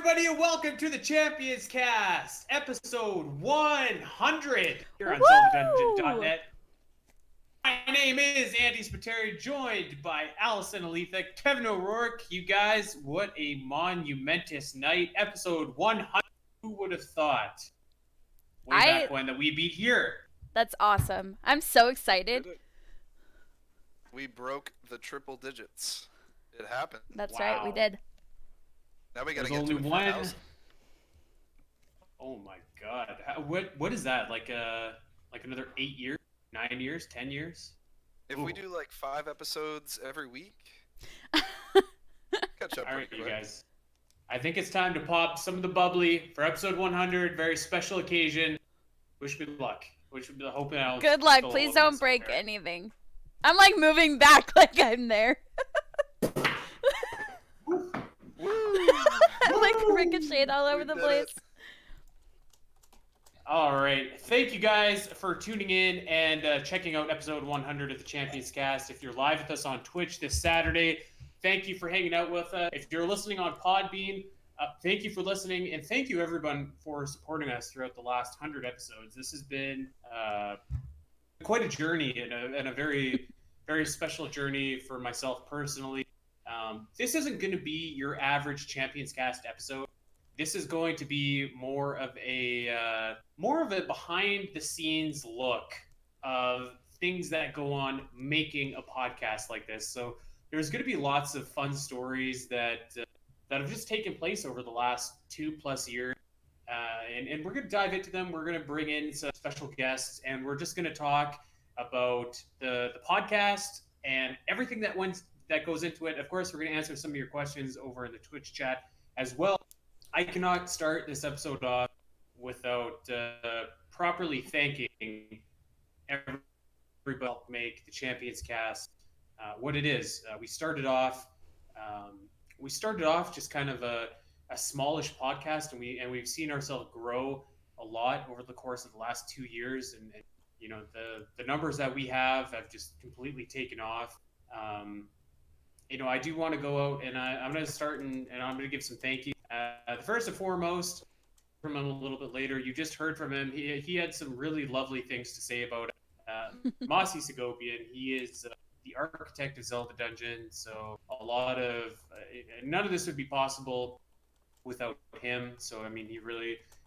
everybody, and welcome to the Champions Cast, episode 100 here on Woo! ZeldaDungeon.net. My name is Andy Spiteri, joined by Allison Aletha, Kevin O'Rourke. You guys, what a monumentous night. Episode 100, who would have thought way back when that we'd be here? That's awesome. I'm so excited. We broke the triple digits. It happened. That's right, we did. Now we gotta There's get to only it one. 1,000. Oh my god. What is that? Like another 8 years? 9 years? 10 years? If we do like 5 episodes every week, catch up. All right, pretty you quick. guys. I think it's time to pop some of the bubbly for episode 100. Very special occasion. Wish me luck. Hoping I'll. Good luck. still Please hold don't myself break there. anything. I'm like moving back like I'm there. I'm like ricocheted all over We the did place. it. All right. Thank you guys for tuning in and checking out episode 100 of the Champions Cast. If you're live with us on Twitch this Saturday, thank you for hanging out with us. If you're listening on Podbean, thank you for listening, and thank you everyone for supporting us throughout the last 100 episodes. This has been quite a journey and a very, very special journey for myself personally. This isn't going to be your average Champions Cast episode. This is going to be more of a behind the scenes look of things that go on making a podcast like this. So there's going to be lots of fun stories that have just taken place over the last 2+ years. And we're going to dive into them. We're going to bring in some special guests, and we're just going to talk about the podcast and everything that goes into it. Of course, we're going to answer some of your questions over in the Twitch chat as well. I cannot start this episode off without properly thanking everybody who helped make the Champions Cast what it is. We started off just kind of a smallish podcast, and we've seen ourselves grow a lot over the course of the last 2 years, and you know the numbers that we have just completely taken off. I do want to go out and I'm going to start and I'm going to give some thank you. The first and foremost, from him a little bit later, you just heard from him. He had some really lovely things to say about Mossy Segopian. He is the architect of Zelda Dungeon, so a lot of none of this would be possible without him. So I mean,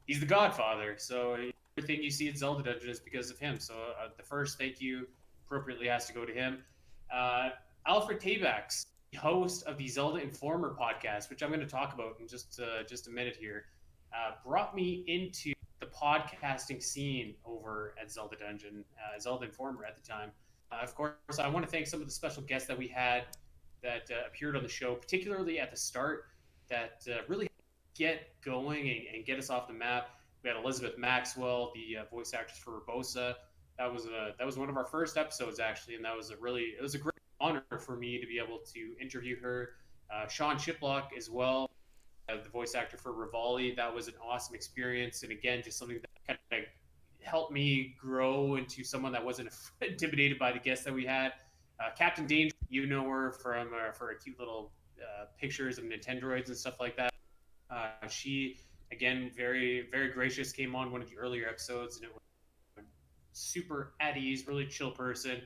he's the godfather. So everything you see at Zelda Dungeon is because of him. So the first thank you appropriately has to go to him. Alfred Tabax, host of the Zelda Informer podcast, which I'm going to talk about in just a minute here, brought me into the podcasting scene over at Zelda Dungeon, Zelda Informer at the time. Of course, I want to thank some of the special guests that we had that appeared on the show, particularly at the start, that really get going and get us off the map. We had Elizabeth Maxwell, the voice actress for Urbosa. That was one of our first episodes actually, and it was a great honor for me to be able to interview her. Sean Chiplock as well, the voice actor for Rivali. That was an awesome experience, and again, just something that kind of helped me grow into someone that wasn't intimidated by the guests that we had. Captain Danger, you know her from for her cute little pictures of Nintendroids and stuff like that. She, again, very, very gracious, came on one of the earlier episodes, and it was super at ease, really chill person.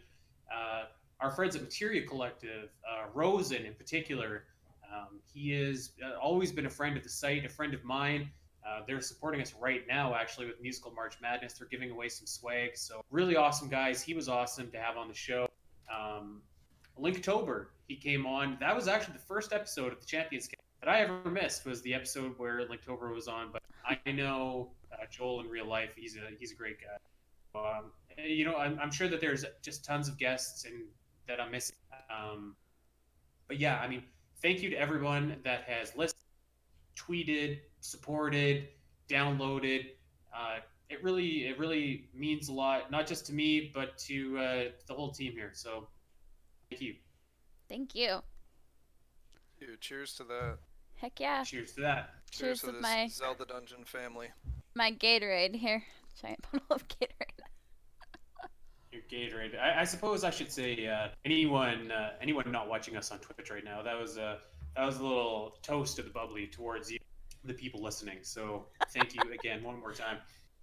Our friends at Materia Collective, Rosen in particular, he has always been a friend of the site, a friend of mine. They're supporting us right now, actually, with Musical March Madness. They're giving away some swag. So really awesome guys. He was awesome to have on the show. Linktober, he came on. That was actually the first episode of the Champions Cast that I ever missed, was the episode where Linktober was on. But I know Joel in real life. He's a great guy. I'm sure that there's just tons of guests and that I'm missing. But yeah, I mean, thank you to everyone that has listened, tweeted, supported, downloaded. It really means a lot, not just to me, but to the whole team here. So thank you. Thank you. Dude, cheers to that. Heck yeah. Cheers to that. Cheers to with this my Zelda Dungeon family. Gatorade here. Giant bottle of Gatorade. Your Gatorade. I suppose I should say anyone not watching us on Twitch right now. That was a little toast of the bubbly towards you. the people listening. So thank you again one more time.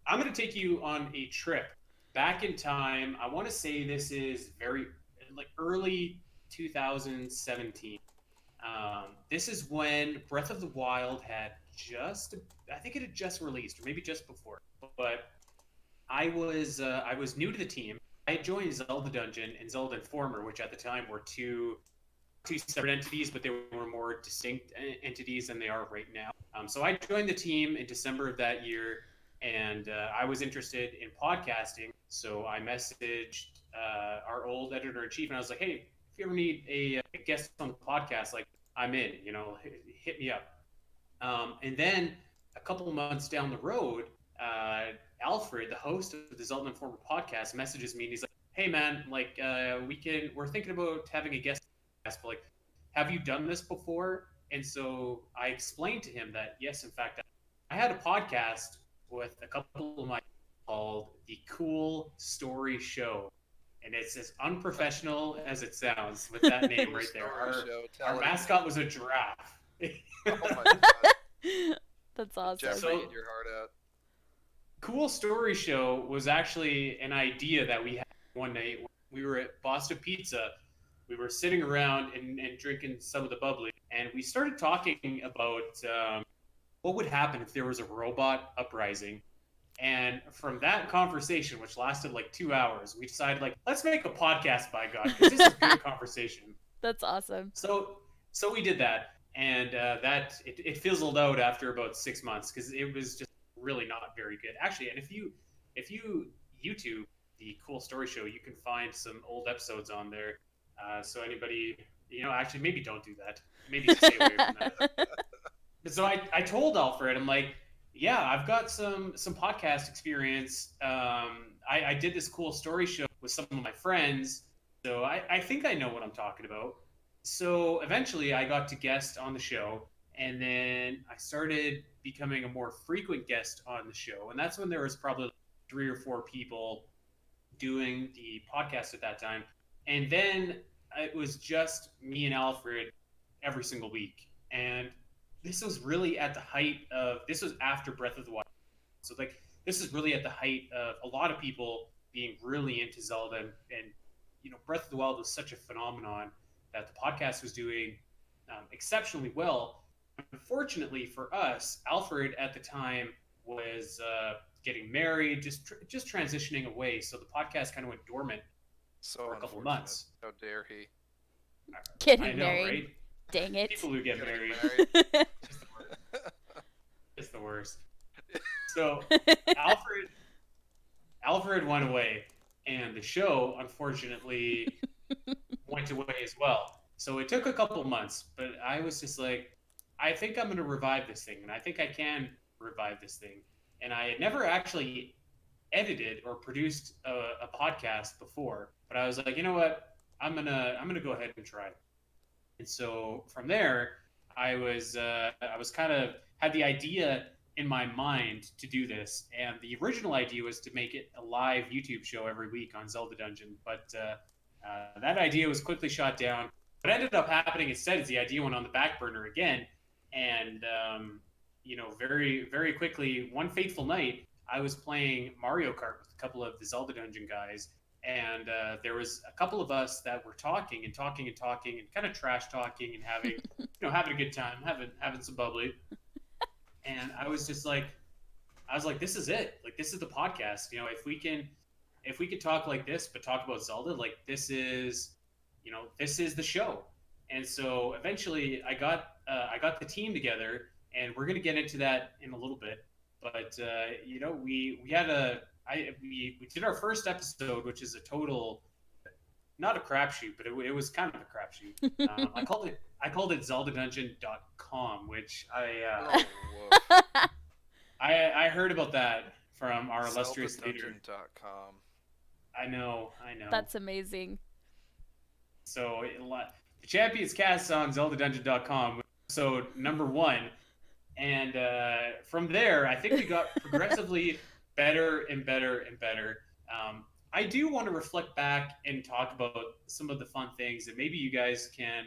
I'm going to take you on a trip back in time. I want to say this is very like early 2017. This is when Breath of the Wild had just, I think it had just released, or maybe just before. But I was new to the team. I had joined Zelda Dungeon and Zelda Informer, which at the time were two separate entities, but they were more distinct entities than they are right now. So I joined the team in December of that year, and I was interested in podcasting. So I messaged our old editor in chief, and I was like, "Hey, if you ever need a guest on the podcast, like I'm in. You know, hit me up." And then a couple of months down the road, Alfred, the host of the Zelda Informer podcast, messages me and he's like, "Hey man, like we're thinking about having a guest, but like, have you done this before?" And so I explained to him that yes, in fact, I had a podcast with a couple of my called the Cool Story Show, and it's as unprofessional as it sounds with that name right there. Our mascot was a giraffe. Oh my god. That's awesome. Jeffrey, So- eat your heart out. Cool Story Show was actually an idea that we had one night. We were at Boston Pizza. We were sitting around and drinking some of the bubbly, and we started talking about what would happen if there was a robot uprising. And from that conversation, which lasted like 2 hours, we decided like, let's make a podcast, by God, because this is good conversation. That's awesome. So we did that, and it fizzled out after about 6 months because it was just really not very good, actually. And if you YouTube the Cool Story Show, you can find some old episodes on there. So anybody, actually maybe don't do that. Maybe stay away from that. So I told Alfred, I'm like, yeah, I've got some podcast experience. I did this Cool Story Show with some of my friends, so I think I know what I'm talking about. So eventually I got to guest on the show, and then I started becoming a more frequent guest on the show. And that's when there was probably 3 or 4 people doing the podcast at that time. And then it was just me and Alfred every single week. And this was really at the height of, this was after Breath of the Wild. So like, this is really at the height of a lot of people being really into Zelda. And Breath of the Wild was such a phenomenon that the podcast was doing exceptionally well. Unfortunately for us, Alfred at the time was getting married, just transitioning away. So the podcast kind of went dormant So for a couple unfortunate. months. How dare he? Getting I know, married. right? Dang it. People who get Getting married, married. it's the worst. So Alfred went away, and the show unfortunately went away as well. So it took a couple months, but I was just like, I think I'm going to revive this thing, and I think I can revive this thing. And I had never actually edited or produced a podcast before, but I was like, you know what? I'm gonna go ahead and try. And so from there, I was kind of had the idea in my mind to do this, and the original idea was to make it a live YouTube show every week on Zelda Dungeon, but that idea was quickly shot down. What ended up happening instead is the idea went on the back burner again, and very very quickly, one fateful night, I was playing Mario Kart with a couple of the Zelda Dungeon guys, and there was a couple of us that were talking and kind of trash talking and having having a good time, having some bubbly. And I was like, this is it. Like, this is the podcast. If we can talk like this, but talk about Zelda, like this is the show. And so eventually I got the team together, and we're gonna get into that in a little bit. But we did our first episode, which is a total, not a crapshoot, but it was kind of a crapshoot. I called it ZeldaDungeon.com, which Oh, woof. I heard about that from our illustrious leader. ZeldaDungeon.com. I know. That's amazing. So the Champions Cast on ZeldaDungeon.com, episode number 1, and from there, I think we got progressively better and better and better. I do want to reflect back and talk about some of the fun things, and maybe you guys can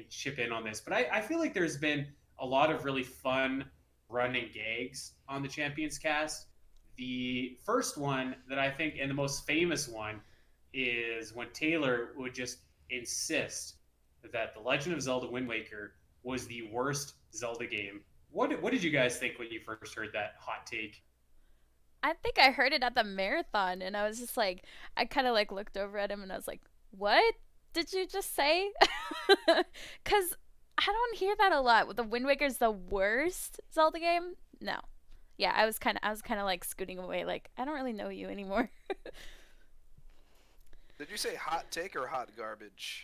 chip in on this. But I feel like there's been a lot of really fun running gags on the Champions Cast. The first one that I think, and the most famous one, is when Taylor would just insist that The Legend of Zelda Wind Waker was the worst Zelda game. What did you guys think when you first heard that hot take? I think I heard it at the marathon, and I was just like, I kind of like looked over at him, and I was like, "What did you just say?" Because I don't hear that a lot. The Wind Waker's the worst Zelda game. No, yeah, I was kind of like scooting away, like I don't really know you anymore. Did you say hot take or hot garbage?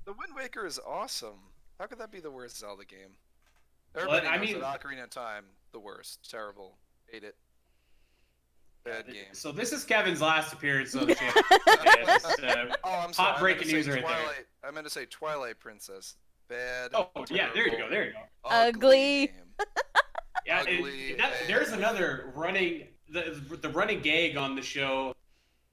The Wind Waker is awesome. How could that be the worst Zelda game? Everybody I knows mean- that Ocarina of Time, the worst. Terrible. Hate it. Bad game. So this is Kevin's last appearance on the Champions Cast. Oh, I'm sorry. breaking news right there. Twilight. I meant to say Twilight Princess. Bad. Oh yeah, there you go. terrible, There you go. Ugly. game. Yeah, Ugly there's and- another running the running gag on the show,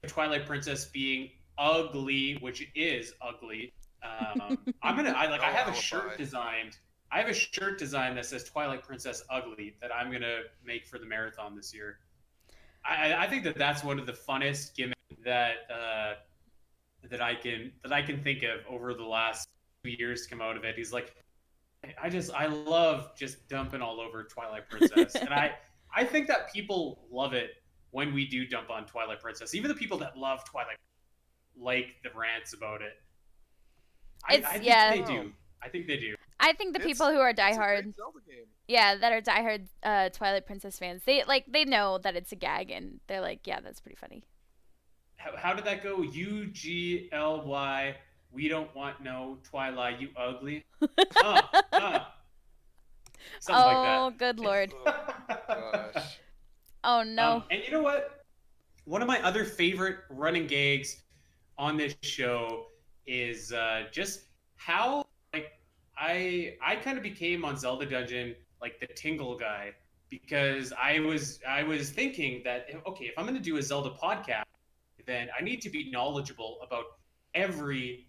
Twilight Princess being ugly, which is ugly. I have a shirt alibi. designed. I have a shirt designed that says Twilight Princess ugly that I'm gonna make for the marathon this year. I think that's one of the funnest gimmicks that I can think of over the last 2 years to come out of it. He's like, I love just dumping all over Twilight Princess, and I think that people love it when we do dump on Twilight Princess. Even the people that love Twilight like the rants about it. I think they do. I think they do. I think the It's- people who are It's a great diehard, Zelda game. yeah, that are diehard Twilight Princess fans, they know that it's a gag, and they're like, yeah, that's pretty funny. How did that go? UGLY. We don't want no Twilight. You ugly. Something Oh, like good lord. Oh, gosh. Oh no. And you know what? One of my other favorite running gags on this show is just how like I kind of became on Zelda Dungeon like the Tingle guy, because I was thinking that, okay, if I'm going to do a Zelda podcast, then I need to be knowledgeable about every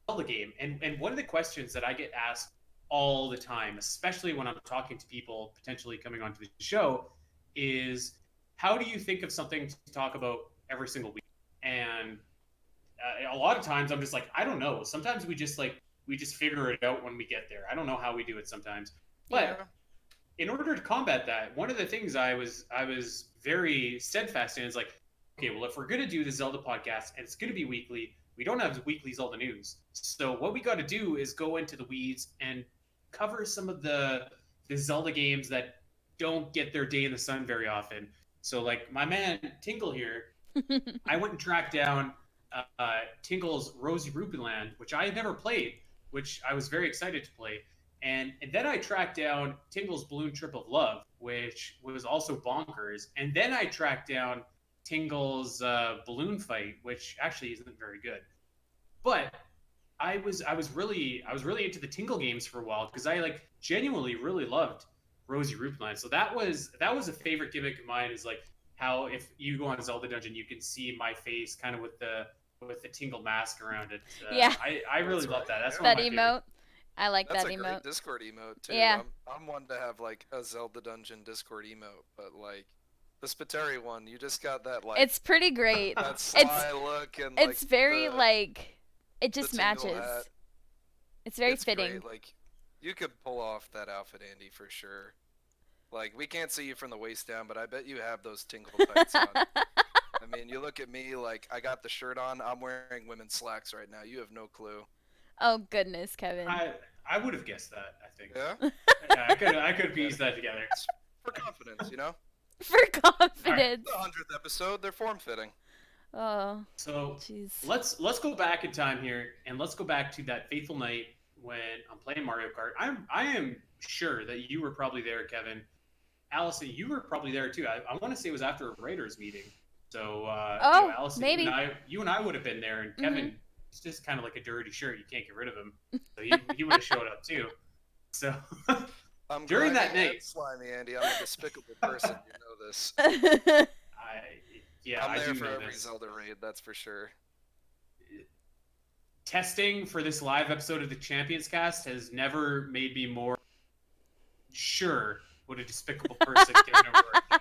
Zelda game. And one of the questions that I get asked all the time, especially when I'm talking to people potentially coming onto the show, is how do you think of something to talk about every single week? And a lot of times I'm just like, I don't know. Sometimes we just figure it out when we get there. I don't know how we do it sometimes. But Yeah. in order to combat that, one of the things I was very steadfast in is like, okay, well, if we're gonna do the Zelda podcast and it's gonna be weekly, we don't have weekly Zelda news. So what we got to do is go into the weeds and cover some of the Zelda games that don't get their day in the sun very often. So like my man Tingle here, I went and tracked down Tingle's Rosy Rupin Land, which I had never played, which I was very excited to play. And then I tracked down Tingle's Balloon Trip of Love, which was also bonkers. And then I tracked down Tingle's Balloon Fight, which actually isn't very good. But I was really into the Tingle games for a while because I like genuinely really loved Rosy Rupin Land. So that was a favorite gimmick of mine, is like how if you go on Zelda Dungeon, you can see my face kind of with the Tingle mask around it. Yeah. I really That's love right, that. That's yeah. one That of my emote. I like That's that a emote. great Discord emote too. Yeah. I'm one to have like a Zelda Dungeon Discord emote, but like the Spiteri one, you just got that like It's pretty great. that It's sly look and it's like, very the, like it the just tingle matches. hat. It's very It's fitting. great. Like you could pull off that outfit, Andy, for sure. Like we can't see you from the waist down, but I bet you have those tingle tights on. I mean, you look at me like I got the shirt on. I'm wearing women's slacks right now. You have no clue. Oh goodness, Kevin. I would have guessed that. I think. Yeah. Yeah, I could piece that together. For confidence, you know. For confidence. The 100th episode, they're form fitting. Oh, So jeez. let's go back in time here, and let's go back to that fateful night when I'm playing Mario Kart. I am sure that you were probably there, Kevin. Allison, you were probably there too. I want to say it was after a Raiders meeting. So Allison, maybe. you and I would have been there, and Kevin, it's just kind of like a dirty shirt. You can't get rid of him. So he would have showed up too. So I'm During that grimy and night- slimy, Andy. I'm a despicable person. You know this. I'm I'm I there do for know every this. Zelda raid, that's for sure. testing for this live episode of the Champions Cast has never made me more sure what a despicable person Kevin O'Rourke is.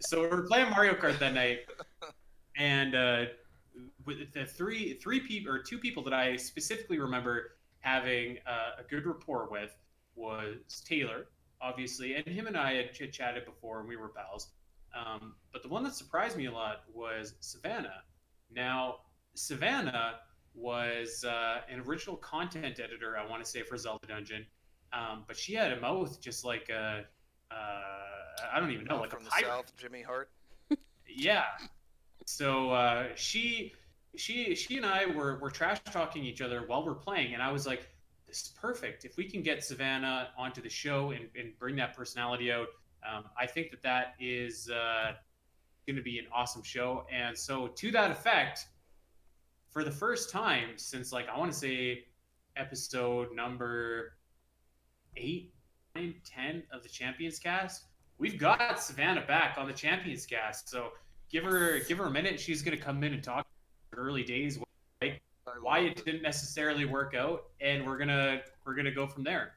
So we were playing Mario Kart that night, and with the two people that I specifically remember having a good rapport with was Taylor, obviously, and him and I had chit-chatted before and we were pals. But the one that surprised me a lot was Savannah. Now, Savannah was an original content editor, I want to say, for Zelda Dungeon, but she had a mouth just like I don't even know, like from a the pirate. South, Jimmy Hart. Yeah. So she and I were trash talking each other while we're playing, and I was like, "This is perfect. If we can get Savannah onto the show and bring that personality out, I think that is going to be an awesome show." And so, to that effect, for the first time since, like, I want to say episode number 8, 9, 10 of the Champions Cast, we've got Savannah back on the Champions Cast. So give her a minute. She's going to come in and talk early days, like why it didn't necessarily work out, and we're gonna go from there.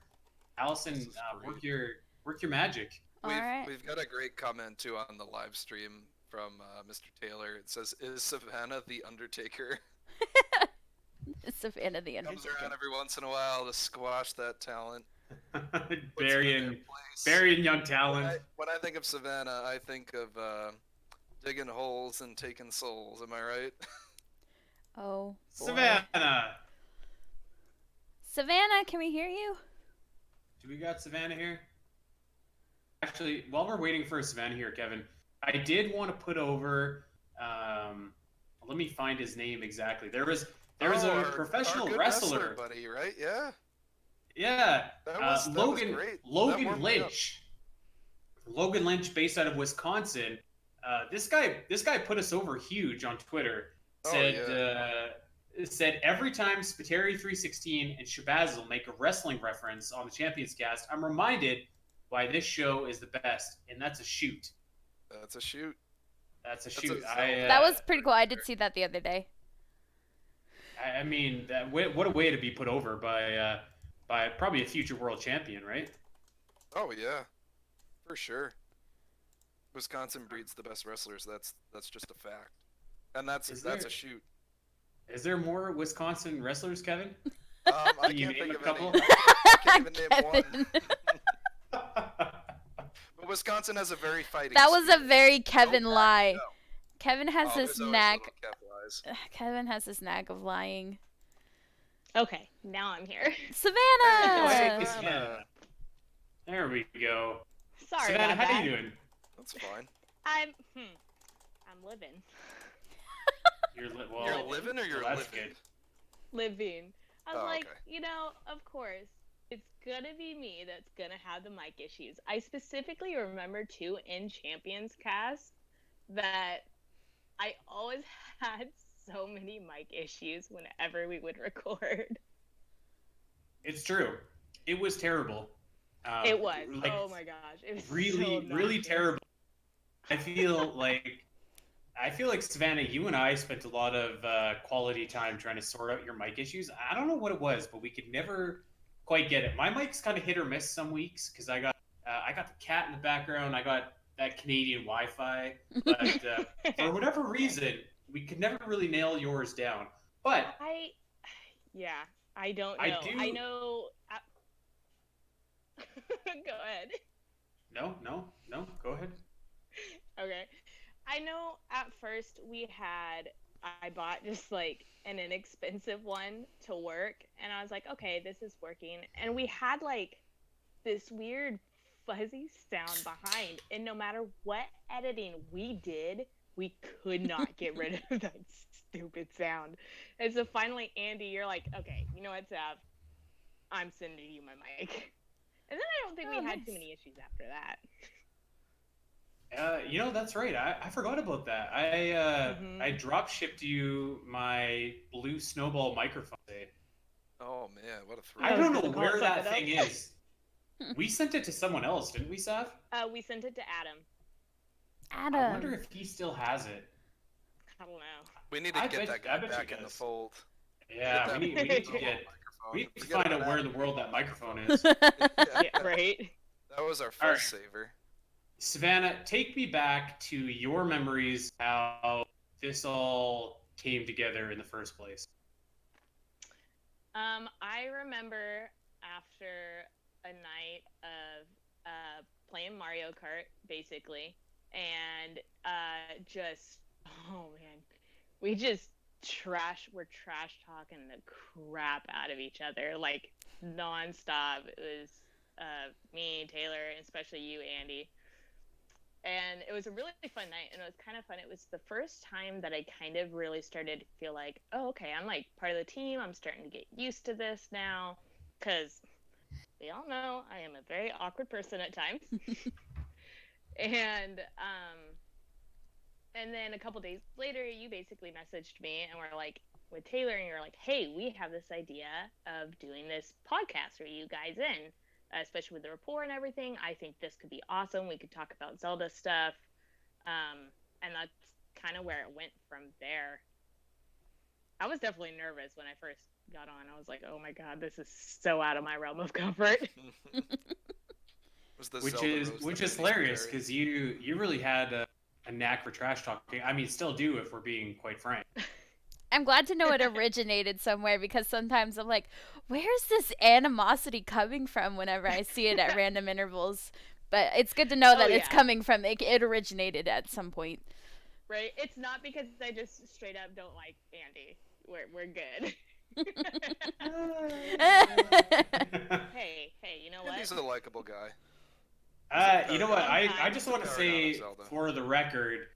Allison, work your magic. We've got a great comment too on the live stream from Mr. Taylor. It says, "Is Savannah the Undertaker?" Savannah the Undertaker. Comes around every once in a while to squash that talent. Burying young talent. When I think of Savannah, I think of digging holes and taking souls. Am I right? Oh, boy. Savannah, can we hear you? Do we got Savannah here? Actually, while we're waiting for Savannah here, Kevin, I did want to put over. Let me find his name exactly. There was a professional wrestler, buddy, right? Yeah. Yeah. That was great. Logan Lynch. Logan Lynch, based out of Wisconsin. This guy put us over huge on Twitter. Said every time Spiteri 316 and Shabazzle make a wrestling reference on the Champions Cast, I'm reminded why this show is the best, and that's a shoot. That's a shoot. That was pretty cool. I did see that the other day. I mean, what a way to be put over by probably a future world champion, right? Oh yeah, for sure. Wisconsin breeds the best wrestlers. That's just a fact, and that's a shoot. Is there more Wisconsin wrestlers, Kevin? I Can you can't name think a of couple? any. I can't even name one. But Wisconsin has a very fighting. That was a spirit. very Kevin No, lie. no. Kevin has this there's always knack. little Kev lies. Kevin has this knack of lying. Okay, now I'm here. Savannah. Savannah. There we go. Sorry Savannah, about how that. you doing? That's fine. I'm living. You're You're living or you're that's living? good. Living. I was Oh, like, okay. of course, it's gonna be me that's gonna have the mic issues. I specifically remember too in Champions Cast that I always had so many mic issues whenever we would record. It's true. It was terrible. It was. Like, Oh my gosh. It was really, so really obnoxious. terrible. I feel like Savannah, you and I spent a lot of quality time trying to sort out your mic issues. I don't know what it was, but we could never quite get it. My mic's kind of hit or miss some weeks because I got the cat in the background. I got that Canadian Wi-Fi, but for whatever reason, we could never really nail yours down. But I don't know. I do- know. Go ahead. no, go ahead. Okay. I know at first I bought just like an inexpensive one to work, and I was like, okay, this is working. And we had like this weird fuzzy sound behind, and no matter what editing we did, we could not get rid of that stupid sound. And so finally, Andy, you're like, okay, you know what, Sav? I'm sending you my mic. And then I don't think we had too many issues after that. That's right. I forgot about that. I drop shipped you my blue snowball microphone today. Oh man, what a throw! I don't know gonna call where it that something thing is. We sent it to someone else, didn't we, Sav? We sent it to Adam. I wonder if he still has it. I don't know. We need to I get bet- that I guy bet you back in the does. fold. Yeah, Get we that need to microphone. get. We need to Forget find out about where in that. the world that microphone is. Yeah, right. That was our All right. first saver. Savannah, take me back to your memories, how this all came together in the first place. I remember after a night of playing Mario Kart, basically, and just oh man, we just we're trash talking the crap out of each other like nonstop. It was me, Taylor, and especially you, Andy. And it was a really fun night, and it was kind of fun. It was the first time that I kind of really started to feel like, oh, okay, I'm like part of the team. I'm starting to get used to this now, because we all know I am a very awkward person at times. And then a couple days later, you basically messaged me and were like with Taylor, and you're like, hey, we have this idea of doing this podcast. Are you guys in? Especially with the rapport and everything, I think this could be awesome. We could talk about Zelda stuff. And that's kind of where it went from there. I was definitely nervous when I first got on. I was like, oh my god, this is so out of my realm of comfort. Was the Which Zelda is roast which that is made me hilarious scary? because you really had a knack for trash talking. I mean, still do if we're being quite frank. I'm glad to know it originated somewhere because sometimes I'm like, where's this animosity coming from whenever I see it at random intervals? But it's good to know Oh, that it's yeah. coming from it originated at some point. Right? It's not because I just straight up don't like Andy. We're good. Hey, you know Andy's what? a likable guy. You know what? I Sometimes. just want to Paragon of say Zelda. for the record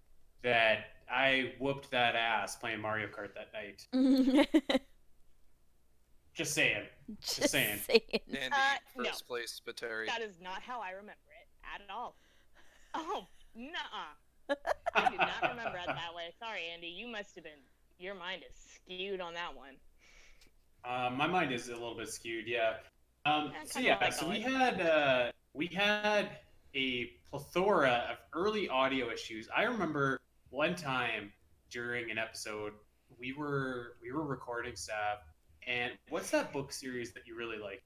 that I whooped that ass playing Mario Kart that night. Just saying. Just saying. Andy, No. first place, Spiteri. That is not how I remember it at all. Oh, nuh-uh. I do not remember it that way. Sorry, Andy. You must have been. Your mind is skewed on that one. My mind is a little bit skewed, yeah. So kinda yeah, like so college. we had a plethora of early audio issues. I remember one time during an episode we were recording Sav, and what's that book series that you really like?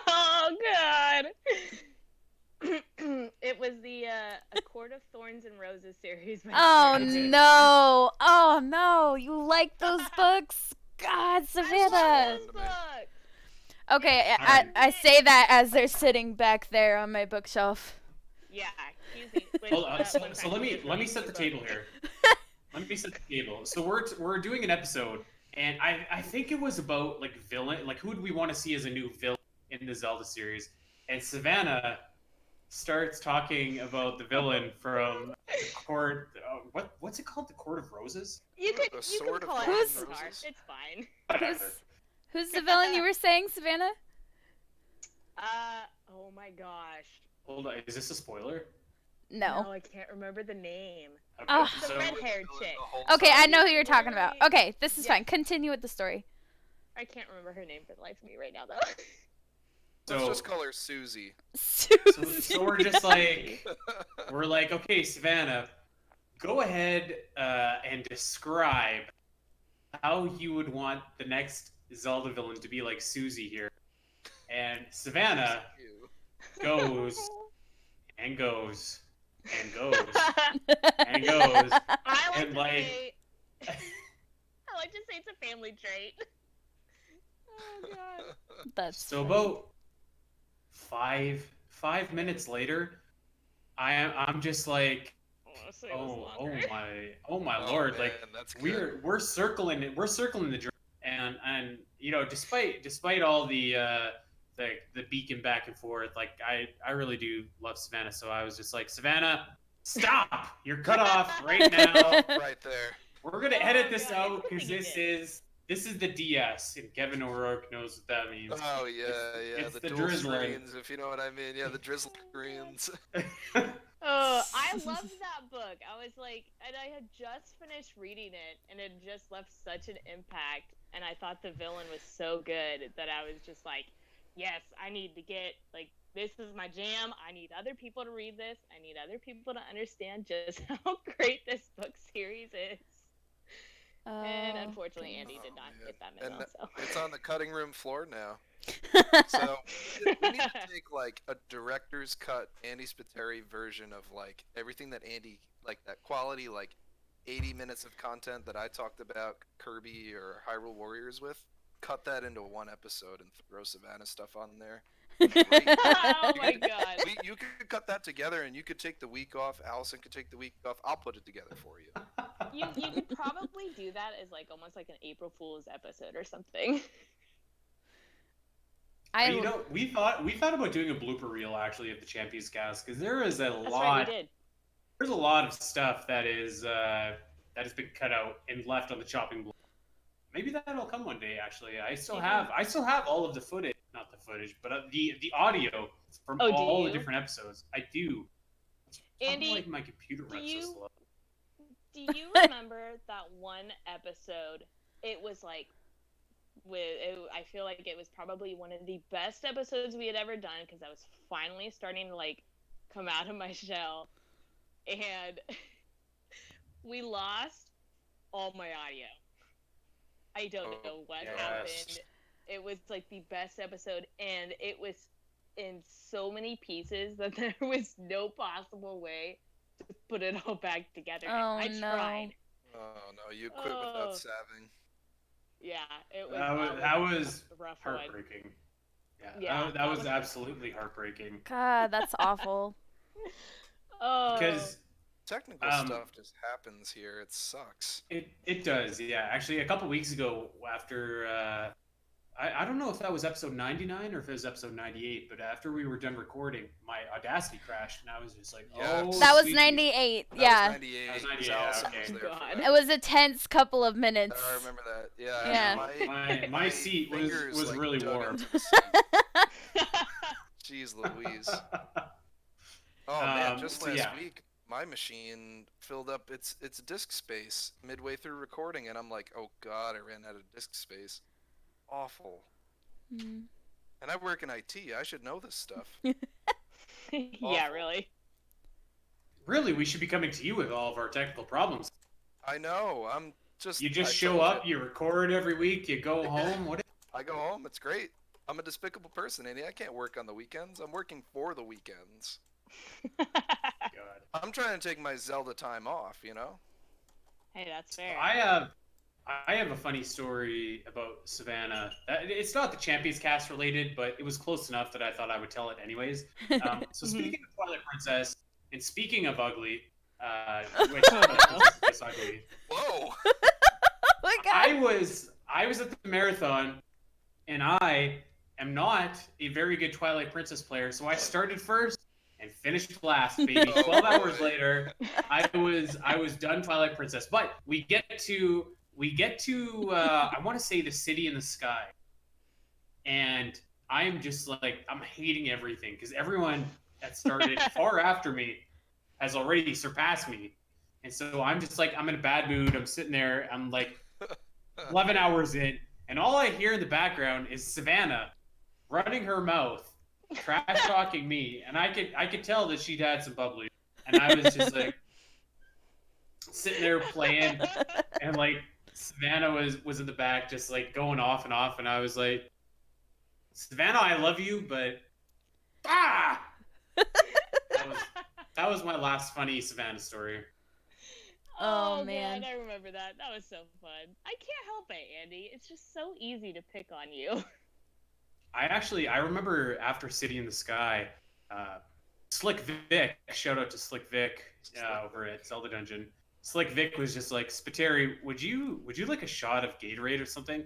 Oh God! It was the A Court of Thorns and Roses series. By Oh Okay. Sarah J. no! Oh no! You like those books? God, I Savannah. love those books. Okay, Alright. I say that as they're sitting back there on my bookshelf. Yeah, excuse me. Which, Hold on, so fun fact, let we me just let me released set the two table books. here. Let me set the table. So we're doing an episode, and I think it was about like villain, like who do we want to see as a new villain in the Zelda series? And Savannah starts talking about the villain from the court. What's it called? The Court of Roses. You could A Sword of call it Thorns and Avatar. Roses? It's fine. Whatever. Who's the villain you were saying, Savannah? Oh my gosh. Hold on, is this a spoiler? No. I can't remember the name. Okay, Ah. The so red-haired chick. Okay, I know who you're talking about. Literally- Okay, this is Yes. fine. Continue with the story. I can't remember her name for the life of me right now, though. Let's so just call her Susie. so we're just like we're like, okay, Savannah, go ahead and describe how you would want the next Zelda villain to be like Susie here. And Savannah You. goes and goes and goes and goes. I like And, to like- say. I like to say it's a family trait. Oh god. That's So funny. about five minutes later, I'm just like, I wanna say it was oh longer. my Oh, lord, man, like that's good. we're circling the dream, and you know, despite all the beacon back and forth, like I really do love Savannah, so I was just like, Savannah, stop, you're cut off right now. right there. We're gonna Oh, edit this God, out it's because good thing you this is the DS, and Kevin O'Rourke knows what that means. Oh yeah, it's the the dual drizzling. screens, if you know what I mean. Yeah, the drizzle screens. Oh, I loved that book. I was like, and I had just finished reading it, and it just left such an impact. And I thought the villain was so good that I was just like, yes, I need to get, like, this is my jam. I need other people to read this. I need other people to understand just how great this book series is. And Oh, unfortunately, Andy goodness. did not Oh, get that man. memo. And So. it's on the cutting room floor now. goodness. So we need to take like a director's cut Andy Spiteri version of like everything that Andy, like that quality, like 80 minutes of content that I talked about Kirby or Hyrule Warriors with. Cut that into one episode and throw Savannah stuff on there. Great. Oh You my could- god. you could cut that together and you could take the week off. Allison could take the week off. I'll put it together for you. You could probably do that as like almost like an April Fool's episode or something. You know, we thought about doing a blooper reel actually of the Champions Cast because there is a That's lot. right, we did. There's a lot of stuff that has been cut out and left on the chopping block. Maybe that'll come one day. Actually, I still have all of the footage, not the footage, but the audio from Oh, do all the you? different episodes. I do. It's probably Andy, like my computer runs so slow. do you remember that one episode? It was like, I feel like it was probably one of the best episodes we had ever done because I was finally starting to like come out of my shell, and we lost all my audio. I don't know what yes. happened. It was like the best episode, and it was in so many pieces that there was no possible way to put it all back together. Oh, I no. tried. Oh no, you quit without saving. Yeah, it was. That was a rough one. heartbreaking. Yeah, Yeah, that was absolutely heartbreaking. God, that's awful. Oh. Because Technical stuff just happens here. It sucks. it does, yeah. Actually, a couple weeks ago, after I don't know if that was episode 99 or if it was episode 98, but after we were done recording, my Audacity crashed, and I was just like, Yeah. oh, That was sweet. 98. That Yeah. was 98. That was 98, Allison okay. was there for God. that. It was a tense couple of minutes. I remember that. Yeah. Yeah. My seat fingers, was like, really dug warm. into the seat. Jeez Louise. Oh man, just so last yeah. week, my machine filled up its disk space midway through recording, and I'm like, oh god, I ran out of disk space. Awful. Mm. And I work in IT. I should know this stuff. Yeah, Awful. really. Really, we should be coming to you with all of our technical problems. I know. I'm just. You just I show told up, you record every week, you go home. What? I go home. It's great. I'm a despicable person, Andy. I can't work on the weekends. I'm working for the weekends. God. I'm trying to take my Zelda time off, you know? Hey, that's fair. I have a funny story about Savannah. It's not the Champions Cast related, but it was close enough that I thought I would tell it anyways. So speaking of Twilight Princess, and speaking of ugly, which is ugly, Whoa! Oh my God. I was at the marathon, and I am not a very good Twilight Princess player, so I started first and finished last, baby. 12 hours later, I was done Twilight Princess. But we get to I want to say the city in the sky, and I am just like, I'm hating everything because everyone that started far after me has already surpassed me, and so I'm just like, I'm in a bad mood. I'm sitting there, I'm like 11 hours in, and all I hear in the background is Savannah running her mouth, trash talking me, and I could tell that she'd had some bubbly, and I was just like sitting there playing, and like Savannah was in the back just like going off, and I was like, Savannah, I love you, but that was my last funny Savannah story. Oh, man. God, I remember that. That was so fun. I can't help it, Andy. It's just so easy to pick on you. I remember after City in the Sky, Slick Vic, shout out to Slick Vic over at Zelda Dungeon. Slick Vic was just like, Spiteri, would you like a shot of Gatorade or something?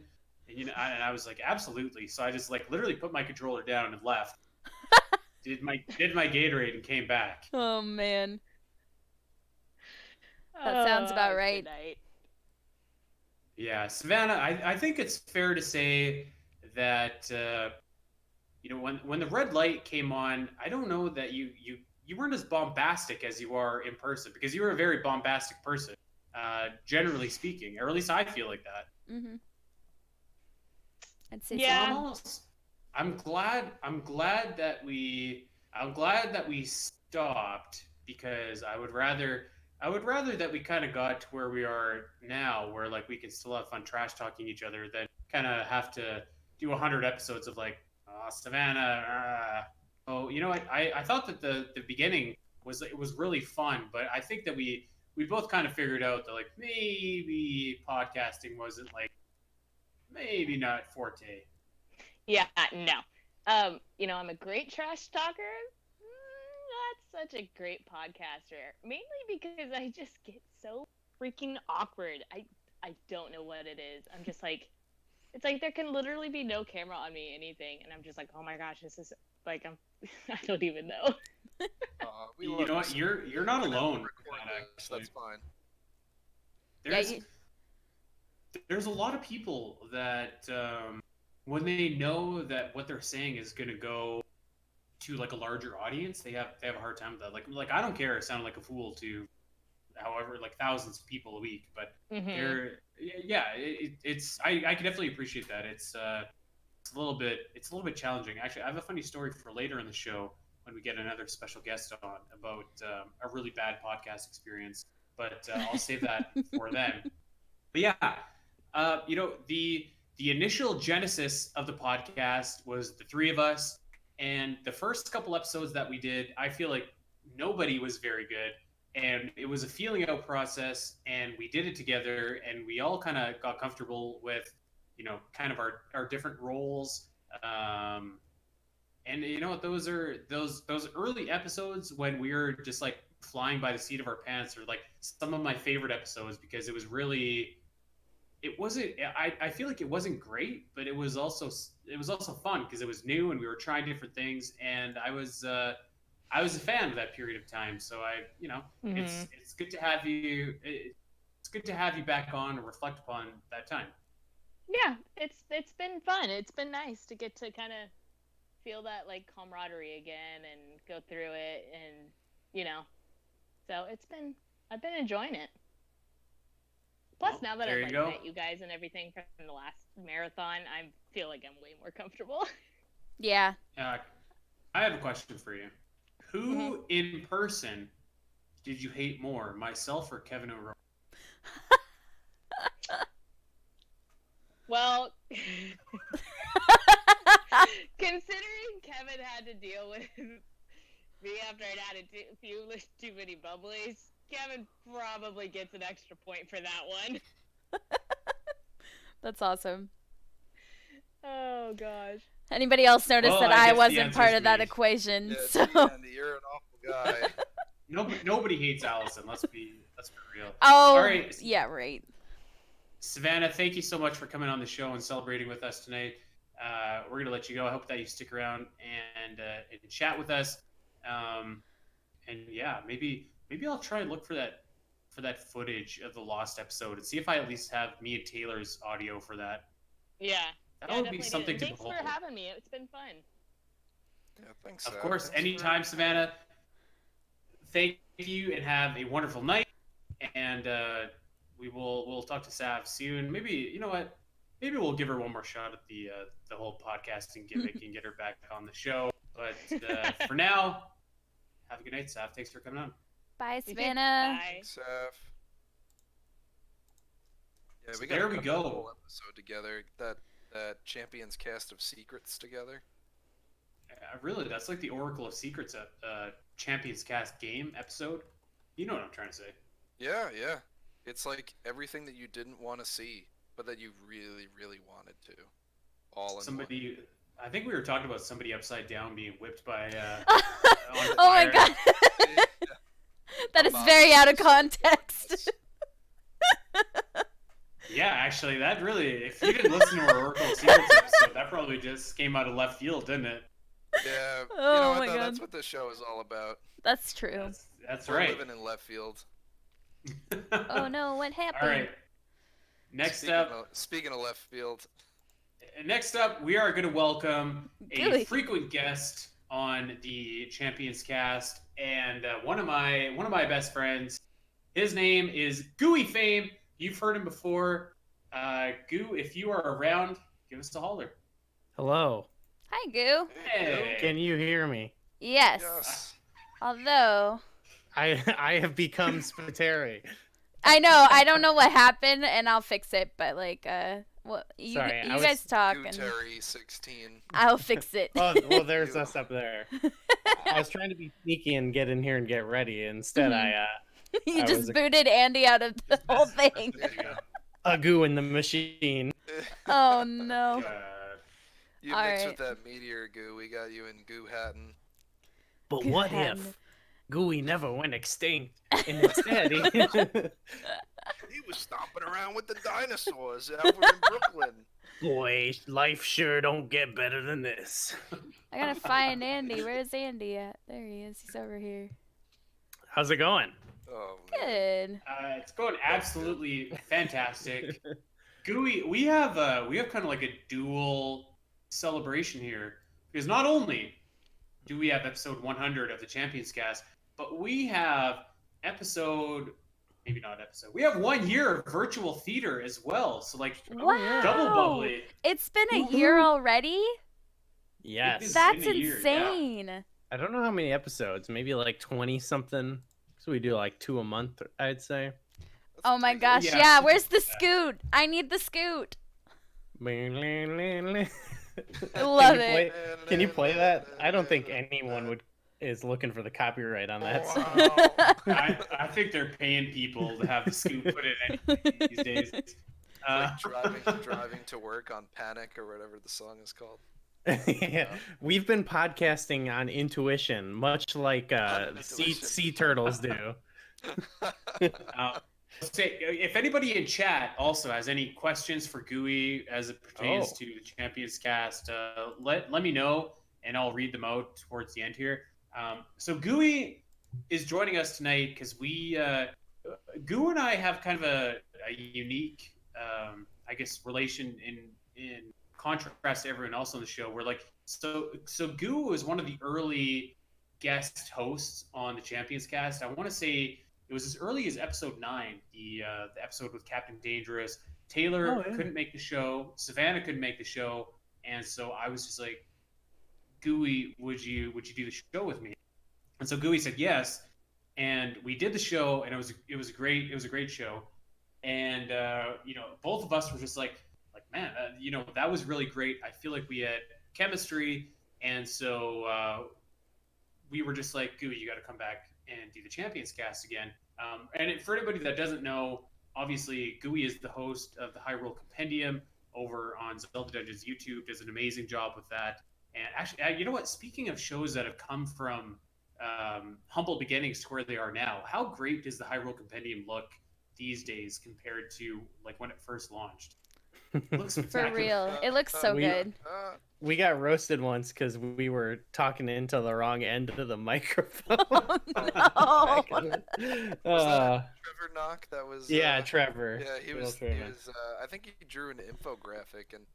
And I was like, absolutely. So I just like literally put my controller down and left. did my Gatorade and came back. Oh man. That sounds about Good right. night. Yeah, Savannah, I think it's fair to say that when the red light came on, I don't know that you weren't as bombastic as you are in person, because you were a very bombastic person, generally speaking, or at least I feel like that. Mm-hmm. I'd say Yeah. so. I'm glad that we stopped, because I would rather I would rather that we kind of got to where we are now, where like we can still have fun trash talking each other, than kind of have to do 100 episodes of like Savannah. Oh, you know what? I thought that the beginning was really fun, but I think that we both kind of figured out that like maybe podcasting wasn't like maybe not forte. Yeah, no. I'm a great trash talker. Not such a great podcaster. Mainly because I just get so freaking awkward. I don't know what it is. I'm just like, it's like there can literally be no camera on me, anything, and I'm just like, oh my gosh, this is like I don't even know. We You love know what? this. You're not Whenever we alone. record Savannah, this, actually. that's fine. There's Yeah, there's a lot of people that when they know that what they're saying is going to go to like a larger audience, they have a hard time with that. Like I don't care sounding like a fool to however like thousands of people a week, but Mm-hmm. I can definitely appreciate that. It's a little bit challenging. Actually, I have a funny story for later in the show when we get another special guest on about a really bad podcast experience, but I'll save that for them. But yeah, the initial genesis of the podcast was the three of us, and the first couple episodes that we did, I feel like nobody was very good, and it was a feeling out process, and we did it together, and we all kind of got comfortable with, kind of our different roles. And you know what? Those are those early episodes when we were just like flying by the seat of our pants, or like some of my favorite episodes because it was really it wasn't I feel like it wasn't great, but it was also fun because it was new and we were trying different things, and I was a fan of that period of time. So Mm-hmm. it's good to have you it's good to have you back on and reflect upon that time. Yeah, it's been fun. It's been nice to get to kind of feel that like camaraderie again and go through it, and so I've been enjoying it. Plus, Well, now that there I've you like go. met you guys and everything from the last marathon, I feel like I'm way more comfortable. yeah. I have a question for you. Who in person did you hate more, myself or Kevin O'Rourke? Well, considering Kevin had to deal with me after I'd had a few too many bubblies, Kevin probably gets an extra point for that one. That's awesome. Oh gosh. Anybody else notice Well, that I I guess the wasn't answer part is of that me. equation? Yeah, So. Andy, you're an awful guy. Nobody hates Allison. Let's be real. Oh, All right, yeah, right. Savannah, thank you so much for coming on the show and celebrating with us tonight. We're gonna let you go. I hope that you stick around and chat with us. And yeah, maybe I'll try and look for that footage of the lost episode and see if I at least have me and Taylor's audio for that. Yeah. That Yeah, would be definitely something did. to Thanks behold. for having me. It's been fun. Yeah, thanks. Of course, anytime, Savannah. Thank you and have a wonderful night. And we'll talk to Sav soon. Maybe you know what? Maybe we'll give her one more shot at the whole podcasting gimmick and get her back on the show. But for now, have a good night, Sav. Thanks for coming on. Bye, You too. Savannah. Bye. Seth. Yeah, So we got there to we cut go. that whole episode together. That Champions Cast of Secrets together. Really, that's like the Oracle of Secrets Champions Cast game episode. You know what I'm trying to say. Yeah, yeah. It's like everything that you didn't want to see, but that you really, really wanted to. All in Somebody, I think we were talking about somebody upside down being whipped by. Oh my fire. god. one. That is Mom very was out of so context. Yeah, actually, that really, if you didn't listen to our Oracle of Secrets episode, that probably just came out of left field, didn't it? Yeah, you Oh know what, my though? God. That's what this show is all about. That's true. That's We're right. living in left field. Oh no, what happened? All right. Speaking of left field, Next up, we are going to welcome a Gooey. frequent guest on the Champions Cast, and one of my best friends. His name is Gooey Fame. You've heard him before. Goo, if you are around, give us a holler. Hello. Hi, Goo. Hey. Can you hear me? Yes. yes. Although, I have become Spiteri. I know. I don't know what happened, and I'll fix it. But like, well, Sorry, I you was guys talk, and Guteri 16. I'll fix it. Oh, well, there's You. us up there. I was trying to be sneaky and get in here and get ready. Instead, You I just was a- booted Andy out of the whole thing. There you go. a goo in the machine. Oh no. You All mix right. with that meteor goo, we got you in Goo Hatton. But Goo what Hatton. if Gooey never went extinct and instead he... He was stomping around with the dinosaurs over in Brooklyn. Boy, life sure don't get better than this. I gotta find Andy. Where's Andy at? There he is. He's over here. How's it going? Oh, man. Good. It's going absolutely fantastic. Gooey, we have kind of like a dual celebration here because not only do we have episode 100 of the Champions Cast, but we have we have 1 year of virtual theater as well. So like Wow. double bubbly. It's been a year already? Yes. It's That's been a year, yeah. insane. I don't know how many episodes, maybe like 20 something. So we do like 2 a month, I'd say. That's Oh my pretty gosh. good. Yeah. Yeah, where's the scoot? I need the scoot. Love it. Can you play that? I don't think anyone is looking for the copyright on that song. Wow. I think they're paying people to have the scoop put in anything these days. Like driving to work on Panic or whatever the song is called. Yeah. We've been podcasting on intuition, much like Intuition. sea turtles do. Say, if anybody in chat also has any questions for Gooey as it pertains Oh. to the Champions Cast, let me know and I'll read them out towards the end here. So Gooey is joining us tonight because Goo and I have kind of a unique, I guess, relation in contrast to everyone else on the show. We're like, so Goo was one of the early guest hosts on the Champions Cast. I want to say it was as early as episode 9, the episode with Captain Dangerous. Taylor Oh, yeah. couldn't make the show. Savannah couldn't make the show, and so I was just like, Gooey, would you do the show with me? And so Gooey said yes, and we did the show, and it was a great show, and both of us were just like man, that was really great. I feel like we had chemistry, and so we were just like, Gooey, you got to come back and do the Champions Cast again. For anybody that doesn't know, obviously Gooey is the host of the Hyrule Compendium over on Zelda Dungeons YouTube. Does an amazing job with that. And actually, you know what? Speaking of shows that have come from humble beginnings to where they are now, how great does the Hyrule Compendium look these days compared to like when it first launched? It looks For spectacular. real. It looks so We- good. We got roasted once because we were talking into the wrong end of the microphone. Oh, no. Trevor Knock, that was Yeah, Trevor. yeah, he Little was Trevor. I think he drew an infographic and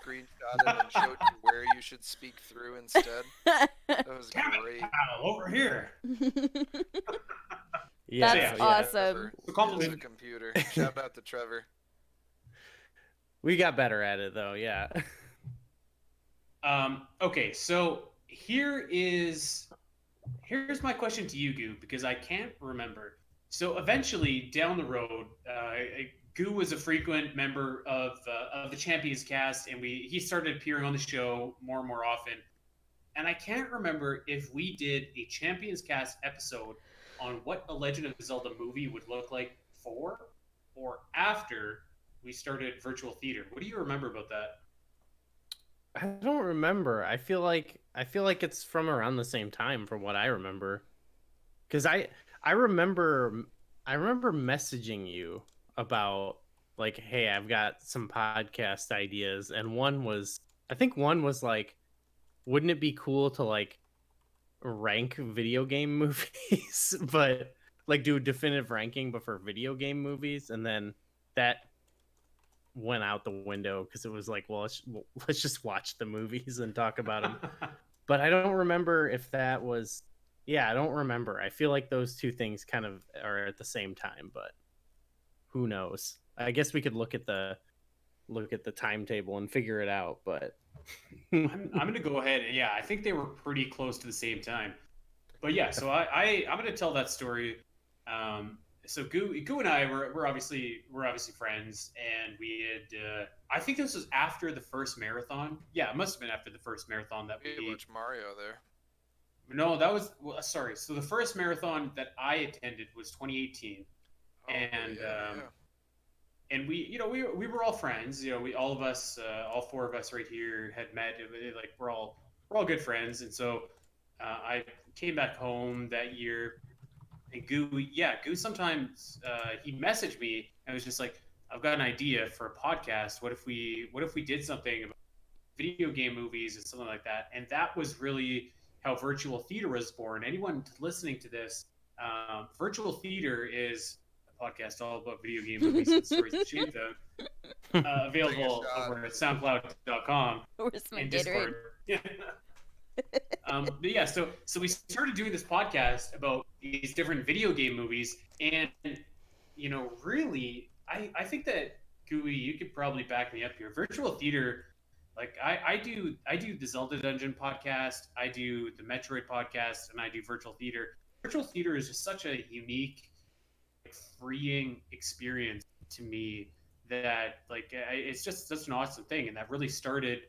screenshot it and showed you where you should speak through instead. That was Damn it, great. pal, over here. Yeah, That's yeah. awesome. Trevor. The compliment. He was a computer. Shout out to Trevor. We got better at it though, yeah. Okay, so here's my question to you, Goo, because I can't remember. So eventually, down the road, Goo was a frequent member of the Champions Cast, and he started appearing on the show more and more often. And I can't remember if we did a Champions Cast episode on what a Legend of Zelda movie would look like before or after we started virtual theater. What do you remember about that? I don't remember. I feel like it's from around the same time from what I remember. Cuz I remember messaging you about like, hey, I've got some podcast ideas, and one was like, wouldn't it be cool to like rank video game movies but like do a definitive ranking but for video game movies, and then that went out the window because it was like, well, let's just watch the movies and talk about them. But I don't remember if that was, I don't remember. I feel like those two things kind of are at the same time, but who knows? I guess we could look at the timetable and figure it out, but I'm gonna go ahead. Yeah, I think they were pretty close to the same time. but yeah, so I'm gonna tell that story. So Goo and I we're obviously friends, and we had I think this was after the first marathon. Yeah, it must have been after the first marathon that We we. watch Mario there. No, that was sorry. So the first marathon that I attended was 2018, Oh, and yeah. and we were all friends. We all of us, all four of us right here had met. Like we're all good friends, and so I came back home that year. And Goo sometimes he messaged me and was just like, "I've got an idea for a podcast. What if we did something about video game movies and something like that?" And that was really how Virtual Theater was born. Anyone listening to this, Virtual Theater is a podcast all about video game movies and stories that shape them. Available shot. over at SoundCloud.com Where's my and Gatorade? Discord. But yeah, so we started doing this podcast about these different video game movies, and really, I think that Gooey, you could probably back me up here. Virtual Theater, like I do the Zelda Dungeon podcast, I do the Metroid podcast, and I do Virtual Theater. Virtual Theater is just such a unique, freeing experience to me that it's just such an awesome thing, and that really started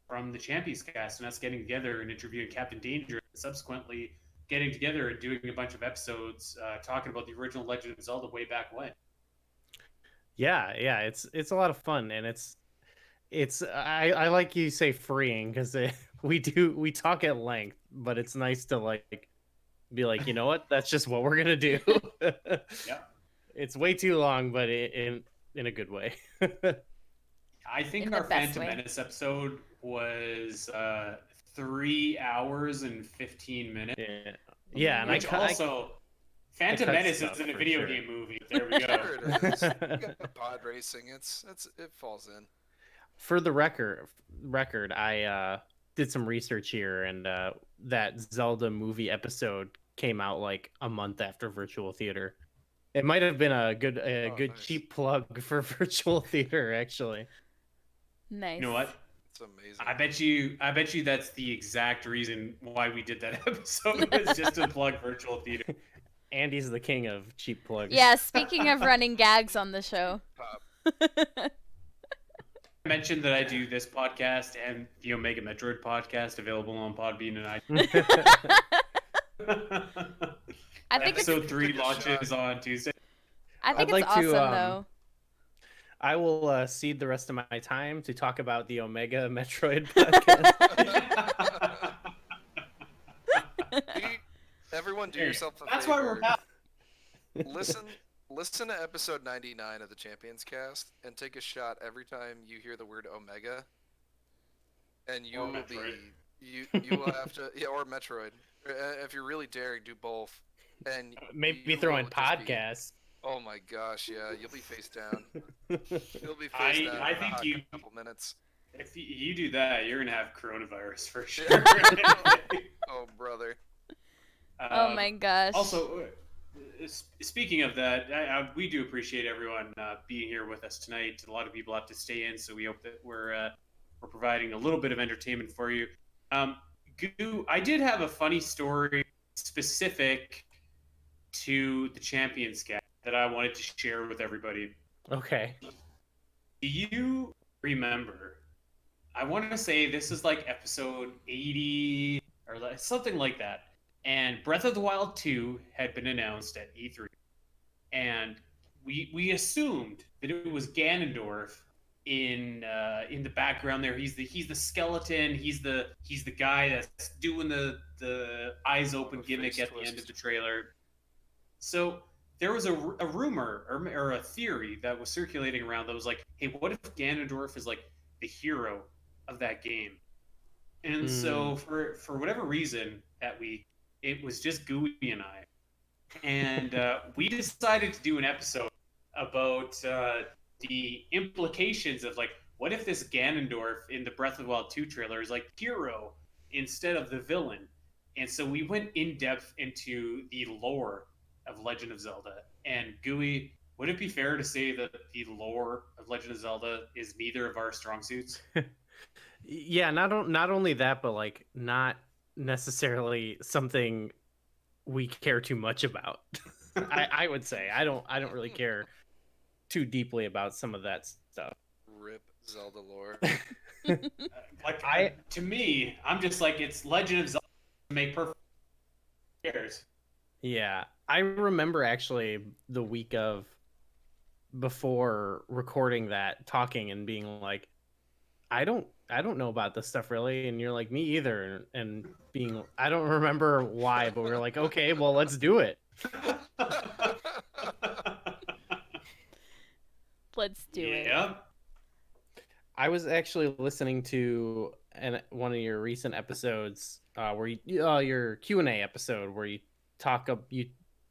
from the Champions Cast and us getting together and interviewing Captain Danger, and subsequently getting together and doing a bunch of episodes talking about the original Legend of Zelda way back when. Yeah, it's a lot of fun, and I like you say freeing, because we talk at length, but it's nice to be like, you know what, that's just what we're gonna do. Yeah. It's way too long, but in a good way. I think In the our best Phantom way. Menace episode was 3 hours and 15 minutes. Yeah, and Which also, Phantom cut Menace stuff isn't a for video sure. game movie. There we go. Sure it is. You got pod racing. It falls in. For the record, I did some research here, and that Zelda movie episode came out like a month after Virtual Theater. It might have been a good Nice. cheap plug for Virtual Theater, actually. Nice. You know what? It's amazing. I bet you that's the exact reason why we did that episode. Was just to plug Virtual Theater. Andy's the king of cheap plugs. Yeah, speaking of running gags on the show. Pop. I mentioned that I do this podcast and the Omega Metroid podcast available on Podbean and I think it's Episode 3 Take a launches shot. on Tuesday. I think I'd it's like to, awesome though. I will cede the rest of my time to talk about the Omega Metroid podcast. Everyone, do Hey, yourself a That's favor. why we're back. Listen to episode 99 of the Champions Cast and take a shot every time you hear the word Omega, and you Or will be Metroid. you will have to or Metroid. If you're really daring, do both. And Maybe you throw in will just be- podcasts. Oh my gosh, yeah, you'll be face down. You'll be face down. I in a think hot you- couple minutes. If you do that, you're gonna have coronavirus for sure. Oh brother. Oh my gosh. Also, speaking of that, we do appreciate everyone being here with us tonight. A lot of people have to stay in, so we hope that we're providing a little bit of entertainment for you. Goo, I did have a funny story specific to the Champions Cast that I wanted to share with everybody. Okay. Do you remember? I want to say this is like episode 80 or something like that. And Breath of the Wild 2 had been announced at E3. And we assumed that it was Ganondorf in the background there. He's the skeleton. He's the guy that's doing the eyes open The gimmick face at the end twist. of the trailer. So there was a rumor or a theory that was circulating around that was like, hey, what if Ganondorf is like the hero of that game? And so for whatever reason that week, it was just Gooey and I, and we decided to do an episode about the implications of like, what if this Ganondorf in the Breath of the Wild 2 trailer is like hero instead of the villain? And so we went in depth into the lore of Legend of Zelda. And Gooey, would it be fair to say that the lore of Legend of Zelda is neither of our strong suits? Yeah, not only that, but like not necessarily something we care too much about. I would say I don't really care too deeply about some of that stuff. Rip Zelda lore. To me, I'm just like, it's Legend of Zelda to make perfect. Who cares? Yeah, I remember actually the week of before recording that, talking and being like, I don't know about this stuff really, and you're like, me either, and being, I don't remember why, but we are like, okay, well, let's do it. Let's do it. Yeah. I was actually listening to one of your recent episodes, where your Q&A episode where you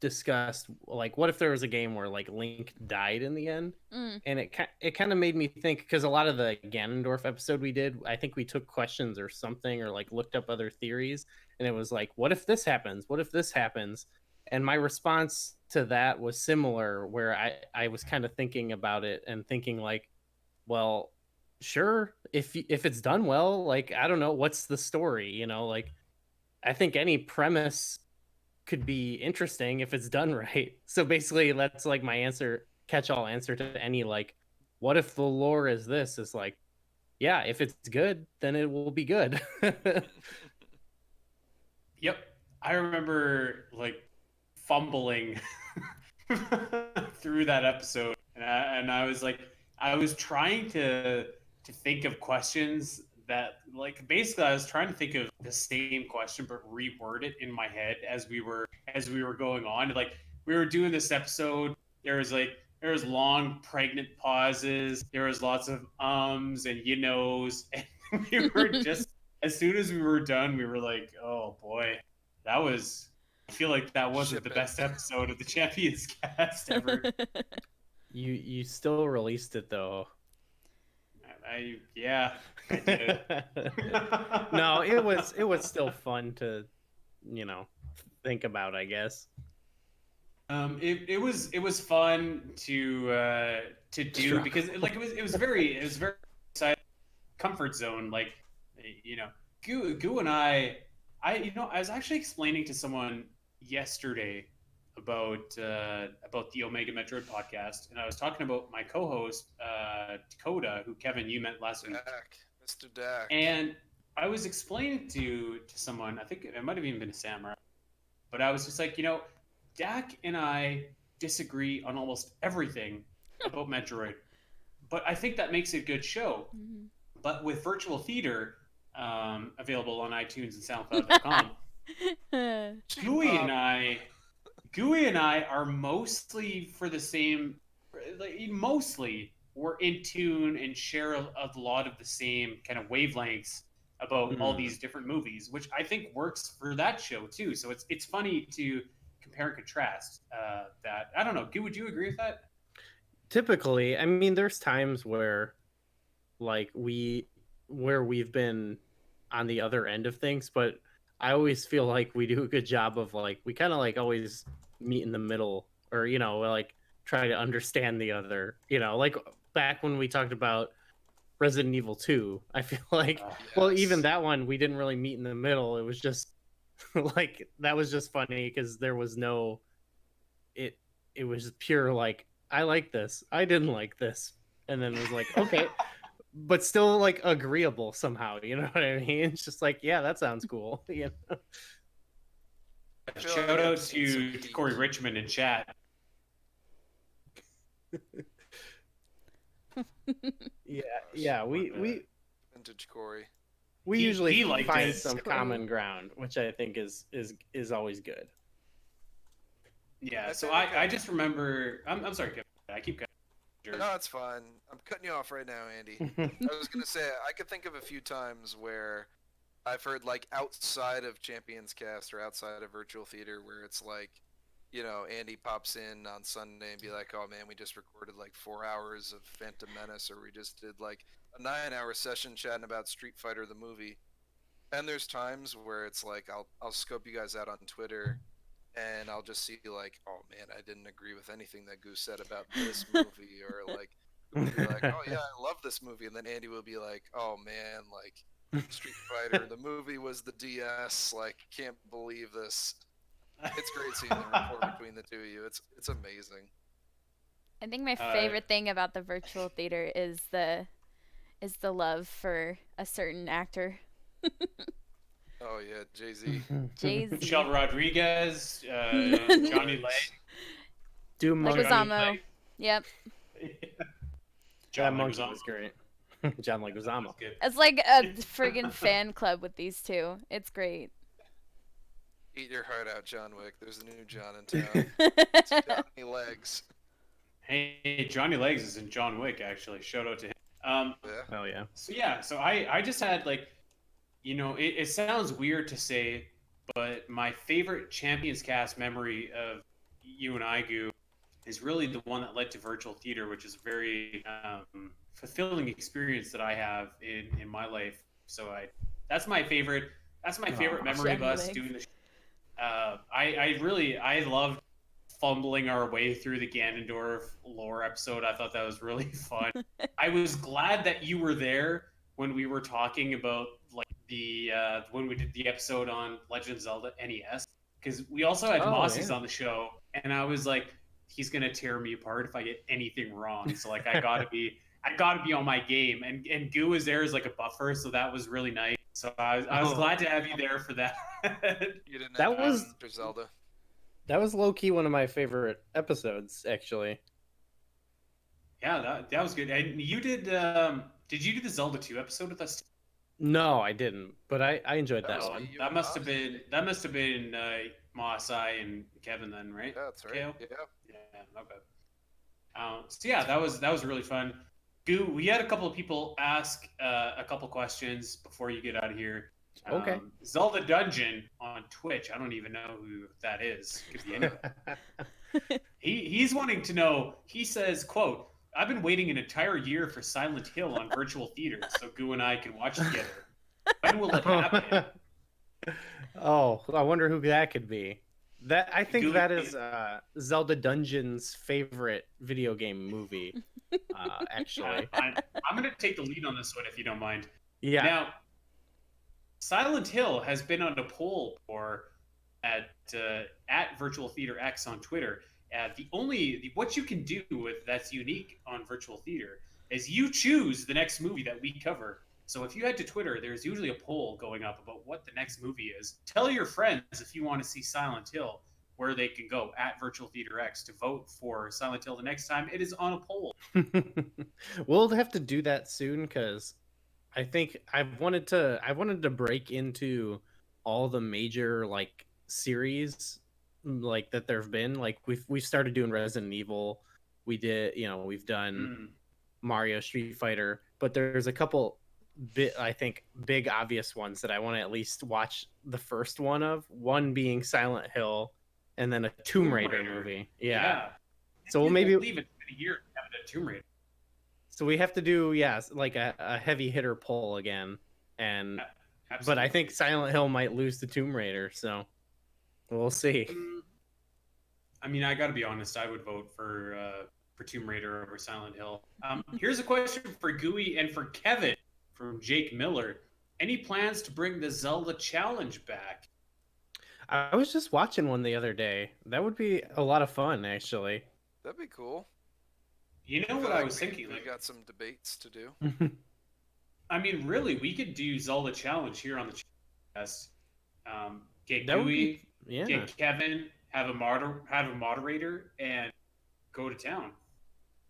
discussed like, what if there was a game where like Link died in the end, and it kind of made me think, because a lot of the Ganondorf episode we did, I think we took questions or something, or like looked up other theories, and it was like, what if this happens? What if this happens? And my response to that was similar, where I was kind of thinking about it and thinking like, well, sure, if it's done well, like, I don't know, what's the story, like, I think any premise could be interesting if it's done right. So basically that's like my catch-all answer to any like, what if the lore is this, is like, yeah, if it's good, then it will be good. Yep. I remember like fumbling through that episode, and I was like, I was trying to think of questions that, like, basically I was trying to think of the same question but reword it in my head as we were going on. Like, we were doing this episode, there was long pregnant pauses, there was lots of ums and you knows, and we were just, as soon as we were done, we were like, oh boy, I feel like that wasn't the best episode of the Champions Cast ever. You still released it though. I did. No, it was still fun to, think about, I guess. It was fun to do, because like it was very exciting, comfort zone. Like, Goo and I was actually explaining to someone yesterday about the Omega Metroid podcast, and I was talking about my co-host Dakota, who, Kevin, you met last week. Mr. Dak. And I was explaining to someone, I think it might have even been a Samurai, but I was just like, Dak and I disagree on almost everything about Metroid, but I think that makes it a good show. Mm-hmm. But with Virtual Theater, available on iTunes and SoundCloud.com, Gooey and I are mostly for the same, mostly we're in tune and share a lot of the same kind of wavelengths about all these different movies, which I think works for that show too. So it's funny to compare and contrast that. I don't know. Goo, would you agree with that? Typically, I mean, there's times where like we've been on the other end of things, but I always feel like we do a good job of like, we kind of like always meet in the middle, or like try to understand the other, like back when we talked about Resident Evil 2, I feel like, well, even that one we didn't really meet in the middle. It was just like, that was just funny because there was no, it was pure like, I like this, I didn't like this, and then it was like, okay, but still like agreeable somehow, you know what I mean? It's just like, yeah, that sounds cool. Shout out to Corey Richmond in chat. Yeah, we vintage Corey. We usually find it. some common ground, which I think is always good. Yeah, so I just remember, I'm sorry, Kevin, I keep cutting. No, it's fine. I'm cutting you off right now, Andy. I was gonna say, I could think of a few times where I've heard, like, outside of Champions Cast or outside of Virtual Theater, where it's like, Andy pops in on Sunday and be like, oh man, we just recorded like 4 hours of Phantom Menace, or we just did like a 9-hour session chatting about Street Fighter the movie. And there's times where it's like, I'll scope you guys out on Twitter, and I'll just see like, oh man, I didn't agree with anything that Goose said about this movie, or like, be like, oh yeah, I love this movie, and then Andy will be like, oh man, like, Street Fighter the movie was the DS, like, can't believe this. It's great seeing the rapport between the two of you. It's amazing. I think my Uh, favorite thing about the virtual theater is the love for a certain actor, Oh yeah, Jay Z. Jay Z. Michelle Rodriguez, Johnny Leg. Doom Like Monkey. Johnny Leguizamo. Yep. That John monkey Leguizamo was great. John was Leguizamo. good. It's like a friggin' fan club with these two. It's great. Eat your heart out, John Wick. There's a new John in town. It's Johnny Legs. Hey, Johnny Legs is in John Wick, actually. Shout out to him. Yeah. Oh yeah. So I just had like, it sounds weird to say, but my favorite Champions Cast memory of you and I, Goo, is really the one that led to virtual theater, which is a very fulfilling experience that I have in my life. So that's my favorite. That's my favorite memory of Johnny us Legs. doing the. I loved fumbling our way through the Ganondorf lore episode. I thought that was really fun. I was glad that you were there when we were talking about like the when we did the episode on Legend of Zelda NES, because we also had Oh, Mossies yeah. on the show, and I was like, he's gonna tear me apart if I get anything wrong. So like I gotta be on my game, and Goo was there as like a buffer, so that was really nice. So I was Oh. glad to have you there for that. You didn't That have was- Mr. Zelda. That was low key one of my favorite episodes, actually. Yeah, that was good. And you did you do the Zelda 2 episode with us? No, I didn't, but I enjoyed that Oh, one. you that and must have Moss. been Moss, I, and Kevin then, right? Yeah, that's right. Kale? Yeah. Yeah, okay. So yeah, that was really fun. Goo, we had a couple of people ask a couple questions before you get out of here. Okay. Zelda Dungeon on Twitch. I don't even know who that is. Could be anyone. He's wanting to know. He says, "quote I've been waiting an entire year for Silent Hill on virtual theater, so Goo and I can watch together. When will it happen?" Oh, I wonder who that could be. That I think Goo- that is Zelda Dungeon's favorite video game movie. Actually, I'm going to take the lead on this one if you don't mind. yeah. Now, Silent Hill has been on a poll at Virtual Theater X on Twitter. What you can do with that's unique on Virtual Theater is you choose the next movie that we cover. So if you head to Twitter, there's usually a poll going up about what the next movie is. Tell your friends if you want to see Silent Hill, where they can go at Virtual Theater X to vote for Silent Hill the next time it is on a poll. We'll have to do that soon because I think I wanted to break into all the major like series like that there've been. Like we've started doing Resident Evil. We've done Mario, Street Fighter, but there's a couple I think big obvious ones that I want to at least watch the first one of. One being Silent Hill, and then a Tomb Raider movie. Yeah. So we'll maybe believe it's been a year to have a Tomb Raider. So we have to do like a heavy hitter poll again, and Absolutely. but I think Silent Hill might lose to Tomb Raider, so we'll see. I mean, I got to be honest. I would vote for Tomb Raider over Silent Hill. Here's a question for Gooey and for Kevin from Jake Miller. Any plans to bring the Zelda Challenge back? I was just watching one the other day. That would be a lot of fun, actually. That'd be cool. You know I what feel I like was thinking? We Like, got some debates to do. I mean, really, we could do Zelda Challenge here on the podcast. Get That would Gooey, be, yeah. get Kevin, have a moderator, and go to town.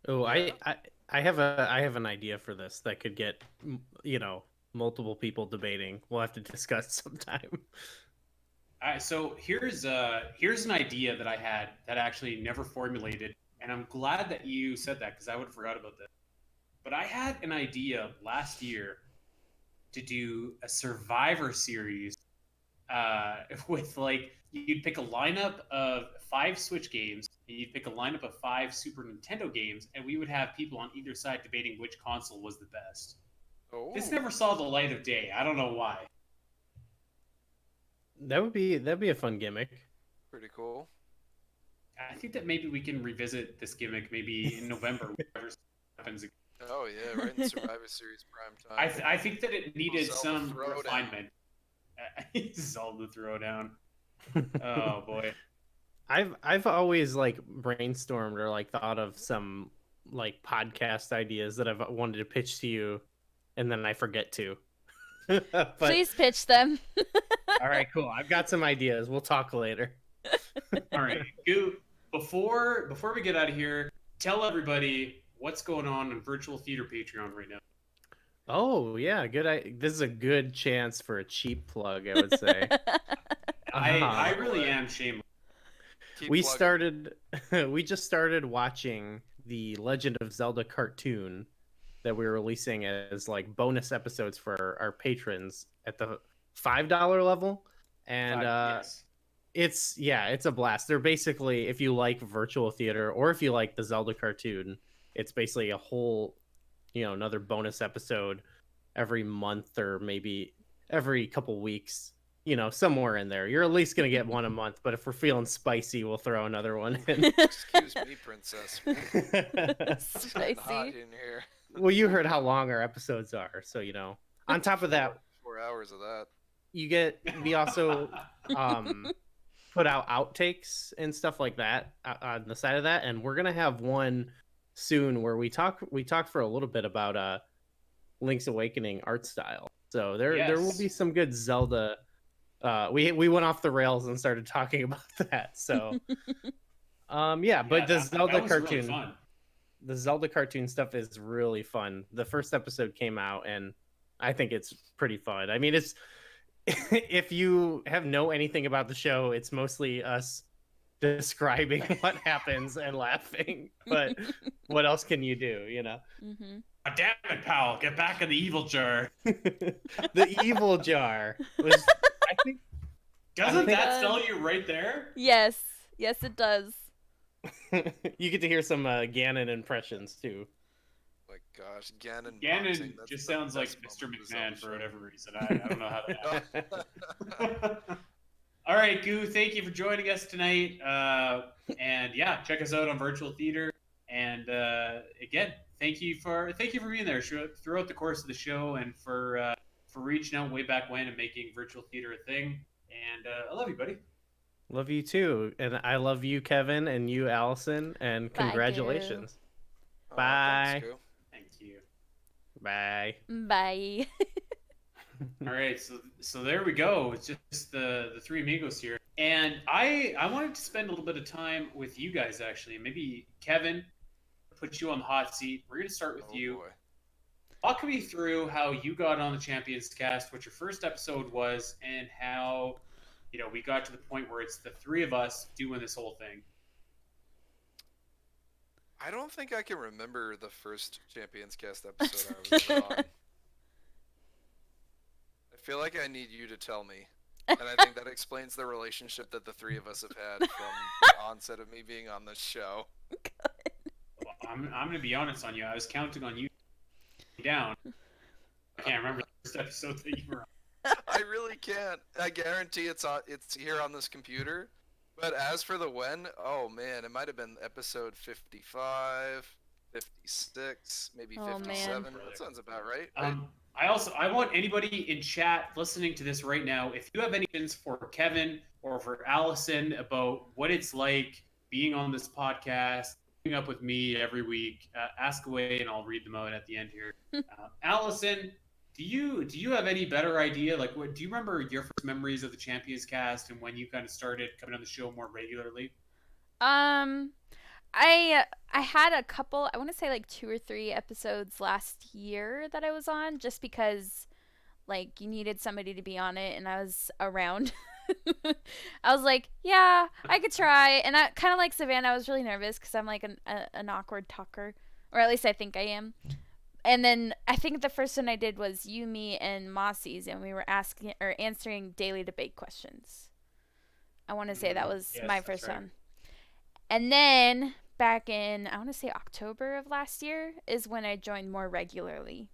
Oh, I have an idea for this that could get multiple people debating. We'll have to discuss sometime. So here's an idea that I had that I actually never formulated, and I'm glad that you said that because I would have forgot about that. But I had an idea last year to do a Survivor series with like you'd pick a lineup of 5 Switch games, and you'd pick a lineup of 5 Super Nintendo games, and we would have people on either side debating which console was the best. Oh, This never saw the light of day. I don't know why. That'd be a fun gimmick. pretty cool. I think that maybe we can revisit this gimmick maybe in November, whatever happens. Oh yeah, right in Survivor Series prime time. I think that it needed Zelda some Throwdown. refinement. Zelda Throwdown. Oh boy. I've always like brainstormed or like thought of some like podcast ideas that I've wanted to pitch to you, and then I forget to. But Please pitch them. all right, cool. I've got some ideas. We'll talk later. All right, Goo. Before we get out of here, tell everybody what's going on Virtual Theater Patreon right now. Oh yeah, this is a good chance for a cheap plug, I would say. I really am shameless. Keep we plugging. started we just started watching the Legend of Zelda cartoon that we're releasing as like bonus episodes for our patrons at the $5 level, and Yes. it's a blast. They're basically, if you like virtual theater or if you like the Zelda cartoon, it's basically a whole, another bonus episode every month or maybe every couple weeks, somewhere in there. You're at least going to get one a month, but if we're feeling spicy, we'll throw another one in. Excuse me, princess. It's hot Spicy. in here. Well, you heard how long our episodes are, so on top of that, 4 hours of that. we also put out outtakes and stuff like that on the side of that, and we're gonna have one soon where we talk for a little bit about Link's Awakening art style. So there will Yes. be some good Zelda. We went off the rails and started talking about that. So yeah, but the Zelda that was really cartoon, fun. the Zelda cartoon stuff is really fun. The first episode came out, and I think it's pretty fun. I mean, it's if you know anything about the show, it's mostly us describing what happens and laughing. But what else can you do? Mm-hmm. Oh, damn it, pal! Get back in the evil jar. The evil jar was, I think. Doesn't think- that sell you right there? Yes, it does. You get to hear some Ganon impressions too. My gosh, Ganon. boxing, Ganon that's just the sounds like best Mr. moment of the McMahon Zelda for show. whatever reason. I don't know how that happened. All right, Goo, thank you for joining us tonight. And yeah, check us out on Virtual Theater. And again, thank you for being there throughout the course of the show and for reaching out way back when and making Virtual Theater a thing. And I love you, buddy. Love you too, and I love you, Kevin, and you, Allison, and Bye, congratulations. Oh, Bye. thanks, Goo. Thank you. Bye. Bye. All right, so there we go. It's just the three amigos here, and I wanted to spend a little bit of time with you guys actually. Maybe Kevin, put you on the hot seat. We're gonna start with Oh, you. boy. Walk me through how you got on the Champions Cast, what your first episode was, and how we got to the point where it's the three of us doing this whole thing. I don't think I can remember the first Champions Cast episode I was ever on. I feel like I need you to tell me. And I think that explains the relationship that the three of us have had from the onset of me being on this show. Well, I'm gonna be honest on you. I was counting on you down. I can't remember the first episode that you were on. I really can't. I guarantee it's here on this computer. But as for the when, oh man, it might have been episode 55, 56, maybe Oh, man. 57. That sounds about right. I want anybody in chat listening to this right now, if you have any questions for Kevin or for Allison about what it's like being on this podcast, keeping up with me every week, ask away and I'll read them out at the end here. Allison, do you have any better idea? Like, do you remember your first memories of the Champions Cast and when you kind of started coming on the show more regularly? I had a couple, I want to say like 2 or 3 episodes last year that I was on just because like you needed somebody to be on it and I was around. I was like, yeah, I could try. And I kind of like Savannah, I was really nervous because I'm like an awkward talker, or at least I think I am. And then I think the first one I did was you, me, and Mossy's, and we were asking or answering daily debate questions. I want to say that was Yes, my that's first right. one. And then back in, I want to say October of last year is when I joined more regularly.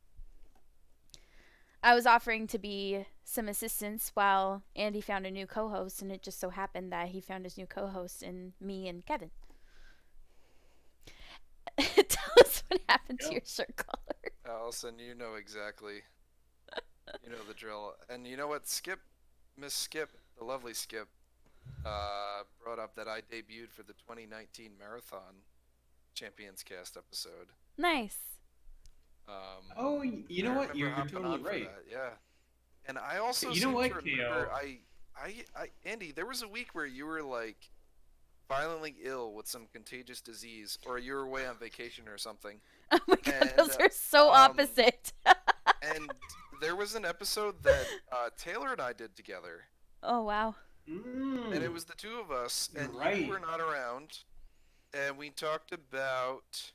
I was offering to be some assistance while Andy found a new co-host, and it just so happened that he found his new co-host in me and Kevin. Tell us what happened to Yep. your shirt collar. Allison, you know exactly. You know the drill. And you know what? Skip, Miss Skip, the lovely Skip, brought up that I debuted for the 2019 Marathon Champions Cast episode. Nice. Oh, you know I what? remember You're hopping totally on for right. that, yeah. And I also You know seem what, to remember, KO? Andy, there was a week where you were like violently ill with some contagious disease, or you were away on vacation or something. Oh my god, And, those are so um, opposite. And there was an episode that Taylor and I did together, Oh wow. and it was the two of us, You're and right. you were not around, and we talked about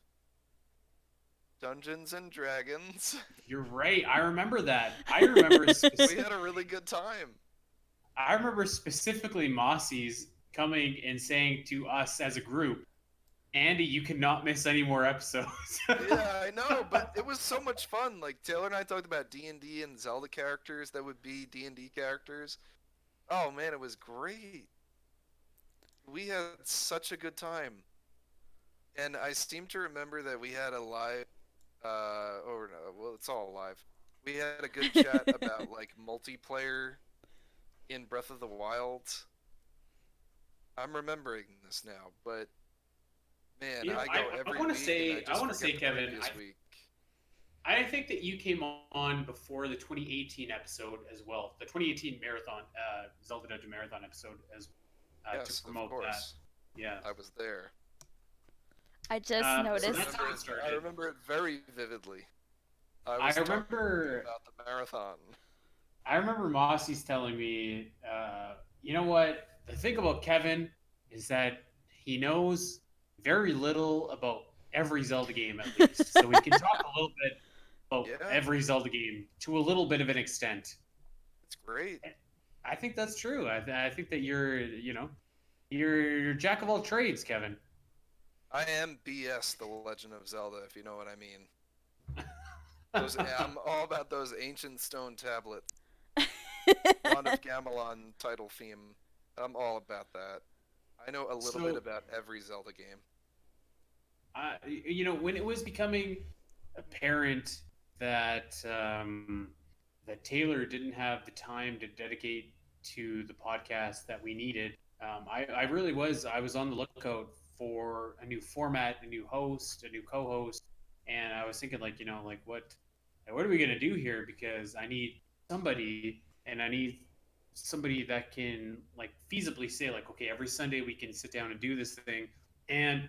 Dungeons and Dragons. You're right. I remember that. I remember. We had a really good time. I remember specifically Mossy's coming and saying to us as a group, "Andy, you cannot miss any more episodes." Yeah, I know, but it was so much fun. Like Taylor and I talked about D&D and Zelda characters that would be D&D characters. Oh man, it was great. We had such a good time. And I seem to remember that we had a live or no, well, it's all live. We had a good chat about like multiplayer in Breath of the Wild. I'm remembering this now, but man, You know, I go every wanna week say- and I I just wanna forget say, the Kevin, previous week. I think that you came on before the 2018 episode as well, the 2018 marathon, Zelda Dungeon Marathon episode, as Yes, to promote of course. that. Yeah. I was there. I just So noticed. that's how it started. I remember it very vividly. I was talking remember. about the marathon. I remember Mossy's telling me, you know what? The thing about Kevin is that he knows very little about every Zelda game, at least. So we can talk a little bit about Yeah. every Zelda game to a little bit of an extent. It's great. I think that's true. I think that you're jack of all trades, Kevin. I am BS The Legend of Zelda, if you know what I mean. I'm all about those ancient stone tablets. Wand of Gamelon title theme. I'm all about that. I know a little bit So- about every Zelda game. When it was becoming apparent that that Taylor didn't have the time to dedicate to the podcast that we needed, I really was. I was on the lookout for a new format, a new host, a new co-host, and I was thinking, like, what are we gonna do here? Because I need somebody, and I need somebody that can like feasibly say, like, okay, every Sunday we can sit down and do this thing. And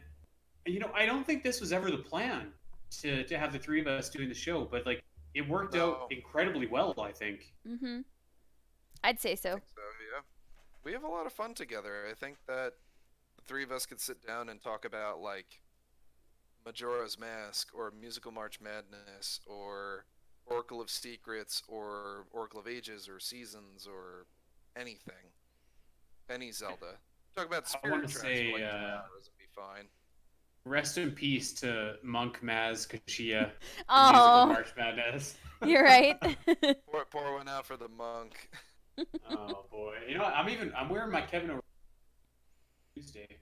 I don't think this was ever the plan to have the three of us doing the show, but like it worked No. out incredibly well, I think. Mhm. I'd say so. So yeah, we have a lot of fun together. I think that the three of us could sit down and talk about like Majora's Mask or Musical March Madness or Oracle of Secrets or Oracle of Ages or Seasons or anything, any Zelda. Talk about I Spirit wanna Tracks say, for like 2 hours and be fine. Rest in peace to Monk Maz Kashia, musical Oh, March Madness. you're right. Pour one out for the monk. Oh boy, what? I'm wearing my Kevin O'Reilly Tuesday.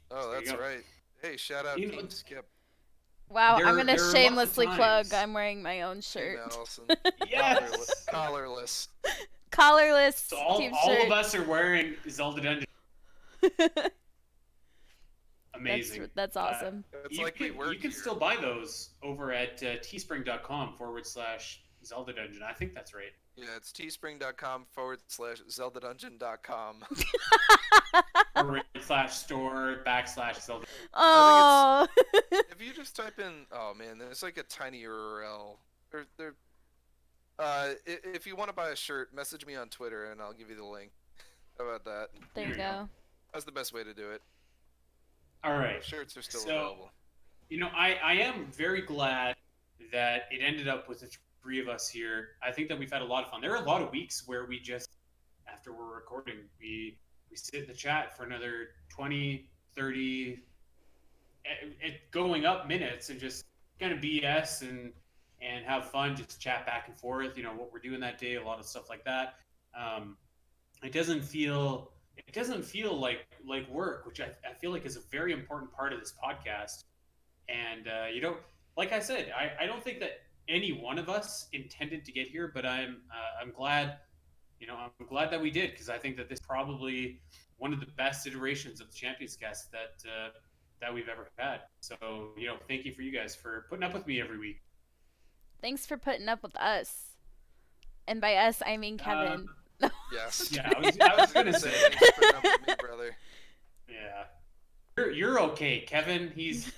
Oh, There you that's go. right. Hey, shout out You know, Team Skip. Wow, I'm There gonna are lots of shamelessly plug. times. I'm wearing my own Team shirt. Allison. Yes. Collarless. Collarless So all team of shirt. us are wearing Zelda Dungeon. Amazing. That's awesome. It's You like we can, work you can here. still buy those over at teespring.com/Zelda Dungeon. I think that's right. Yeah, it's teespring.com/ZeldaDungeon.com. /store/Zelda. Oh. If you just type in, oh man, there's like a tiny URL. If you want to buy a shirt, message me on Twitter and I'll give you the link. How about that? There you go. That's the best way to do it. All right. Shirts are still So- available. I am very glad that it ended up with the three of us here. I think that we've had a lot of fun. There are a lot of weeks where we just, after we're recording, we sit in the chat for another 20, 30, going up minutes and just kind of BS and have fun, just chat back and forth, what we're doing that day, a lot of stuff like that. It doesn't feel like work, which I feel like is a very important part of this podcast. And like I said, I don't think that any one of us intended to get here, but I'm glad I'm glad that we did, because I think that this is probably one of the best iterations of the Champions Cast that we've ever had. So, thank you for you guys for putting up with me every week. Thanks for putting up with us. And by us, I mean Kevin. Yes. Yeah, I was gonna say. Thanks for putting up with me, brother. Yeah, you're okay, Kevin. He's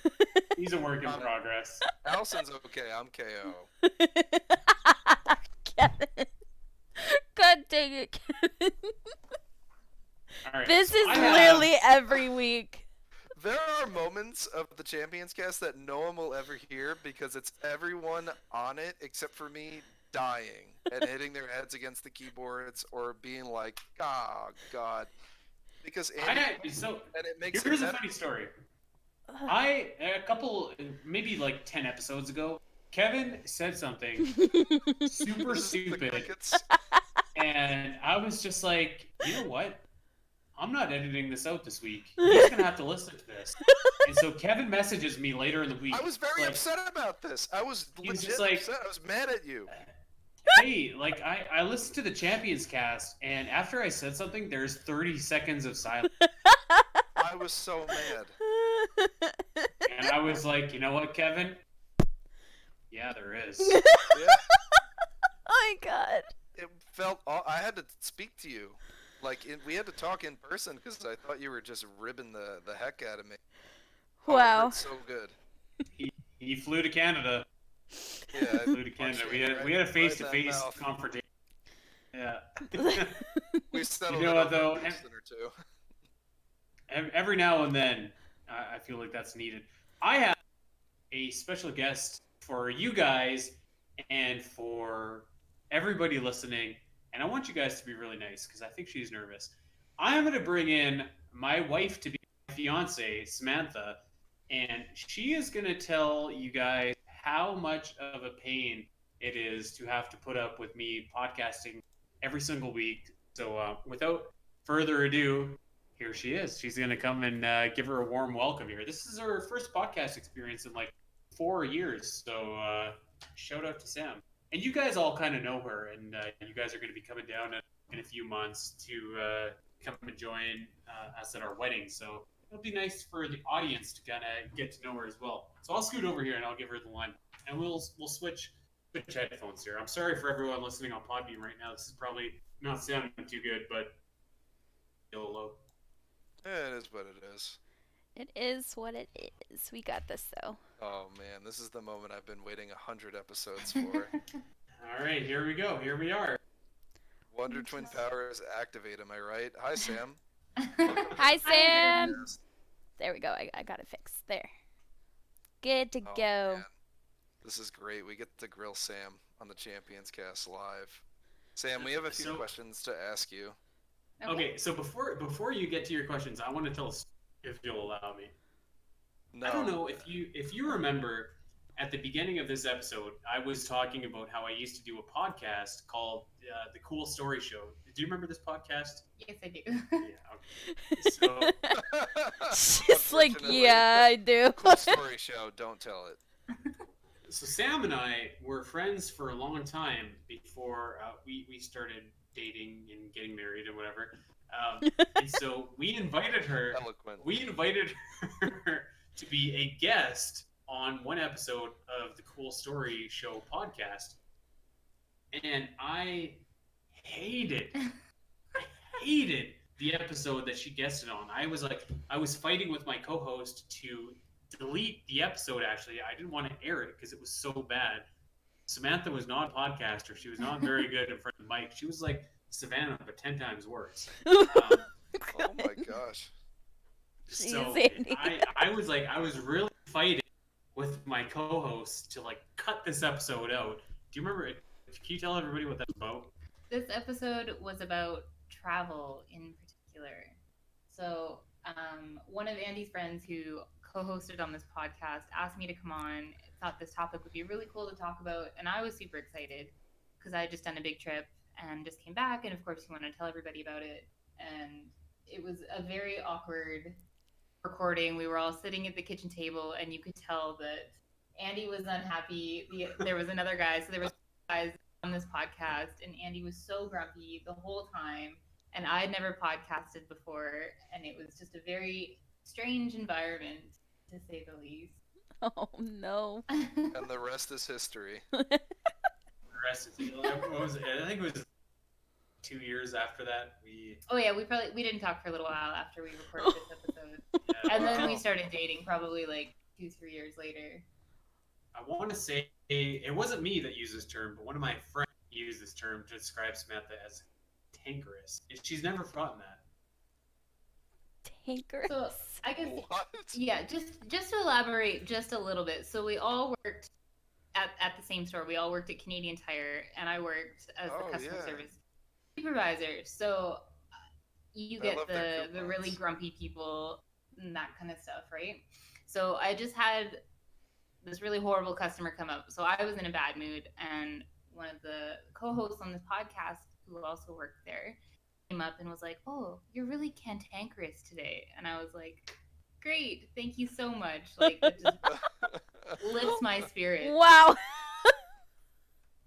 a work in progress. Allison's okay. I'm KO. Kevin. God dang it, Kevin. All right, This so is I have- literally every week. There are moments of the Champions Cast that no one will ever hear because it's everyone on it except for me dying and hitting their heads against the keyboards or being like, "Oh God," because Andy, so and it makes here's it a better. funny story. A couple, maybe like 10 episodes ago, Kevin said something super This is the stupid, crickets. and I was just like, you know what? I'm not editing this out this week. He's gonna have to listen to this. And so Kevin messages me later in the week. I was very like, upset about this. I was He was legit just like- upset. I was mad at you. Hey, like I listened to the Champions Cast, and after I said something, there's 30 seconds of silence, I was so mad. and I was like, you know what, Kevin? Yeah, there is. Yeah, Oh my god. it felt. I had to speak to you. We had to talk in person because I thought you were just ribbing the heck out of me. Oh, it Wow. hurt so good. He flew to Canada. Yeah, I Flew to Canada. punched We you had right- we had a right in that face-to-face mouth. confrontation. Yeah. We settled You know it what, over though? a person or two. Every now and then, I feel like that's needed. I have a special guest for you guys and for everybody listening, and I want you guys to be really nice because I think she's nervous. I am going to bring in my wife to be my fiance, Samantha, and she is going to tell you guys how much of a pain it is to have to put up with me podcasting every single week. So, without further ado, here she is. She's going to come and give her a warm welcome here. This is her first podcast experience in like 4 years. So shout out to Sam. And you guys all kind of know her, and you guys are going to be coming down in a few months to come and join us at our wedding. So it'll be nice for the audience to kind of get to know her as well. So I'll scoot over here and I'll give her the line, and we'll switch headphones here. I'm sorry for everyone listening on Podbean right now. This is probably not sounding too good, but YOLO. Yeah, it is what it is. It is what it is. We got this though. Oh man, this is the moment I've been waiting 100 episodes for. All right, here we go. Here we are. Wonder Twin powers activate. Am I right? Hi, Sam. Hi, Sam. Yes. There we go. I got it fixed. There. Good to Oh, go. man. This is great. We get to grill Sam on the Champions Cast live. Sam, we have a few So- questions to ask you. Okay, so before you get to your questions, I want to tell us if you'll allow me. No. I don't know if you remember at the beginning of this episode, I was talking about how I used to do a podcast called The Cool Story Show. Do you remember this podcast? Yes, I do. Yeah. Okay. So She's like, Unfortunately, yeah, I do. Cool story show. Don't tell it. So Sam and I were friends for a long time before we started dating and getting married and whatever. And so we invited her. Eloquent. We invited her to be a guest on one episode of the Cool Story Show podcast, and I hated the episode that she guested on. I was fighting with my co-host to delete the episode. Actually, I didn't want to air it because it was so bad. Samantha was not a podcaster. She was not very good in front of the mic. She was like Savannah, but 10 times worse. Oh my gosh. So Jeez, Andy. I was really fighting with my co-host to like cut this episode out. Do you remember? Can you tell everybody what that's about? This episode was about travel in particular. So, one of Andy's friends who co-hosted on this podcast asked me to come on, thought this topic would be really cool to talk about, and I was super excited because I had just done a big trip and just came back, and of course he wanted to tell everybody about it. And it was a very awkward recording. We were all sitting at the kitchen table, and you could tell that Andy was unhappy. There was another guy, so there was guys on this podcast, and Andy was so grumpy the whole time, and I'd never podcasted before, and it was just a very strange environment, to say the least. Oh no. And the rest is history. The rest is, what was it? I think it was 2 years after that. Oh yeah, we didn't talk for a little while after we recorded this episode, and then we started dating probably like 2-3 years later. I want to say it wasn't me that used this term, but one of my friends used this term to describe Samantha as tankerous. She's never forgotten that. Tankerous. So I guess What? yeah, just to elaborate just a little bit. So we all worked at the same store. We all worked at Canadian Tire, and I worked as the customer yeah. service supervisor. So you I get love their the really coupons. grumpy people and that kind of stuff, right? So I just had this really horrible customer come up. So I was in a bad mood, and one of the co-hosts on this podcast, who also worked there, came up and was like, "Oh, you're really cantankerous today," and I was like, "Great, thank you so much." Like, it just lifts my spirit. Wow.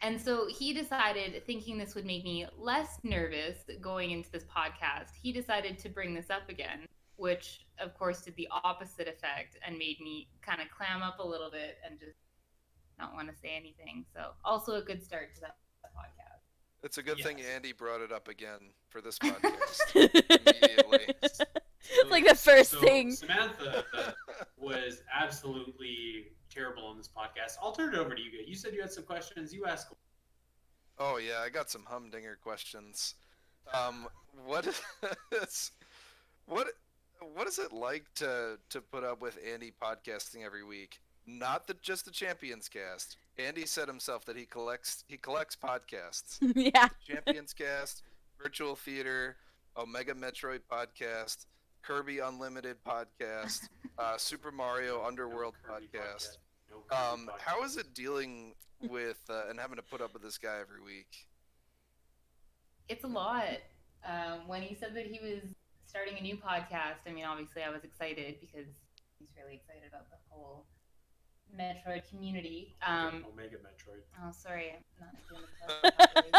And so he decided, thinking this would make me less nervous going into this podcast, he decided to bring this up again, which of course did the opposite effect and made me kind of clam up a little bit and just not want to say anything. So also a good start to that podcast. It's a good thing Yes. Andy brought it up again for this podcast immediately. It's like the first So thing. Samantha was absolutely terrible on this podcast. I'll turn it over to you guys. You said you had some questions. You asked. Oh yeah, I got some humdinger questions. What is what is it like to put up with Andy podcasting every week? Not just the Champions Cast. Andy said himself that he collects podcasts. Yeah. Champions Cast, Virtual Theater, Omega Metroid Podcast, Kirby Unlimited Podcast, Super Mario Underworld Podcast. No Kirby podcast. How is it dealing with and having to put up with this guy every week? It's a lot. When he said that he was starting a new podcast, I mean, obviously I was excited because he's really excited about the whole Metroid community. Omega Metroid. Oh, sorry, I'm not doing the test properly.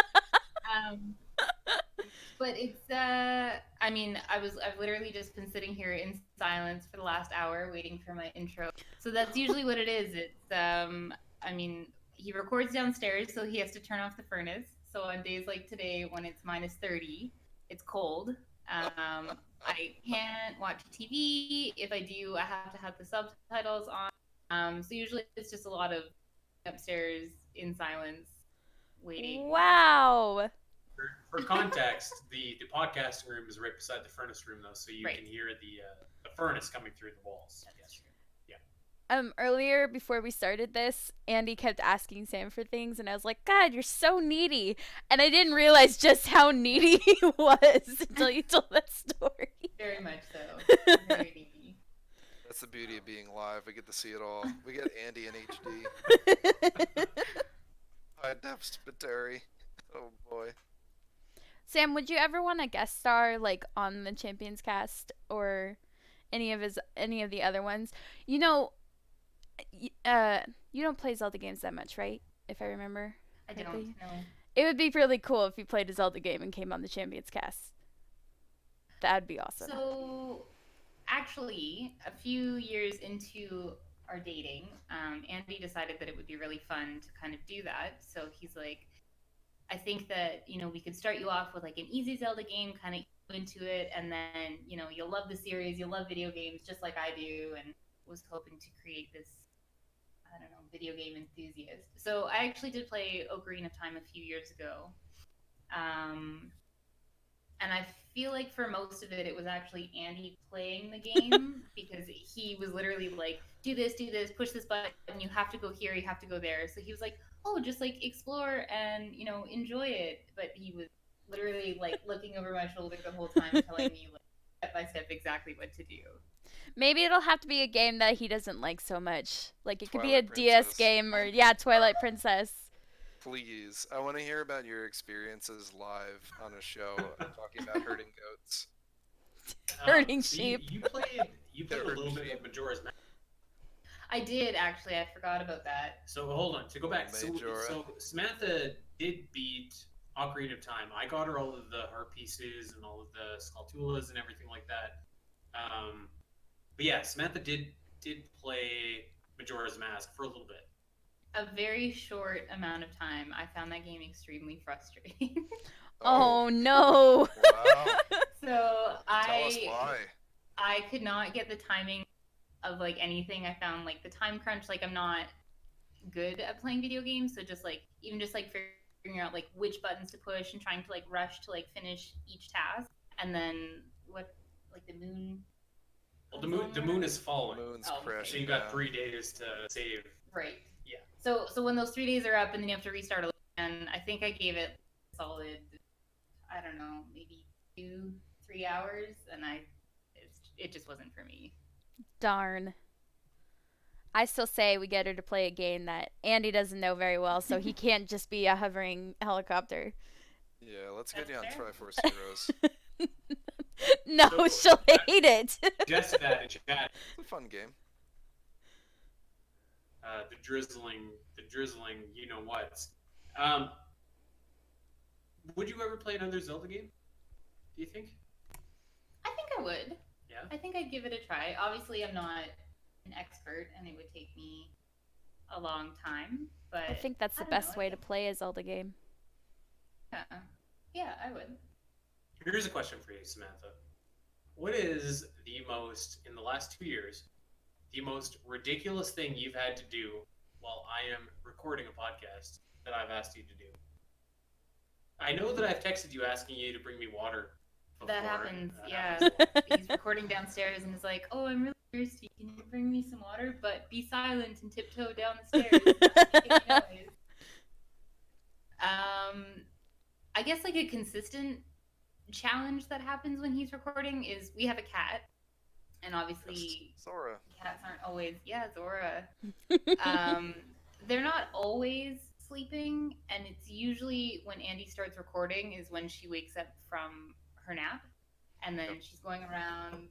But it's, I mean, I've literally just been sitting here in silence for the last hour waiting for my intro. So that's usually what it is. It's, I mean, he records downstairs, so he has to turn off the furnace. So on days like today, when it's -30, it's cold. I can't watch TV. If I do, I have to have the subtitles on. So usually it's just a lot of upstairs in silence, waiting. Wow. For context, the podcasting room is right beside the furnace room, though, so you Right. can hear the furnace coming through the walls. That's Yes. true. Earlier before we started this, Andy kept asking Sam for things, and I was like, God, you're so needy. And I didn't realize just how needy he was until you told that story. Very much so. Very needy. That's the beauty of being live. We get to see it all. We get Andy in HD. High def Spiteri. Oh boy. Sam, would you ever want to guest star like on the Champions Cast or any of the other ones? You know, you don't play Zelda games that much, right? If I remember. I correctly. don't know. It would be really cool if you played a Zelda game and came on the Champions Cast. That'd be awesome. So, actually, a few years into our dating, Andy decided that it would be really fun to kind of do that. So he's like, I think that, you know, we could start you off with like an easy Zelda game, kind of into it, and then, you know, you'll love the series, you'll love video games just like I do, and was hoping to create this, I don't know, video game enthusiast. So I actually did play Ocarina of Time a few years ago. And I feel like for most of it, it was actually Andy playing the game because he was literally like, do this, push this button, you have to go here, you have to go there. So he was like, oh, just like explore and, you know, enjoy it. But he was literally like looking over my shoulder the whole time, telling me like step by step exactly what to do. Maybe it'll have to be a game that he doesn't like so much. Like it could be a Twilight DS Princess. game or Twilight Princess. Please. I want to hear about your experiences live on a show talking about herding goats. Herding So sheep. You played a Herding little bit sheep. of Majora's Mask. I did actually. I forgot about that. So hold on to go back. So Majora. Samantha did beat Ocarina of Time. I got her all of the heart pieces and all of the Skulltulas and everything like that. But yeah, Samantha did play Majora's Mask for a little bit. A very short amount of time. I found that game extremely frustrating. Oh no. Wow. So Tell us why. I could not get the timing of like anything. I found like the time crunch. Like I'm not good at playing video games, so just like even just like figuring out like which buttons to push and trying to like rush to like finish each task, and then what like the moon. Well, the moon is falling, Moon's Oh, okay. so crashing you got down. 3 days to save. Right. Yeah. So when those 3 days are up and then you have to restart again, I think I gave it solid, I don't know, maybe 2-3 hours, and it just wasn't for me. Darn. I still say we get her to play a game that Andy doesn't know very well, so he can't just be a hovering helicopter. Yeah, let's get That's you on fair. Triforce Heroes. No, So- she'll hate it. Just that in chat. It's a fun game. The drizzling, you know what. Would you ever play another Zelda game? Do you think? I think I would. Yeah. I think I'd give it a try. Obviously, I'm not an expert, and it would take me a long time. But I think that's the I don't know, best I way to think- play a Zelda game. Yeah, I would. Here's a question for you, Samantha. What is the most, in the last 2 years, the most ridiculous thing you've had to do while I am recording a podcast that I've asked you to do? I know that I've texted you asking you to bring me water. That before. happens, That yeah. happens a lot. He's recording downstairs and is like, "Oh, I'm really thirsty. Can you bring me some water? But be silent and tiptoe down the stairs. Not make any noise." I guess like a consistent challenge that happens when he's recording is we have a cat, and obviously Sora. cats aren't always Zora. They're not always sleeping, and it's usually when Andy starts recording is when she wakes up from her nap, and then she's going around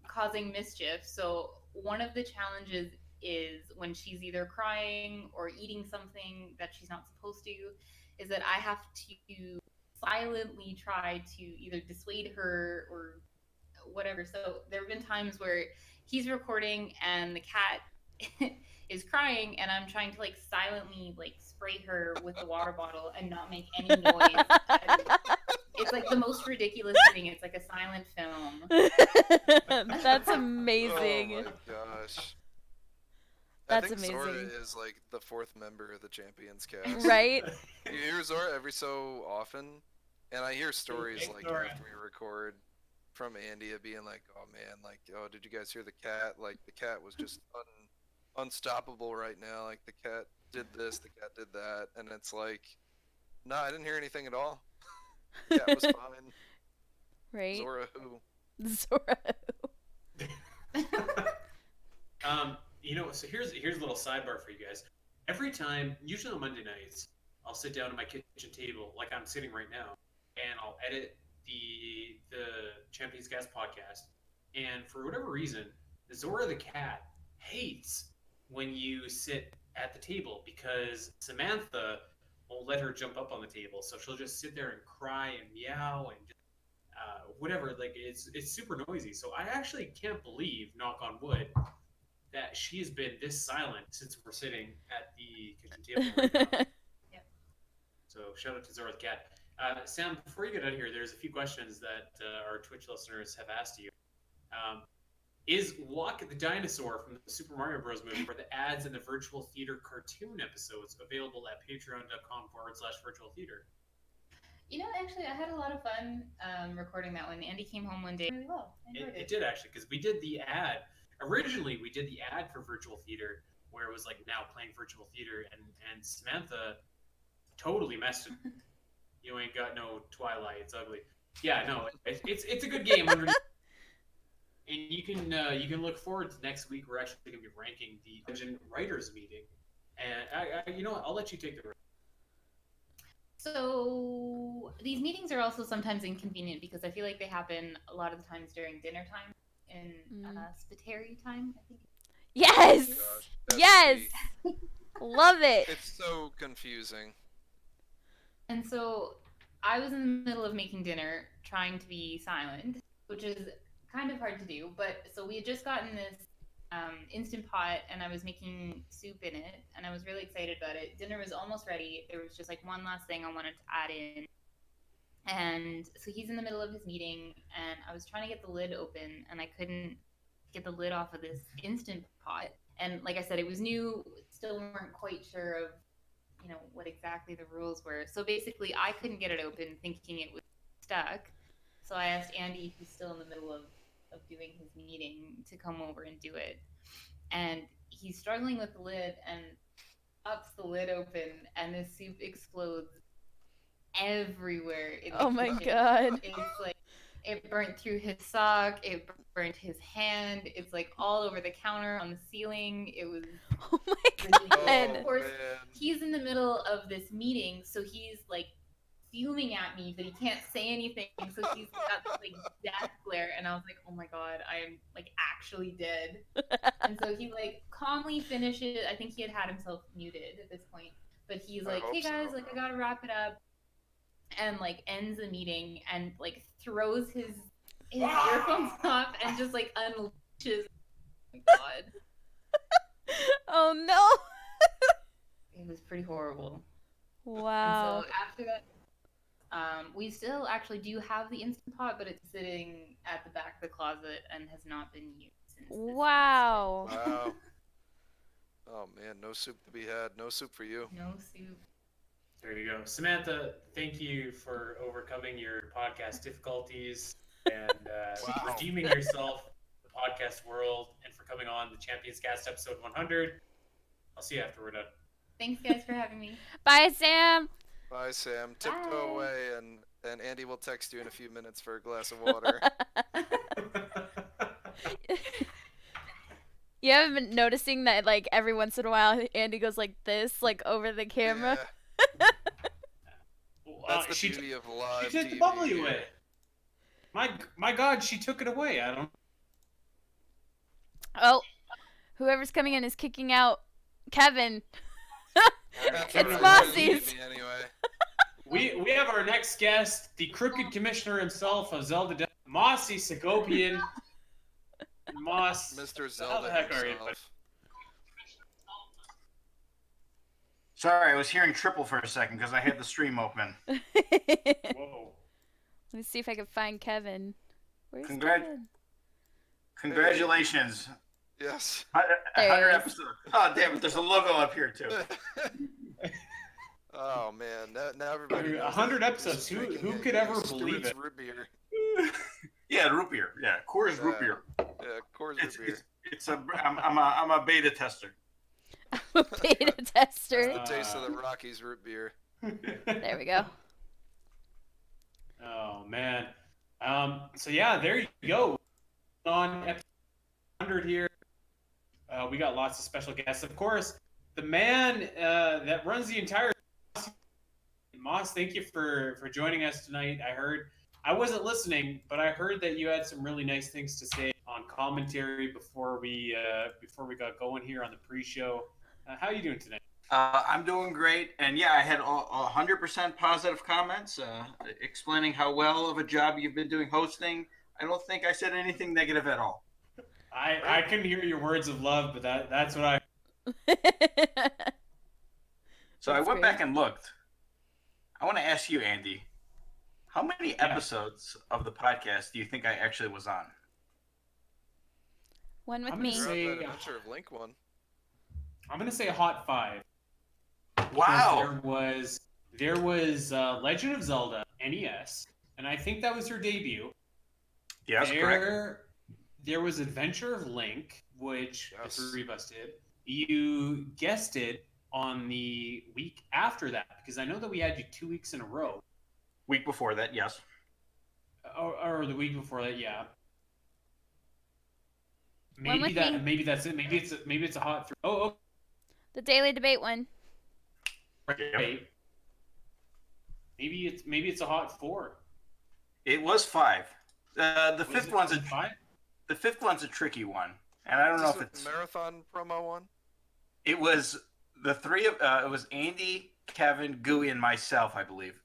causing mischief. So one of the challenges is when she's either crying or eating something that she's not supposed to, is that I have to silently try to either dissuade her or whatever. So there have been times where he's recording and the cat is crying, and I'm trying to like silently like spray her with the water bottle and not make any noise. And it's like the most ridiculous thing. It's like a silent film. That's amazing. Oh my gosh. That's I think Zora amazing. is like the 4th member of the Champions cast. Right? You hear Zora every so often, and I hear stories Hey, like Zora. after we record from Andy of being like, "Oh man, like, oh, did you guys hear the cat? Like, the cat was just unstoppable right now. Like, the cat did this, the cat did that," and it's like, "No, I didn't hear anything at all. The cat was fine." Right? Zora who? Zora. You know, so here's a little sidebar for you guys. Every time, usually on Monday nights, I'll sit down at my kitchen table, like I'm sitting right now, and I'll edit the Champions Cast podcast. And for whatever reason, Zora the cat hates when you sit at the table because Samantha won't let her jump up on the table, so she'll just sit there and cry and meow and just, whatever. Like it's super noisy. So I actually can't believe, knock on wood, that she has been this silent since we're sitting at the kitchen table right now. So shout out to Zora the cat. Sam, before you get out of here, there's a few questions that our Twitch listeners have asked you. Is Walk the Dinosaur from the Super Mario Bros. Movie for the ads in the virtual theater cartoon episodes available at patreon.com/virtual theater? You know, actually, I had a lot of fun recording that one. Andy came home one day really well. I enjoyed It did actually, because we did the ad. Originally, we did the ad for virtual theater where it was like now playing virtual theater, and Samantha totally messed it. You ain't got no Twilight. It's ugly. Yeah, no, it's a good game. And you can look forward to next week. We're actually going to be ranking the Legend Writers meeting, and you know what? I'll let you take the. So these meetings are also sometimes inconvenient because I feel like they happen a lot of the times during dinner time in Spiteri time, I think. Yes! Gosh, that's Yes! sweet. Love it. It's so confusing. And so I was in the middle of making dinner, trying to be silent, which is kind of hard to do. But so we had just gotten this Instant Pot, and I was making soup in it, and I was really excited about it. Dinner was almost ready. There was just like one last thing I wanted to add in. And so he's in the middle of his meeting, and I was trying to get the lid open, and I couldn't get the lid off of this Instant Pot. And like I said, it was new, still weren't quite sure of, you know, what exactly the rules were. So basically, I couldn't get it open, thinking it was stuck. So I asked Andy, who's still in the middle of doing his meeting, to come over and do it. And he's struggling with the lid and ups the lid open, and the soup explodes everywhere in the Oh my kitchen. god. It's like it burnt through his sock, it burnt his hand, it's like all over the counter, on the ceiling. It was Oh my ridiculous. god. Of course, man. he's in the middle of this meeting, so he's like fuming at me, but he can't say anything. So he's got this like death glare, and I was like, oh my god, I am like actually dead. And so he like calmly finishes. I think he had himself muted at this point, but he's I like, hope hey guys, so. like I gotta wrap it up, and like ends the meeting and like throws his earphones off and just like unleashes. Oh my god, Oh no. it was pretty horrible. Wow. And so after that, we still actually do have the Instant Pot, but it's sitting at the back of the closet and has not been used since. This Wow. Wow. Oh man, no soup to be had. No soup for you. No soup. There you go. Samantha, thank you for overcoming your podcast difficulties and Wow. redeeming yourself in the podcast world, and for coming on the Champions Cast episode 100. I'll see you after we're done. Thanks guys for having me. Bye, Sam. Bye, Sam. Tiptoe Bye. away, and Andy will text you in a few minutes for a glass of water. You haven't been noticing that, like, every once in a while Andy goes like this, like, over the camera? Yeah, Well, that's the she beauty of live took the TV bubbly here. away. My God, she took it away. I don't. Oh, whoever's coming in is kicking out Kevin. That's It's what Mossy's. me anyway. We have our next guest, the crooked commissioner himself of Zelda Death, Mossy Segopian. Moss, Mr. how Zelda the heck are you, buddy? himself. Sorry, I was hearing triple for a second because I had the stream open. Let Whoa. me see if I can find Kevin. Where's Congrat- Kevin? Congratulations. Yes. There 100 he is. episodes. Oh, damn it. There's a logo up here, too. Oh man, now everybody. knows 100 that episodes. he's Who drinking could a ever believe Stewart's it? root beer. Yeah, root beer. Yeah, Coors root Yeah. beer. Yeah, Coors root beer. I'm a beta tester. I'm a beta tester. The taste of the Rockies root beer. There we go. Oh man. So yeah, there you go. On episode 100 here, we got lots of special guests. Of course, the man that runs the entire Moss. Thank you for joining us tonight. I wasn't listening, but I heard that you had some really nice things to say on commentary before we got going here on the pre-show. How are you doing tonight? I'm doing great, and yeah, I had 100% positive comments explaining how well of a job you've been doing hosting. I don't think I said anything negative at all. I couldn't hear your words of love, but that's what I. So I That's went great. back and looked. I want to ask you, Andy, how many episodes of the podcast do you think I actually was on? One with I'm me. gonna You're say- on that adventure of Link one. I'm gonna say a hot 5. Wow. There was Legend of Zelda NES, and I think that was your debut. Yes, correct. There was Adventure of Link, which Yes. the three of us did. You guessed it on the week after that, because I know that we had you 2 weeks in a row, Week before that, yes. or the week before that, yeah. One with me. Maybe that's it. Maybe it's a hot 3. Oh, The Daily Debate one. right. Maybe it's a hot 4. It was 5. The Was fifth it- one's was it 5? the fifth one's a tricky one, and I don't know Is if this it's. a marathon promo one? It was the three of it was Andy, Kevin, Gooey, and myself, I believe.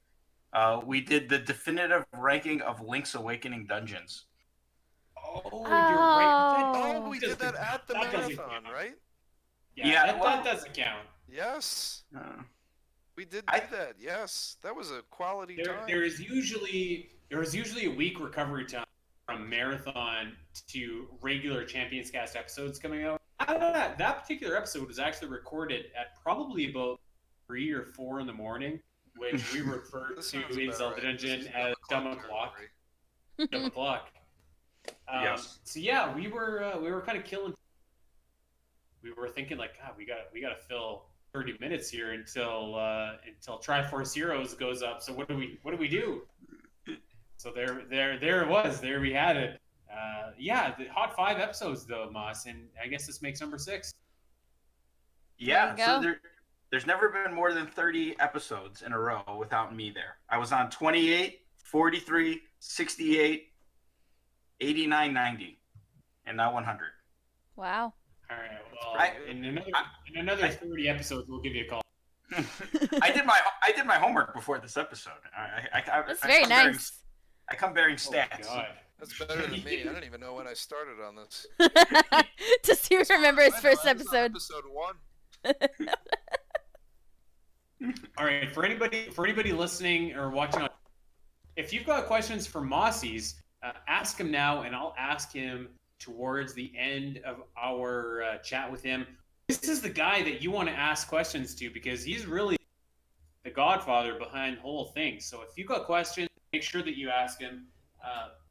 We did the definitive ranking of Link's Awakening dungeons. Oh, you're right. Oh, we did that doesn't at the count. That doesn't marathon, count. right? Yeah, that well- doesn't count. Yes, Uh, we did I- do that. Yes, that was a quality time. There is usually a week recovery time from marathon to regular Champions Cast episodes coming out. That particular episode was actually recorded at probably about 3 or 4 in the morning, which we refer This to sounds in about Zelda right. This Dungeon is as dumb o'clock. Dumb o'clock. Yes. So yeah, we were kind of killing. We were thinking like, God, we gotta fill 30 minutes here until Triforce Heroes goes up. So what do we do? So there it was. There we had it. Yeah, the hot 5 episodes though, Moss, and I guess this makes number 6. Yeah, There so you go. there's never been more than 30 episodes in a row without me there. I was on 28, 43, 68, 89, 90, and now 100. Wow. All right. Well, I- in another 30 episodes, we'll give you a call. I did my homework before this episode. That's very nice. I come bearing Oh, stats. God. That's better than me. I don't even know when I started on this. Does he remember his I know, first I was on episode? Episode 1. All right, for anybody listening or watching, if you've got questions for Mossies, ask him now, and I'll ask him towards the end of our chat with him. This is the guy that you want to ask questions to because he's really the godfather behind the whole thing. So if you've got questions, make sure that you ask him.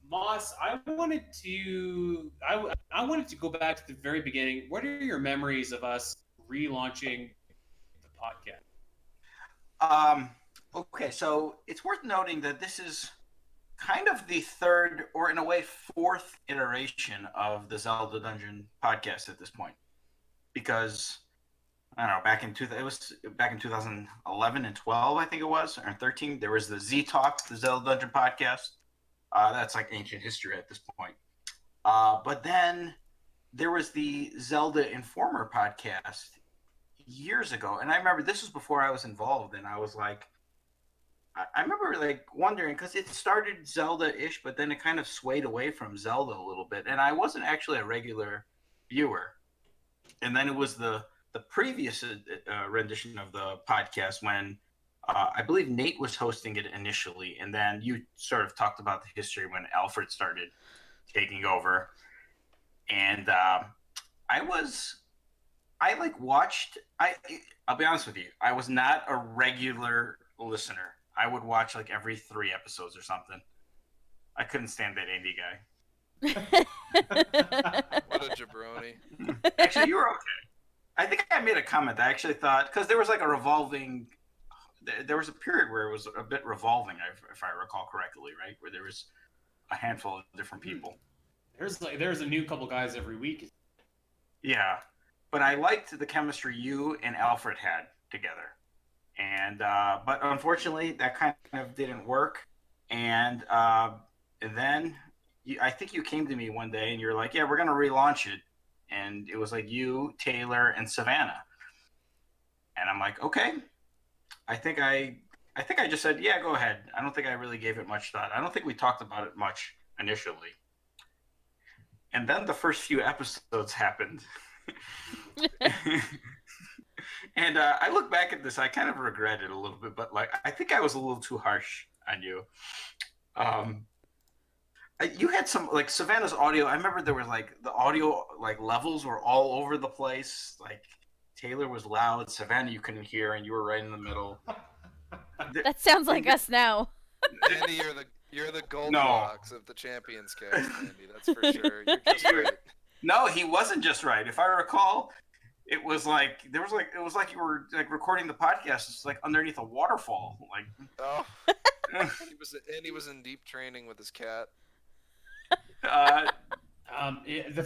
Moss, I wanted to go back to the very beginning. What are your memories of us relaunching the podcast? Okay, so it's worth noting that this is kind of the third, or in a way, fourth iteration of the Zelda Dungeon podcast at this point, because I don't know, back in 2011 and 12, I think it was, or 13. There was the Z Talk, the Zelda Dungeon podcast. That's like ancient history at this point. But then there was the Zelda Informer podcast years ago, and I remember this was before I was involved, and I was like, I remember like wondering because it started Zelda-ish, but then it kind of swayed away from Zelda a little bit, and I wasn't actually a regular viewer. And then it was the previous rendition of the podcast when I believe Nate was hosting it initially, and then you sort of talked about the history when Alfred started taking over, and I'll be honest with you, I was not a regular listener. I would watch like every 3 episodes or something. I couldn't stand that Andy guy. What a jabroni. Actually, you were okay. I think I made a comment. I actually thought, because there was like a revolving, there was a period where it was a bit revolving, if I recall correctly, right? Where there was a handful of different people. There's a new couple guys every week. Yeah, but I liked the chemistry you and Alfred had together, and but unfortunately that kind of didn't work. And then I think you came to me one day and you're like, "Yeah, we're gonna relaunch it," and it was like you, Taylor, and Savannah, and I'm like, "Okay." I think I just said, "Yeah, go ahead." I don't think I really gave it much thought. I don't think we talked about it much initially. And then the first few episodes happened. And I look back at this, I kind of regret it a little bit, but like I think I was a little too harsh on you. You had some like Savannah's audio. I remember there was like the audio like levels were all over the place. Like Taylor was loud, Savannah you couldn't hear, and you were right in the middle. That sounds like us now. Andy, you're the gold No. box of the Champions Cast, Andy. That's for sure. You're just right. No, he wasn't just right. If I recall, it was like you were like recording the podcast. It's like underneath a waterfall. Like Oh, Andy was in deep training with his cat. The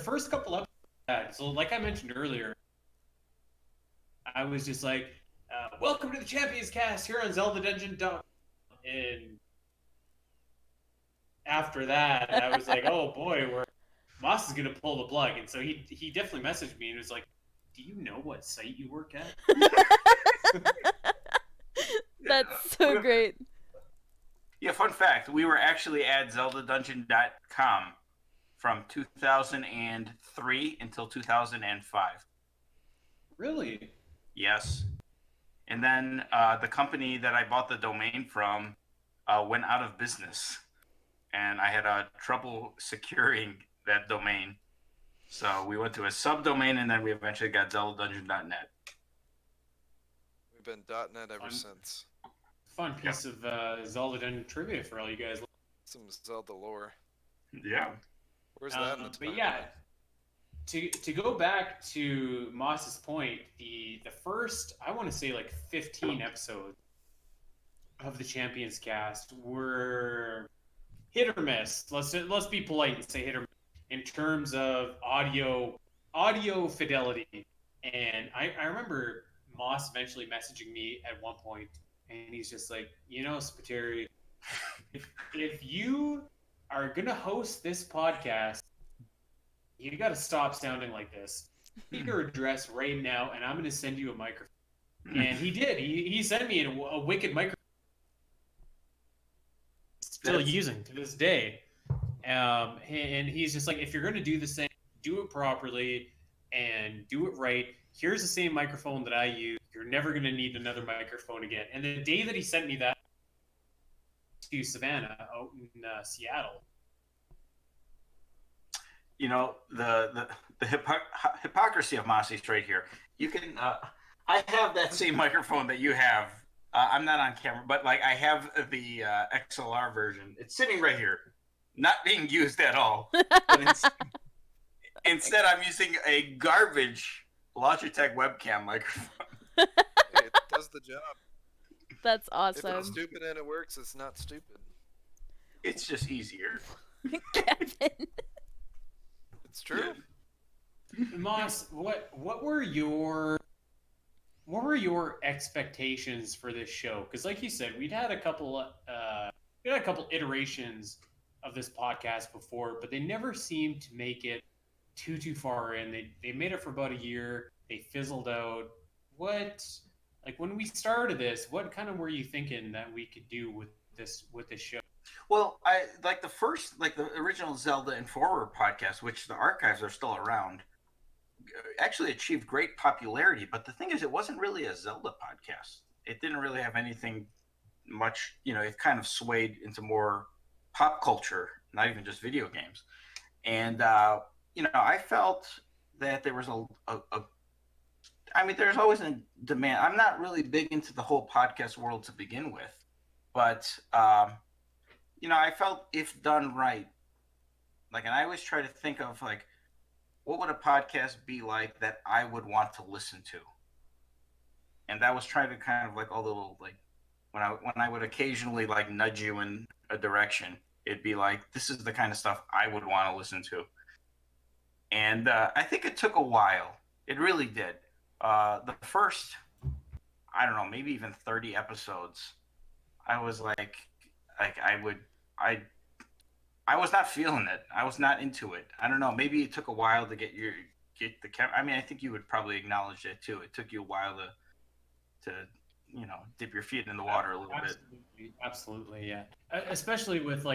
first couple episodes, so like I mentioned earlier, I was just like, welcome to the Champions Cast here on Zelda Dungeon Dump. And after that, I was like, oh boy, Moss is going to pull the plug. And so he definitely messaged me and was like, do you know what site you work at? That's so great. Yeah, fun fact, we were actually at ZeldaDungeon.com from 2003 until 2005. Really? Yes. And then the company that I bought the domain from went out of business. And I had trouble securing that domain. So we went to a subdomain, and then we eventually got ZeldaDungeon.net. We've been .net ever since. Fun piece of Zelda Dungeon trivia for all you guys. Some Zelda lore. Yeah. Where's that in the But timeline? yeah, to go back to Moss's point, the first, I want to say like 15 episodes of the Champions Cast were hit or miss. Let's be polite and say hit or miss in terms of audio fidelity. And I remember Moss eventually messaging me at one point, and he's just like, Spiteri, if you are gonna host this podcast, you got to stop sounding like this. Get your address right now, and I'm going to send you a microphone. And he did. He sent me a wicked microphone. Still using to this day. And he's just like, if you're going to do this thing, do it properly and do it right. Here's the same microphone that I use. You're never going to need another microphone again. And the day that he sent me that to Savannah out in Seattle, the hypocrisy of Mossy right here. You can, I have that same microphone that you have. I'm not on camera, but like I have the XLR version. It's sitting right here, not being used at all. But instead, I'm using a garbage Logitech webcam microphone. Hey, it does the job. That's If awesome. it's stupid and it works, it's not stupid. It's just easier. Kevin. It's true. Moss, what were your expectations for this show? Because, like you said, we'd had a couple iterations of this podcast before, but they never seemed to make it too far in. They made it for about a year. They fizzled out. When we started this, what kind of were you thinking that we could do with this show? Well, I like the original Zelda and Forward podcast, which the archives are still around, actually achieved great popularity. But the thing is, it wasn't really a Zelda podcast. It didn't really have anything much, it kind of swayed into more pop culture, not even just video games. And, I felt that there was there's always a demand. I'm not really big into the whole podcast world to begin with, but, I felt if done right, and I always try to think of what would a podcast be like that I would want to listen to? And that was trying to kind of a little when I would occasionally nudge you in a direction, it'd be this is the kind of stuff I would want to listen to. And I think it took a while. It really did. The first, I don't know, maybe even 30 episodes, I was I was not feeling it. I was not into it. I don't know. Maybe it took a while to get the camera. I think you would probably acknowledge that too. It took you a while to dip your feet in the water a little bit. Absolutely, yeah. Especially with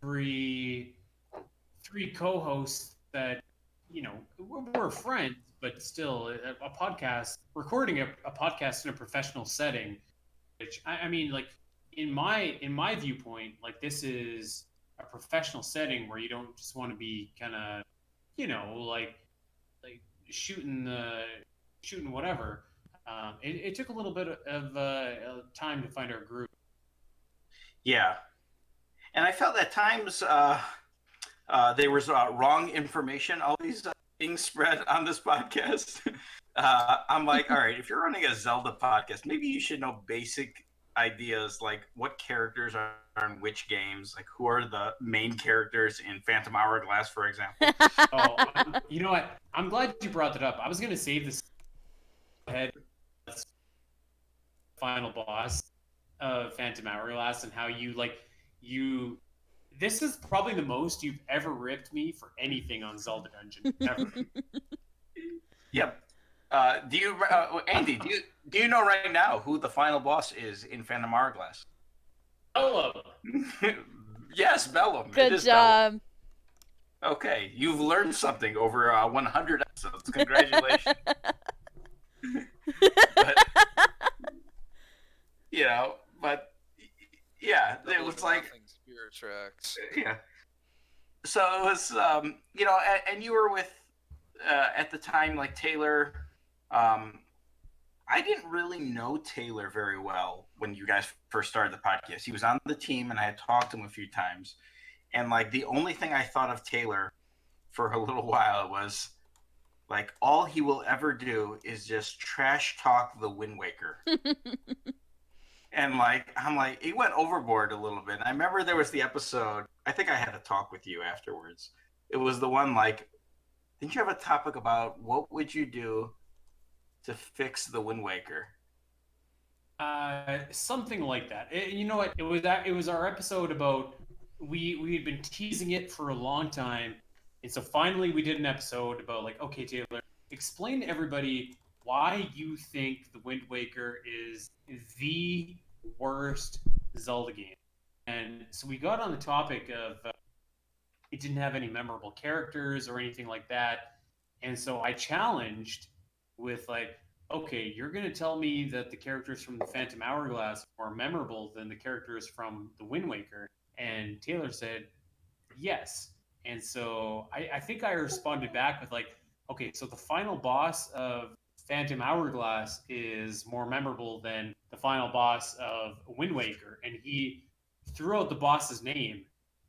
three co-hosts that we're friends, but still a podcast, recording a podcast in a professional setting, which in my viewpoint, this is a professional setting where you don't just want to be kind of, shooting whatever. It took a little bit of time to find our group. Yeah, and I felt at times there was wrong information always being spread on this podcast. I'm all right, if you're running a Zelda podcast, maybe you should know basic ideas what characters are in which games, who are the main characters in Phantom Hourglass, for example. Oh, you know what? I'm glad you brought that up. I was going to save this ahead. Final boss of Phantom Hourglass and how you. This is probably the most you've ever ripped me for anything on Zelda Dungeon ever. Yep. Andy? Do you know right now who the final boss is in Phantom Hourglass? Bellum. Yes, Bellum. It Good is Bellum. job. Okay, you've learned something over 100 episodes. Congratulations. But, but yeah, it was like Spirit Tracks. yeah. So it was, and you were with at the time like Taylor. I didn't really know Taylor very well when you guys first started the podcast. He was on the team, and I had talked to him a few times. And like the only thing I thought of Taylor for a little while was like all he will ever do is just trash talk the Wind Waker. And like I'm like he went overboard a little bit. And I remember there was the episode. I think I had a talk with you afterwards. It was the one like, didn't you have a topic about what would you do to fix the Wind Waker? Something like that. You know what? It was our episode about we had been teasing it for a long time, and so finally we did an episode about like, okay, Taylor, explain to everybody why you think the Wind Waker is the worst Zelda game. And so we got on the topic of it didn't have any memorable characters or anything like that, and so I challenged with like, okay, you're going to tell me that the characters from the Phantom Hourglass are more memorable than the characters from the Wind Waker. And Taylor said, yes. And so I think I responded back with like, okay, so the final boss of Phantom Hourglass is more memorable than the final boss of Wind Waker. And he threw out the boss's name.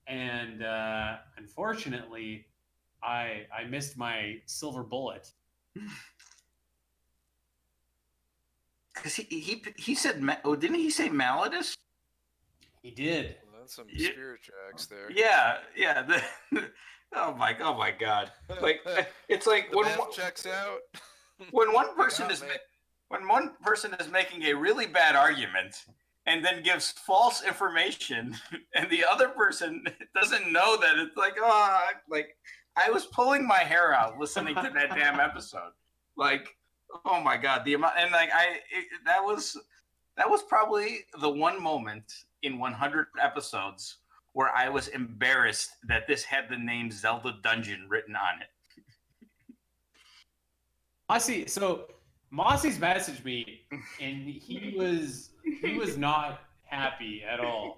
And unfortunately, I missed my silver bullet. Because he said, didn't he say Malladus? He did. Well, that's some Spirit Tracks there. Yeah. Oh my God! Like it's like The math checks out. when one person Yeah, is man. when one person is making a really bad argument and then gives false information, and the other person doesn't know that, it's like, like I was pulling my hair out listening to that damn episode. Like, oh my God, the amount, and like that was probably the one moment in 100 episodes where I was embarrassed that this had the name Zelda Dungeon written on it. Mossy's messaged me, and he was not happy at all,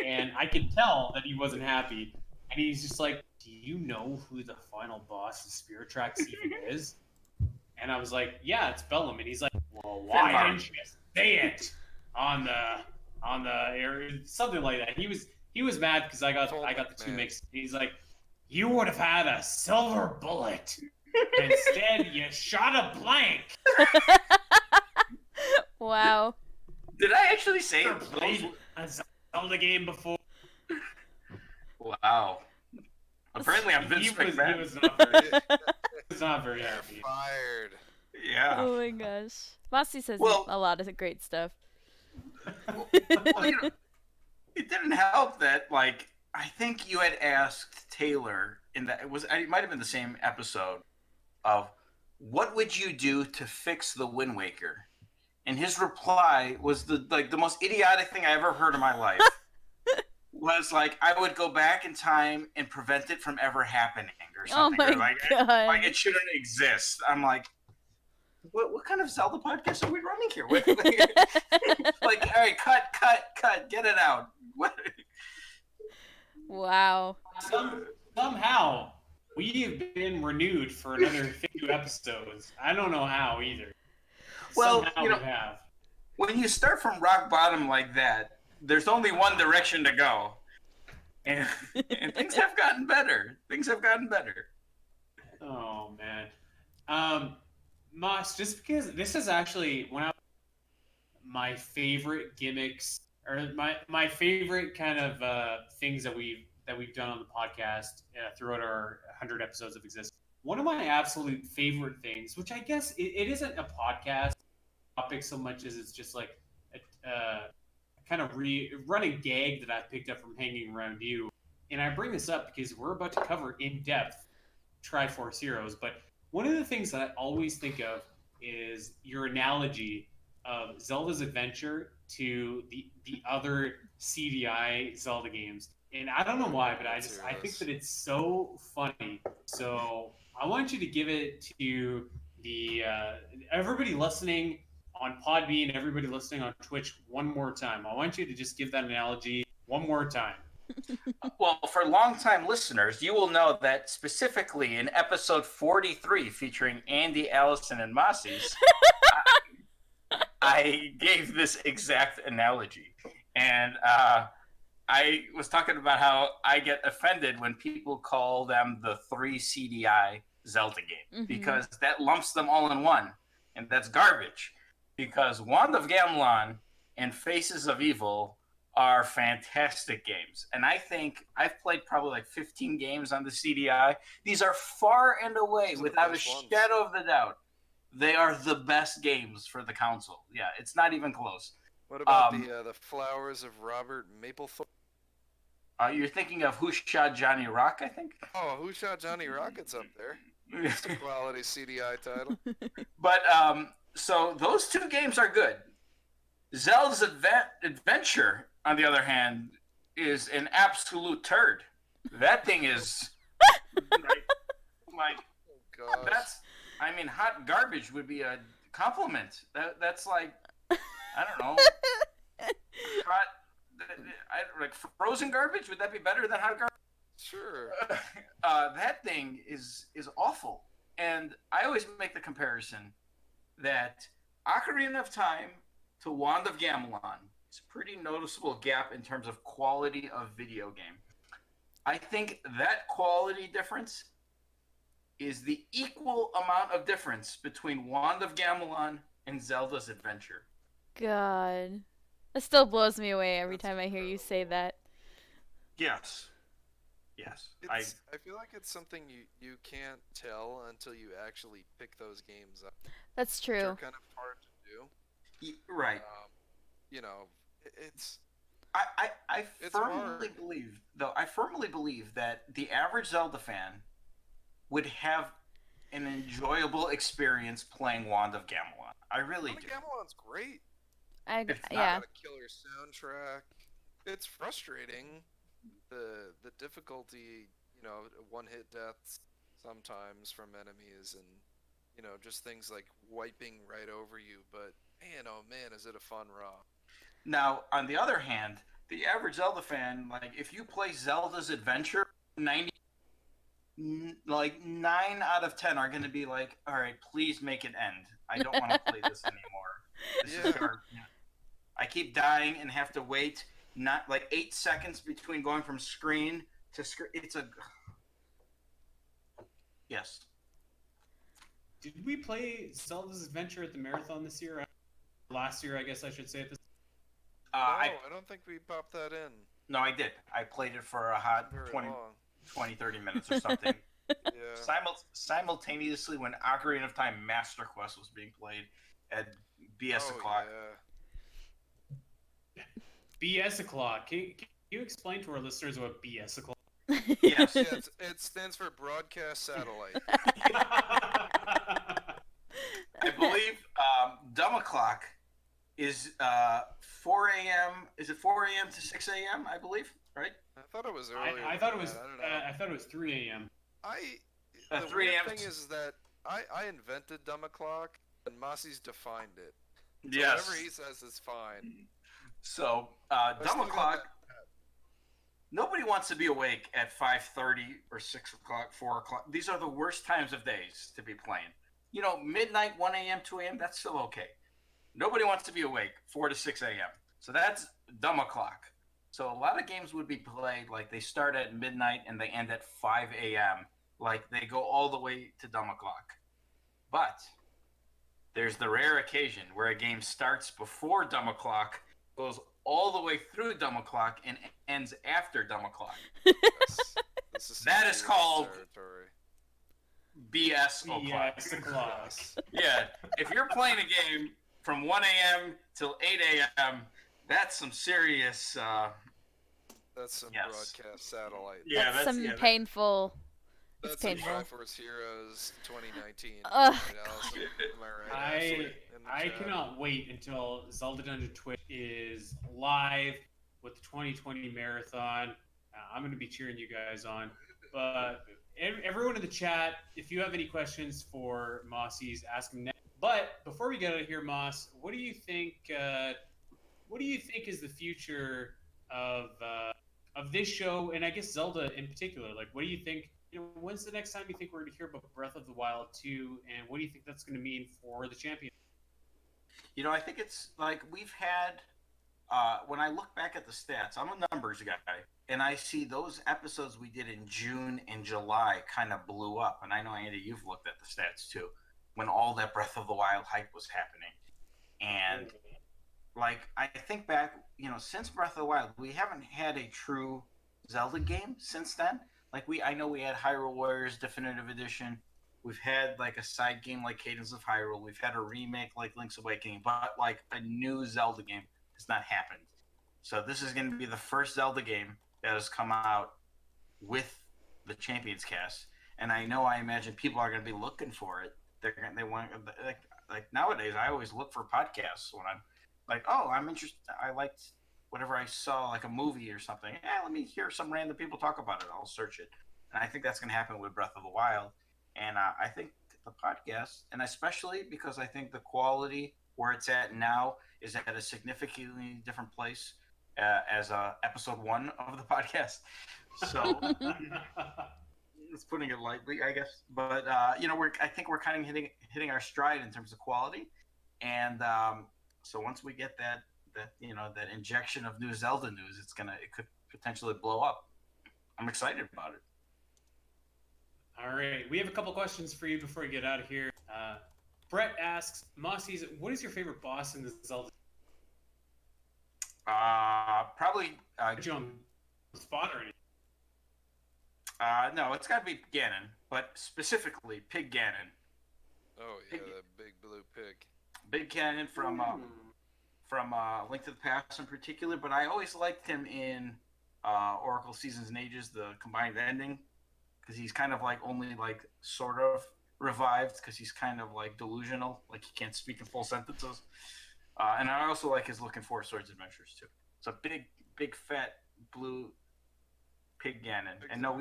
and I could tell that he wasn't happy. And he's just like, "Do you know who the final boss of Spirit Tracks even is?" And I was like, "Yeah, it's Bellum." And he's like, "Well, why didn't you say it on the air?" Something like that. He was mad because I got the two mixed. He's like, "You would have had a silver bullet. Instead, you shot a blank." Wow. Did I actually say Never played a Zelda game before. Wow. Apparently, I'm Vince He McMahon. was not very happy. Fired. Yeah. Oh my gosh. Mossy says Well- a lot of great stuff. Well, it didn't help that, like, I think you had asked Taylor it might have been the same episode of what would you do to fix the Wind Waker? And his reply was the most idiotic thing I ever heard in my life. Was like, I would go back in time and prevent it from ever happening or Oh something. my or like, god. like it shouldn't exist. I'm like, what kind of Zelda podcast are we running here? Like, all right, cut, get it out. What? Wow. Somehow, we have been renewed for another 50 episodes. I don't know how either. Well, Somehow you know, we have. when you start from rock bottom like that, there's only one direction to go. And things have gotten better. Oh, man. Moss, just because this is actually one of my favorite gimmicks, or my favorite kind of things that we've done on the podcast throughout our 100 episodes of existence. One of my absolute favorite things, which I guess it isn't a podcast topic so much as it's just like a kind of running gag that I've picked up from hanging around you. And I bring this up because we're about to cover in depth Triforce Heroes. But one of the things that I always think of is your analogy of Zelda's Adventure to the other CDI Zelda games. And I don't know why, but I think that it's so funny. So I want you to give it to the everybody listening on Podbean, everybody listening on Twitch one more time. I want you to just give that analogy one more time. Well, for longtime listeners, you will know that specifically in episode 43, featuring Andy, Allison, and Mossies, I gave this exact analogy. And I was talking about how I get offended when people call them the 3 CDI Zelda game, because that lumps them all in one. And that's garbage. Because Wand of Gamelon and Faces of Evil are fantastic games. And I think I've played probably like 15 games on the CDI. These are far and away, without a shadow of the doubt, they are the best games for the console. Yeah, it's not even close. What about the Flowers of Robert Mapplethorpe? You're thinking of Who Shot Johnny Rock, I think? Oh, Who Shot Johnny Rocket's up there. It's a quality CDI title. But, so those two games are good. Zelda's Adventure, on the other hand, is an absolute turd. That thing is like Oh, that's. I mean, hot garbage would be a compliment. That's like, I don't know, hot. Like frozen garbage. Would that be better than hot garbage? Sure. That thing is awful, and I always make the comparison that Ocarina of Time to Wand of Gamelon is a pretty noticeable gap in terms of quality of video game. I think that quality difference is the equal amount of difference between Wand of Gamelon and Zelda's Adventure. God. It still blows me away every time I hear you say that. Yes. I feel like it's something you can't tell until you actually pick those games up. That's true. Which are kind of hard to do. Right. You know, it's. I firmly believe, though. I firmly believe that the average Zelda fan would have an enjoyable experience playing Wand of Gamelon. I really do. Gamelon's great. It's yeah. Got a killer soundtrack. It's frustrating. The difficulty, you know, one-hit deaths sometimes from enemies, and you know, just things like wiping right over you. But man, oh man, is it a fun ROM? Now, on the other hand, the average Zelda fan, like if you play Zelda's Adventure, 9 out of 10 are going to be like, all right, please make it end. I don't want to play this anymore. This is hard. I keep dying and have to wait not like 8 seconds between going from screen to screen. It's a yes. Did we play Zelda's Adventure at the marathon this year? Last year, I guess I should say at this. No, I don't think we popped that in. No, I did. I played it for a hot 20, 30 minutes or something. Yeah. Simultaneously when Ocarina of Time Master Quest was being played at BS o'clock. Yeah. BS o'clock. Can you explain to our listeners what BS o'clock? Yes. Yeah, it stands for Broadcast Satellite. I believe Dumb O'Clock is 4 a.m. Is it 4 a.m. to 6 a.m.? I believe, right? I thought it was earlier. I thought it was. I don't know. I thought it was 3 a.m. The 3 weird a.m. thing is that I invented Dumb O'Clock, and Mossie's defined it. So Yes. whatever he says is fine. So Dumb O'Clock. Nobody wants to be awake at 5:30 or 6 o'clock, 4 o'clock. These are the worst times of days to be playing. You know, midnight, 1 a.m., 2 a.m., that's still okay. Nobody wants to be awake 4 to 6 a.m. So that's Dumb O'Clock. So a lot of games would be played like they start at midnight and they end at 5 a.m. Like they go all the way to Dumb O'Clock. But there's the rare occasion where a game starts before Dumb O'Clock, goes all the way through Dumb O'Clock, and ends after Dumb O'Clock. That is called BS O'Clock. BS o'clock. Yeah, if you're playing a game from 1 a.m. till 8 a.m., that's some serious. That's some Yes. Broadcast Satellite. Yeah, That's some yeah, painful That's painful. some Triforce Heroes 2019. Ugh, right, Allison? Am I right? Ashley, in the I chat? cannot wait until Zelda Dungeon Twitch is live with the 2020 marathon. I'm going to be cheering you guys on. But everyone in the chat, if you have any questions for Mossies, ask them next. But before we get out of here, Moss, what do you think? What do you think is the future of this show, and I guess Zelda in particular? Like, what do you think? You know, when's the next time you think we're going to hear about Breath of the Wild 2, and what do you think that's going to mean for the champion? You know, I think it's like we've had. When I look back at the stats, I'm a numbers guy, and I see those episodes we did in June and July kind of blew up. And I know, Andy, you've looked at the stats too, when all that Breath of the Wild hype was happening. And like, I think back, you know, since Breath of the Wild, we haven't had a true Zelda game since then. Like, I know we had Hyrule Warriors Definitive Edition. We've had like a side game like Cadence of Hyrule. We've had a remake like Link's Awakening, but like a new Zelda game has not happened. So this is going to be the first Zelda game that has come out with the Champions cast, and I imagine people are going to be looking for it. They want like nowadays. I always look for podcasts when I'm like, oh, I'm interested. I liked whatever I saw, like a movie or something. Let me hear some random people talk about it. I'll search it, and I think that's going to happen with Breath of the Wild. And I think the podcast, and especially because I think the quality where it's at now is at a significantly different place as episode 1 of the podcast. So it's putting it lightly, I guess. But you know, I think we're kind of hitting our stride in terms of quality. And so once we get that you know, that injection of new Zelda news, it could potentially blow up. I'm excited about it. All right, we have a couple questions for you before we get out of here. Brett asks, Mossies, what is your favorite boss in the Zelda? Probably Jump spot or anything? no, it's got to be Ganon, but specifically Pig Ganon. Oh yeah, that big blue pig. Big Ganon from Link to the Past in particular, but I always liked him in Oracle Seasons and Ages, the combined ending, because he's kind of like only like sort of revived because he's kind of like delusional, like he can't speak in full sentences. And I also like his Looking for Swords adventures too. It's a big fat blue Pig Ganon. And no,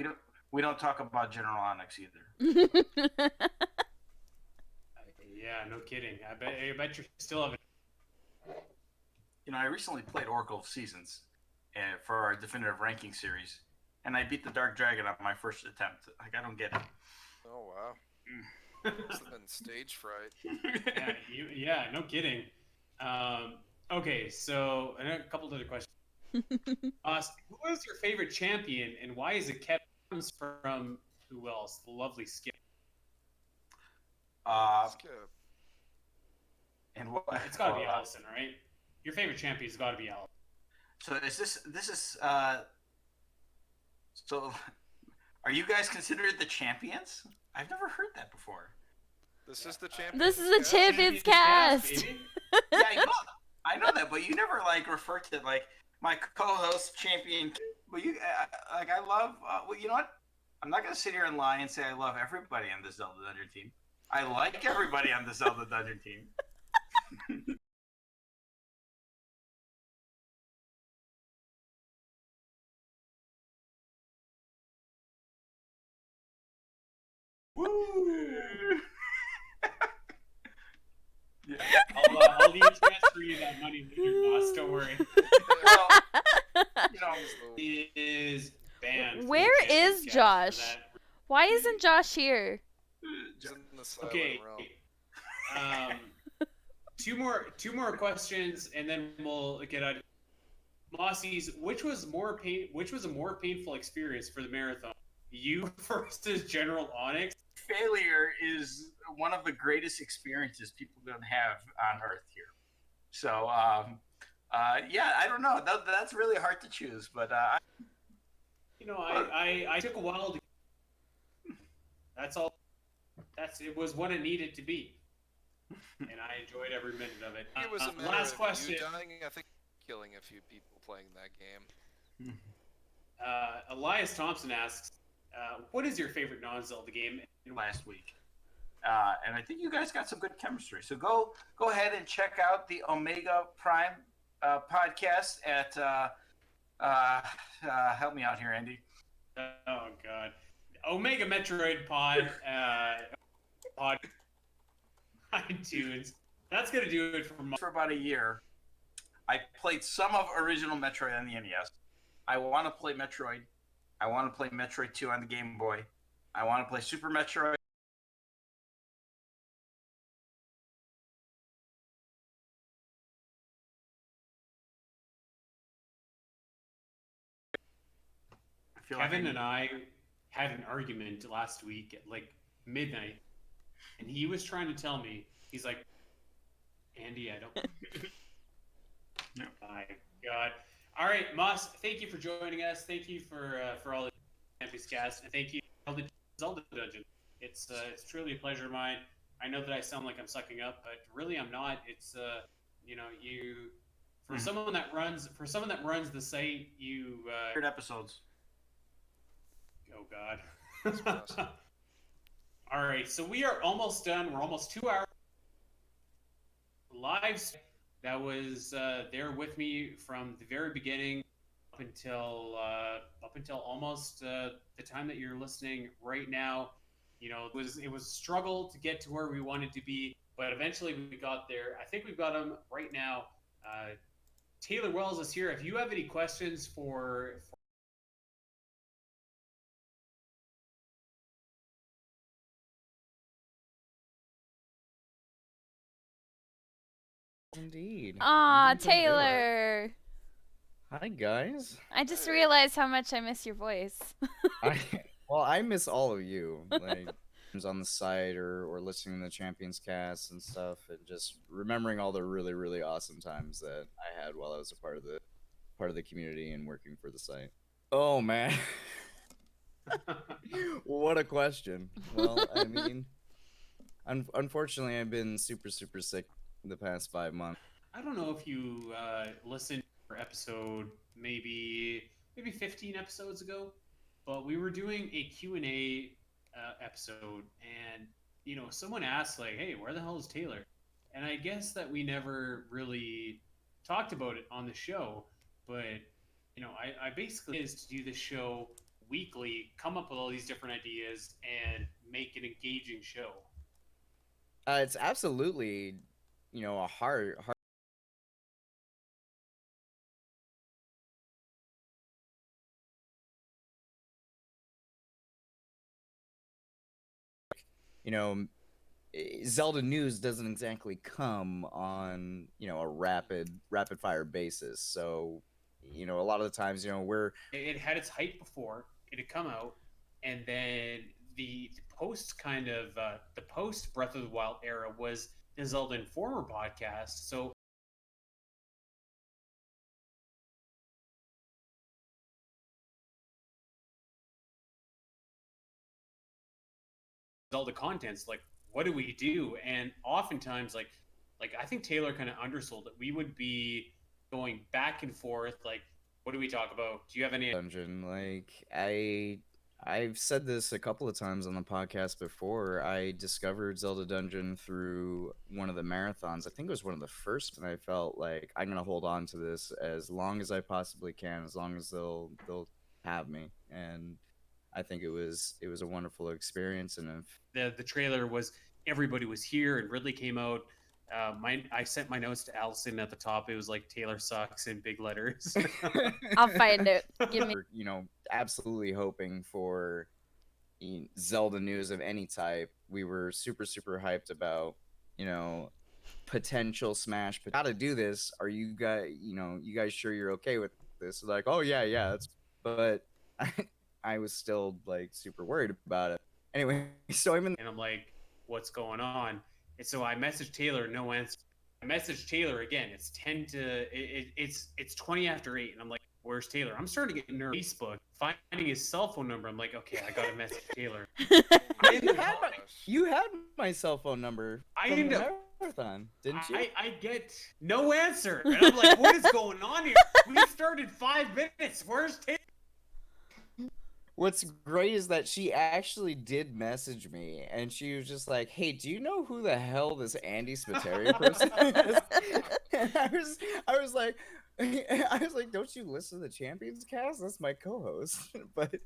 we don't talk about General Onyx either. Yeah, no kidding. I bet you still have it. You know, I recently played Oracle of Seasons for our definitive ranking series, and I beat the Dark Dragon on my first attempt. Like, I don't get it. Oh wow. Must have been stage fright. Yeah, no kidding. Okay, so a couple other questions. Who is your favorite champion, and why is it kept from who else? The lovely Skip. Skip. And what? It's got to be Allison, right? Your favorite champion's got to be Allison. So this is so are you guys considered the champions? I've never heard that before. This is the champion. This is the Champions cast. baby. Yeah, I know that, but you never like refer to like my co-host champion. But you like I love. Well, you know what? I'm not gonna sit here and lie and say I love everybody on the Zelda Dungeon team. I like everybody on the Zelda Dungeon team. Woo! Yeah. I'll transfer you that money later, boss. Don't worry. Well, you know, He is banned. from Where the Champions is cast Josh? for that. Why isn't Josh here? He's in the silent Okay. realm. Two more questions, and then we'll get out. Mossies, which was a more painful experience for the marathon? You versus General Onyx? failure is one of the greatest experiences people can have on Earth here. So, yeah, I don't know. That's really hard to choose, but you know, I took a while to. That's all. It was what it needed to be, and I enjoyed every minute of it. It was a matter last of question. you dying, I think, killing a few people playing that game. Elias Thompson asks, what is your favorite non-Zelda game? last week. And I think you guys got some good chemistry. So go ahead and check out the Omega Prime podcast at help me out here, Andy. Oh God, Omega Metroid Pod pod iTunes. That's gonna do it For about a year. I played some of original Metroid on the NES. I want to play Metroid. I want to play Metroid 2 on the Game Boy. I want to play Super Metroid. I feel like Kevin and I had an argument last week at like midnight, and he was trying to tell me, he's like, Andy, I don't. My God. All right, Moss, thank you for joining us. Thank you for all the Campus Cast, and thank you for all the Zelda Dungeon. It's truly a pleasure of mine. I know that I sound like I'm sucking up, but really I'm not. It's for someone that runs the site, you 100 episodes. Oh God. All right, so we are almost done. We're almost 2 hours live. That was there with me from the very beginning up until almost the time that you're listening right now. You know, it was a struggle to get to where we wanted to be, but eventually we got there. I think we've got him right now. Taylor Wells is here. If you have any questions for Indeed. Aw, Indeed, I do. Taylor. Hi guys. I just realized how much I miss your voice. I miss all of you. Like on the site or listening to the Champions Cast and stuff, and just remembering all the really, really awesome times that I had while I was a part of the community and working for the site. Oh man. What a question. Well, I mean, unfortunately I've been super, super sick the past 5 months. I don't know if you listened to episode maybe 15 episodes ago, but we were doing a Q&A episode, and you know, someone asked like, hey, where the hell is Taylor? And I guess that we never really talked about it on the show, but you know, I basically is to do this show weekly, come up with all these different ideas and make an engaging show. It's absolutely, you know, a hard you know, Zelda news doesn't exactly come on, you know, a rapid fire basis. So, you know, a lot of the times, you know, it had its hype before it had come out, and then the post kind of the post Breath of the Wild era was the Zelda Informer podcast. So Zelda contents, like, what do we do? And oftentimes, like I think Taylor kind of undersold it. We would be going back and forth, like, what do we talk about? Do you have any dungeon? Like I've said this a couple of times on the podcast before. I discovered Zelda Dungeon through one of the marathons. I think it was one of the first, and I felt like I'm gonna hold on to this as long as I possibly can, as long as they'll have me. And I think it was a wonderful experience. And the trailer was everybody was here and Ridley came out. I sent my notes to Allison at the top. It was like Taylor sucks in big letters. I'll find it. Give me. You know, absolutely hoping for Zelda news of any type. We were super, super hyped about, you know, potential Smash. But how to do this? Are you guys sure you're okay with this? Like, oh yeah, that's. But I was still like super worried about it. Anyway, so and I'm like, what's going on? And so I messaged Taylor, no answer. I messaged Taylor again. It's 20 after 8, and I'm like, where's Taylor? I'm starting to get nervous. Facebook, finding his cell phone number. I'm like, okay, I gotta message Taylor. You had my cell phone number. I from the know. Marathon, didn't you? I get no answer, and I'm like, what is going on here? We started 5 minutes. Where's Taylor? what's great is that she actually did message me, and she was just like, "Hey, do you know who the hell this Andy Spiteri person is?" And I was like, I was like, "Don't you listen to the Champions Cast? That's my co-host." But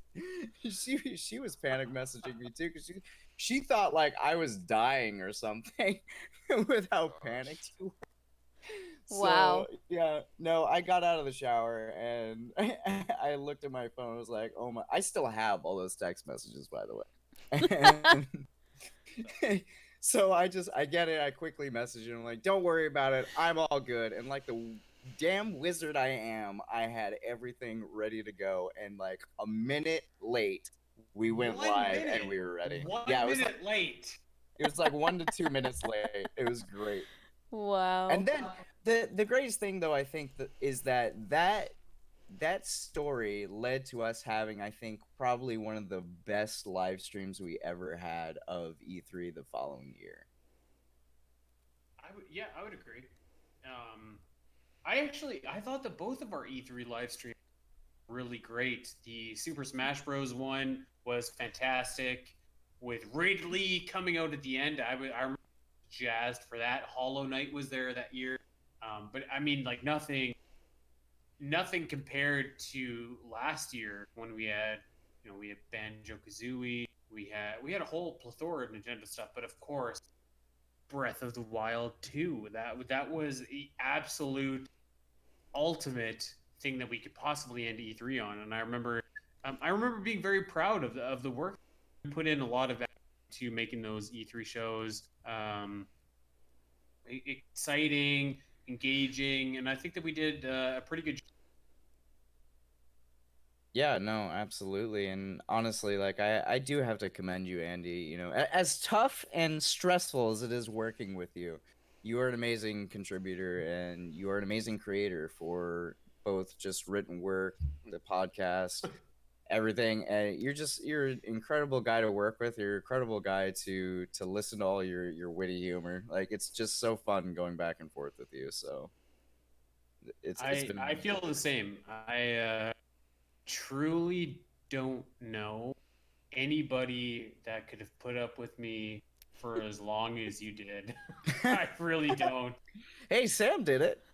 she was panic messaging me too because she thought like I was dying or something with how Gosh. panicked you were. Wow. So yeah, no, I got out of the shower and I looked at my phone. I was like, "Oh my!" I still have all those text messages, by the way. And so I get it. I quickly message him like, "Don't worry about it. I'm all good." And like the damn wizard I am, I had everything ready to go. And like a minute late, we went 1 live minute. and we were ready. 1 Yeah, minute late. it was like 1 to 2 minutes late. It was great. Wow. And then the greatest thing though I think is that story led to us having, I think, probably one of the best live streams we ever had of E3 the following year. I would agree. I thought that both of our E3 live streams were really great. The Super Smash Bros. One was fantastic, with Ridley coming out at the end. I remember jazzed for that. Hollow Knight was there that year, but I mean, like nothing compared to last year when we had Banjo-Kazooie, we had a whole plethora of Nintendo stuff, but of course Breath of the Wild 2. That was the absolute ultimate thing that we could possibly end E3 on, and I remember being very proud of the work. We put in a lot of effort to making those E3 shows exciting, engaging, and I think that we did a pretty good job. Yeah, no, absolutely. And honestly, like I do have to commend you, Andy. You know, as tough and stressful as it is working with you, you are an amazing contributor and you are an amazing creator for both just written work, the podcast, everything. And you're an incredible guy to work with. You're an incredible guy to listen to all your witty humor. Like it's just so fun going back and forth with you. So it's been I feel the same. I truly don't know anybody that could have put up with me for as long as you did. I really don't. Hey, Sam did it.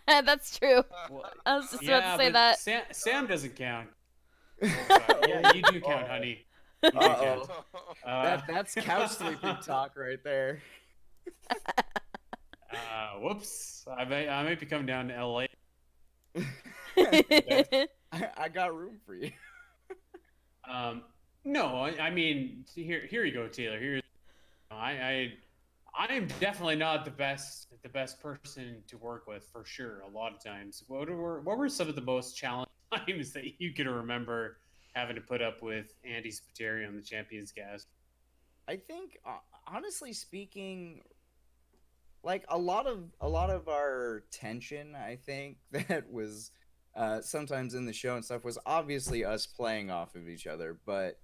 That's true. Well, I was just about to say but that. Sam doesn't count. Oh, sorry. Yeah, you do count, honey. You do count. That's couch sleeping talk right there. Whoops. I might be coming down to LA. I got room for you. No, I mean, here you go, Taylor. I am definitely not the best person to work with for sure. A lot of times, what were some of the most challenging times that you can remember having to put up with Andy Spiteri on the Champions Cast? I think, honestly speaking, like a lot of our tension, I think that was sometimes in the show and stuff was obviously us playing off of each other, but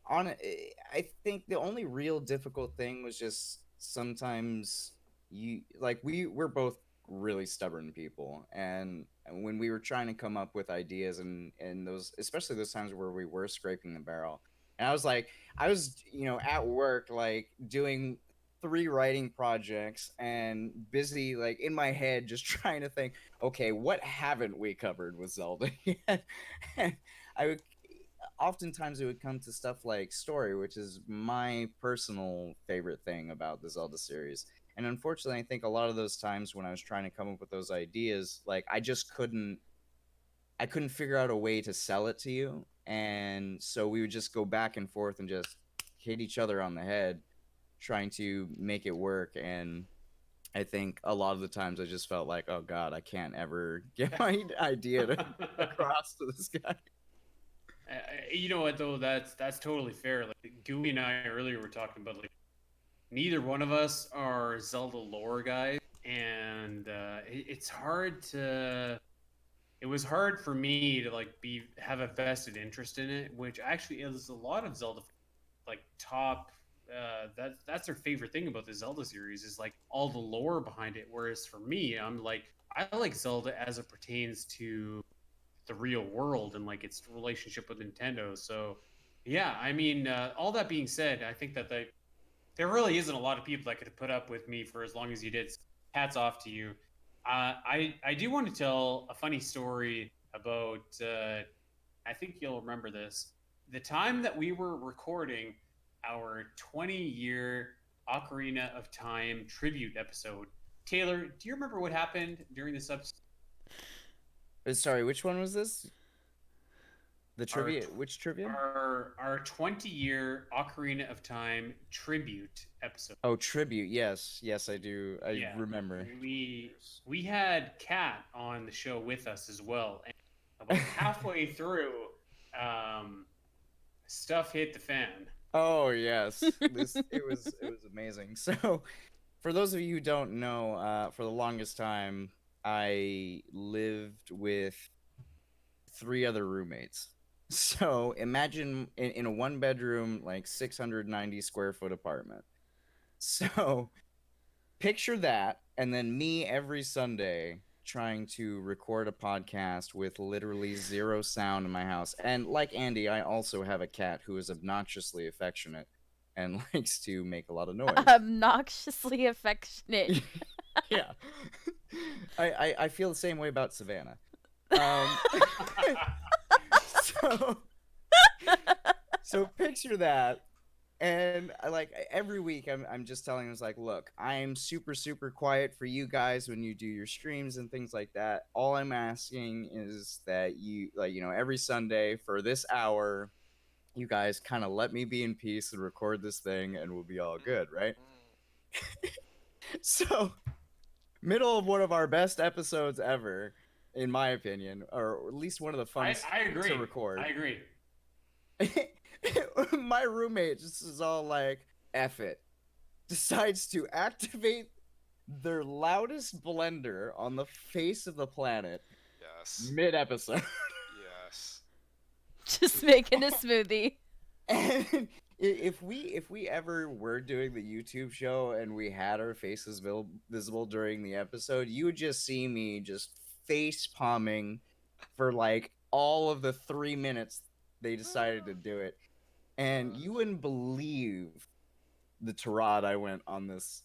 I think the only real difficult thing was just sometimes we're both really stubborn people, and when we were trying to come up with ideas and those, especially those times where we were scraping the barrel, and I was at work like doing 3 writing projects and busy like in my head just trying to think, okay, what haven't we covered with Zelda yet? And I would oftentimes it would come to stuff like story, which is my personal favorite thing about the Zelda series. And unfortunately, I think a lot of those times when I was trying to come up with those ideas, like I couldn't figure out a way to sell it to you. And so we would just go back and forth and just hit each other on the head trying to make it work. And I think a lot of the times I just felt like, oh God, I can't ever get my idea to across to this guy. You know what though? That's totally fair. Like Gooey and I earlier were talking about like neither one of us are Zelda lore guys, and it's hard to. It was hard for me to like have a vested interest in it, which actually is a lot of Zelda like top. That's their favorite thing about the Zelda series is like all the lore behind it. Whereas for me, I'm like I like Zelda as it pertains to the real world and like its relationship with Nintendo. So yeah, I mean, all that being said, I think that there really isn't a lot of people that could put up with me for as long as you did. Hats off to you. I do want to tell a funny story about. I think you'll remember this. The time that we were recording our 20-year Ocarina of Time tribute episode. Taylor, do you remember what happened during this episode? Sorry, which one was this? The trivia? Which trivia? Our 20-year Ocarina of Time tribute episode. Oh, tribute. Yes, I do. I remember. We had Kat on the show with us as well, and about halfway through, stuff hit the fan. Oh yes, it was amazing. So, for those of you who don't know, for the longest time, I lived with 3 other roommates. So imagine in a 1-bedroom, like 690 square foot apartment. So picture that, and then me every Sunday trying to record a podcast with literally 0 sound in my house. And like Andy, I also have a cat who is obnoxiously affectionate and likes to make a lot of noise. Obnoxiously affectionate. Yeah. I feel the same way about Savannah. So picture that, and like every week I'm just telling them, like, look, I'm super quiet for you guys when you do your streams and things like that. All I'm asking is that you, like, you know, every Sunday for this hour, you guys kind of let me be in peace and record this thing, and we'll be all good, right? So, middle of one of our best episodes ever, in my opinion, or at least one of the funnest to record. I agree. My roommate just is all like, F it. Decides to activate their loudest blender on the face of the planet. Yes. Mid-episode. Yes. Just making a smoothie. And if we ever were doing the YouTube show and we had our faces visible during the episode, you would just see me just face palming for like all of the 3 minutes they decided to do it. And you wouldn't believe the tirade I went on this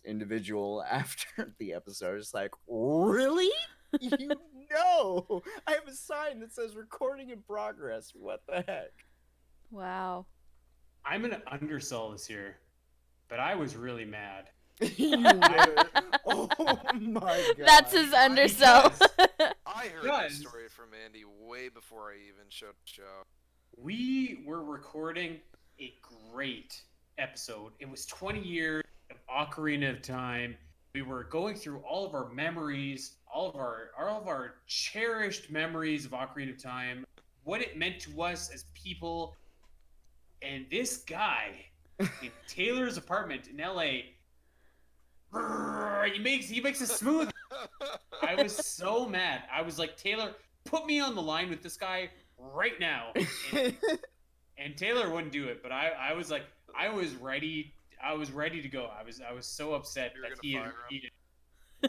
individual after the episode. It's like, really? You know, I have a sign that says recording in progress. What the heck? Wow. I'm gonna undersell this here, but I was really mad. You were. Oh my god. That's his undersell. I heard the story from Andy way before I even showed the show. We were recording a great episode. It was 20 years of Ocarina of Time. We were going through all of our memories, all of our cherished memories of Ocarina of Time, what it meant to us as people. And this guy in Taylor's apartment in LA, he makes a smoothie. I was so mad. I was like, Taylor, put me on the line with this guy right now. And Taylor wouldn't do it, but I was like, I was ready to go. I was so upset that he had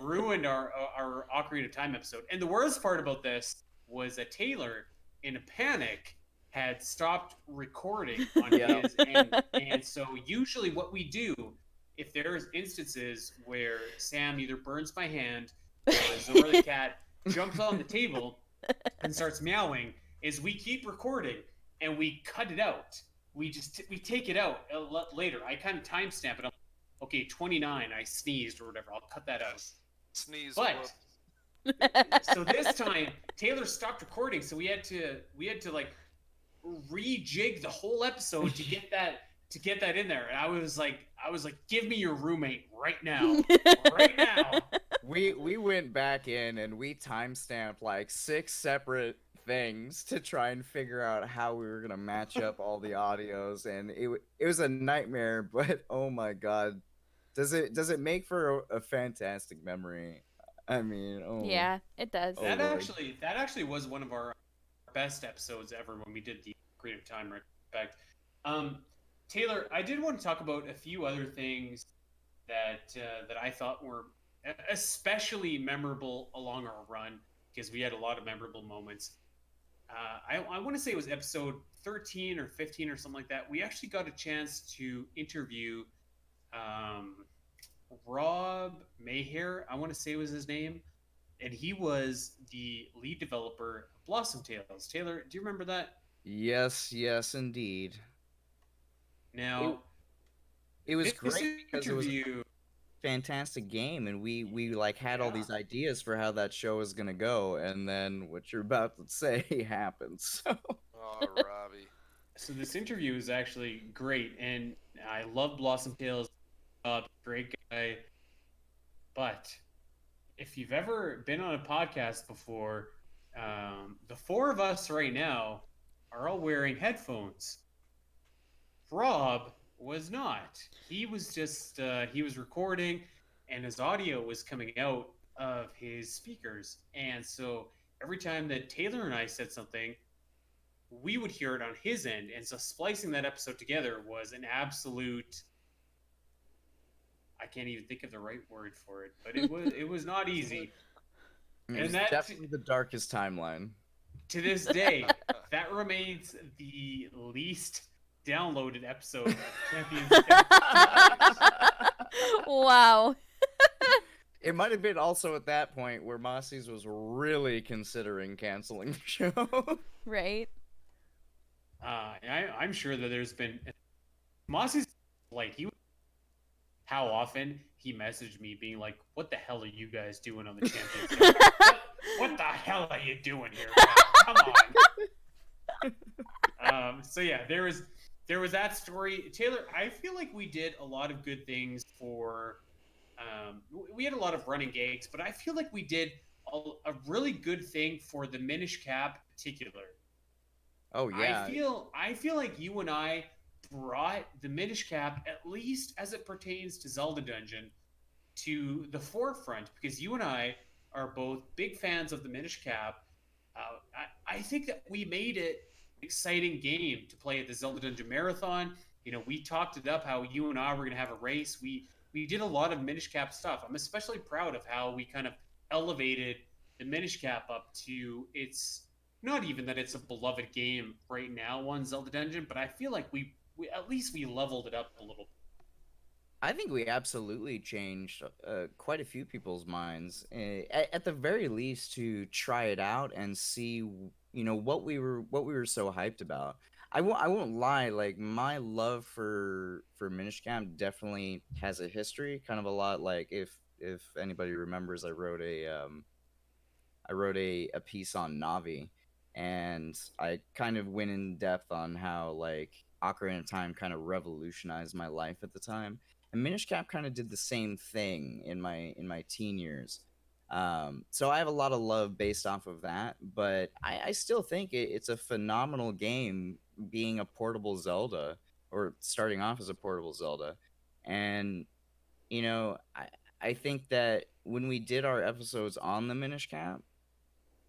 ruined our Ocarina of Time episode. And the worst part about this was that Taylor, in a panic, had stopped recording on his and so usually what we do, if there's instances where Sam either burns my hand or Zora the cat jumps on the table and starts meowing, is we keep recording and we cut it out. We take it out later. I kind of timestamp it. I'm okay, 29, I sneezed or whatever. I'll cut that out. Sneeze. But so this time Taylor stopped recording, so we had to like rejig the whole episode to get that in there. And I was like, give me your roommate right now. Right now. We went back in and we timestamped like 6 separate things to try and figure out how we were gonna match up all the audios, and it was a nightmare. But oh my god, does it make for a fantastic memory? I mean, yeah, it does. That actually was one of our best episodes ever when we did the Ocarina of Time retrospect. Taylor, I did want to talk about a few other things that I thought were especially memorable along our run. because we had a lot of memorable moments. I want to say it was episode 13 or 15 or something like that. We actually got a chance to interview Rob Mayher, I want to say was his name, and he was the lead developer of Blossom Tales. Taylor, do you remember that? Yes, yes, indeed. Now, It was this great because it was a interview, fantastic game, and we like had all yeah. these ideas for how that show was gonna go, and then what you're about to say happens. So Oh, Robbie. So this interview is actually great, and I love Blossom Tales. Great guy, but if you've ever been on a podcast before, the four of us right now are all wearing headphones. Rob was not. He was just he was recording, and his audio was coming out of his speakers, and so every time that Taylor and I said something, we would hear it on his end, and so splicing that episode together was an absolute. I can't even think of the right word for it, but it was not easy. it And was that definitely the darkest timeline. to this day, that remains the least downloaded episode of Champions. Wow. It might have been also at that point where Mossie's was really considering canceling the show. Right. I'm sure that there's been Mossy's like how often he messaged me being like, "What the hell are you guys doing on the Champions League? What the hell are you doing here? Man? Come on." So yeah, there was that story. Taylor, I feel like we did a lot of good things for. We had a lot of running gags, but I feel like we did a really good thing for the Minish Cap in particular. Oh yeah. I feel like you and I brought the Minish Cap, at least as it pertains to Zelda Dungeon, to the forefront because you and I are both big fans of the Minish Cap. I think that we made it an exciting game to play at the Zelda Dungeon Marathon. You know, we talked it up how you and I were going to have a race. We did a lot of Minish Cap stuff. I'm especially proud of how we kind of elevated the Minish Cap up to its not even that it's a beloved game right now on Zelda Dungeon, but I feel like we at least we leveled it up a little. I think we absolutely changed quite a few people's minds. At the very least, to try it out and see, what we were so hyped about. I won't lie. Like my love for Minish Cap definitely has a history. Kind of a lot like if anybody remembers, I wrote a piece on Navi, and I kind of went in depth on how like Ocarina of Time kind of revolutionized my life at the time. And Minish Cap kind of did the same thing in my teen years. So I have a lot of love based off of that, but I still think it's a phenomenal game being a portable Zelda or starting off as a portable Zelda. And, I think that when we did our episodes on the Minish Cap,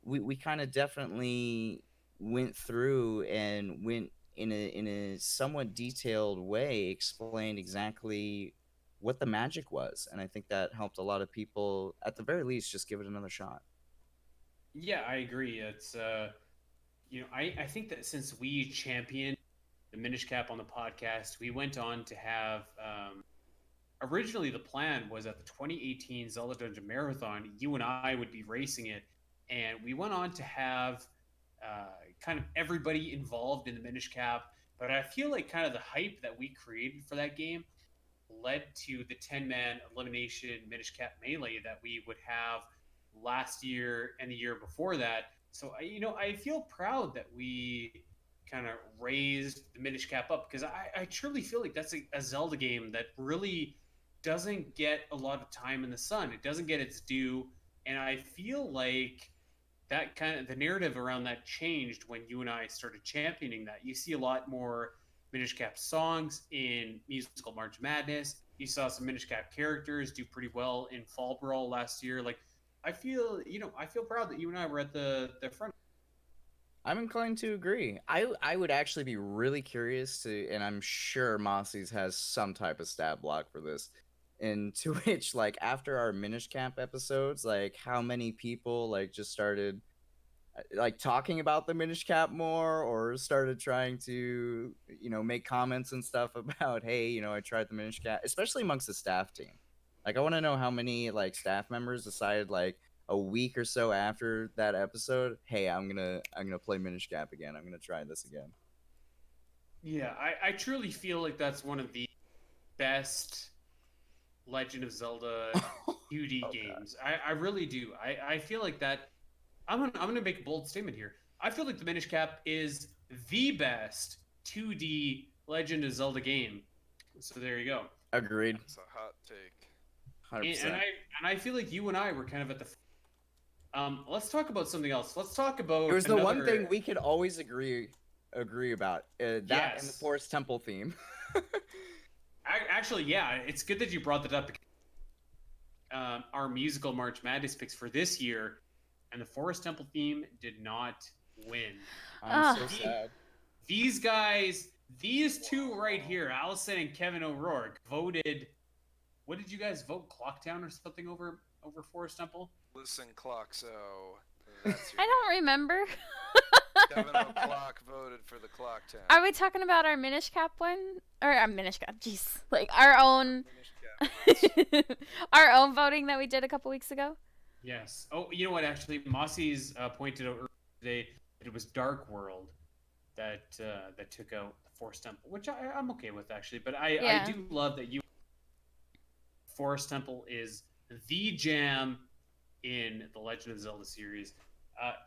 we kind of definitely went through and went in a somewhat detailed way, explained exactly what the magic was, and I think that helped a lot of people at the very least just give it another shot. Yeah, I agree. It's I think that since we championed the Minish Cap on the podcast, we went on to have originally the plan was at the 2018 Zelda Dungeon Marathon, you and I would be racing it, and we went on to have kind of everybody involved in the Minish Cap. But I feel like kind of the hype that we created for that game led to the 10-man elimination Minish Cap Melee that we would have last year and the year before that. So I feel proud that we kind of raised the Minish Cap up because I truly feel like that's a Zelda game that really doesn't get a lot of time in the sun. It doesn't get its due, and I feel like that kind of the narrative around that changed when you and I started championing that. You see a lot more Minish Cap songs in Musical March Madness. You saw some Minish Cap characters do pretty well in Fall Brawl last year. Like, I feel proud that you and I were at the front. I'm inclined to agree. I would actually be really curious to, and I'm sure Mossy's has some type of stat block for this. and to which, like, after our Minish Cap episodes, like, how many people like just started like talking about the Minish Cap more, or started trying to, you know, make comments and stuff about, hey, you know, I tried the Minish Cap, especially amongst the staff team. Like, I want to know how many like staff members decided like a week or so after that episode, hey, I'm gonna play Minish Cap again. I'm gonna try this again. Yeah, I truly feel like that's one of the best Legend of Zelda 2D games. I really do. I feel like that. I'm gonna make a bold statement here. I feel like the Minish Cap is the best 2D Legend of Zelda game. So there you go. Agreed. It's a hot take. 100%. And I feel like you and I were kind of at the. Let's talk about something else. Let's talk about. It was the one another- thing we could always agree about. That and the Yes. Forest Temple theme. Actually, yeah, it's good that you brought that up. Because, our musical March Madness picks for this year, and the Forest Temple theme did not win. I'm so Ah. sad. These guys, these two right here, Allison and Kevin O'Rourke, voted. What did you guys vote? Clocktown or something over Forest Temple? Listen, clock. So that's your I don't remember. Kevin O'Clock voted for the Clock Town. Are we talking about our Minish Cap one? Or our Minish Cap, jeez. Like our own our own voting that we did a couple weeks ago? Yes. Oh, you know what? Actually, Mossy's pointed out earlier today that it was Dark World that took out the Forest Temple, which I'm okay with actually. But Yeah. I do love that you. Forest Temple is the jam in the Legend of Zelda series.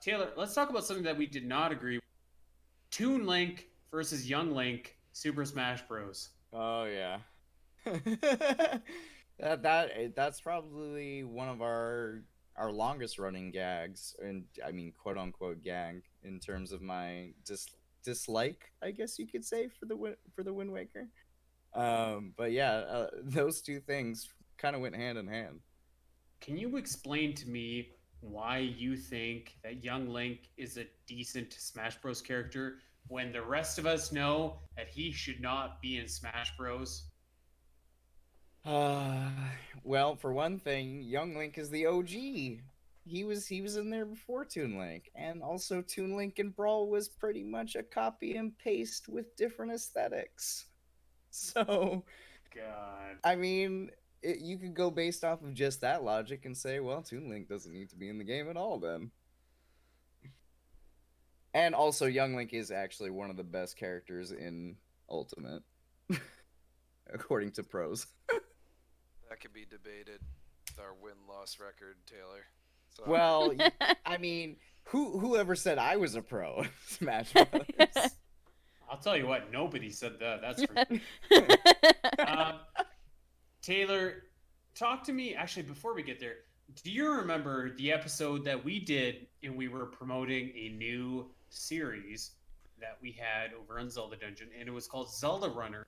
Taylor, let's talk about something that we did not agree with. Toon Link versus Young Link, Super Smash Bros. Oh yeah. That's probably one of our longest running gags, and I mean quote unquote gag, in terms of my dislike, I guess you could say, for the Wind Waker. But yeah, those two things kind of went hand in hand. Can you explain to me why you think that Young Link is a decent Smash Bros character when the rest of us know that he should not be in Smash Bros? Well, for one thing, Young Link is the OG. He was in there before Toon Link, and also Toon Link and Brawl was pretty much a copy and paste with different aesthetics. So, God. I mean, you could go based off of just that logic and say, well, Toon Link doesn't need to be in the game at all then. And also, Young Link is actually one of the best characters in Ultimate, according to pros. That could be debated. Our win-loss record, Taylor. So, Well, I mean, whoever said I was a pro in Smash Brothers? I'll tell you what, nobody said that. That's for sure. Taylor, talk to me. Actually, before we get there, do you remember the episode that we did and we were promoting a new series that we had over on Zelda Dungeon, and it was called Zelda Runner,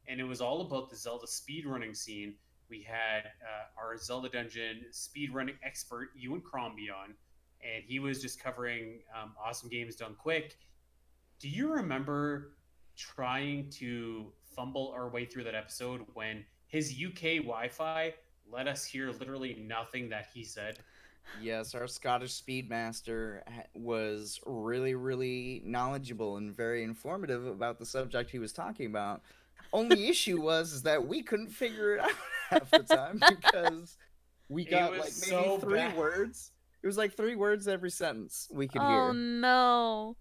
and it was all about the Zelda speedrunning scene. We had our Zelda Dungeon speedrunning expert, Ewan Crombie, on, and he was just covering awesome games done quick. Do you remember trying to fumble our way through that episode when his UK Wi-Fi let us hear literally nothing that he said? Yes, our Scottish Speedmaster was really, really knowledgeable and very informative about the subject he was talking about. Only issue was that we couldn't figure it out half the time because we got was like maybe so three bad. words. It was like 3 words every sentence we could Oh hear. no.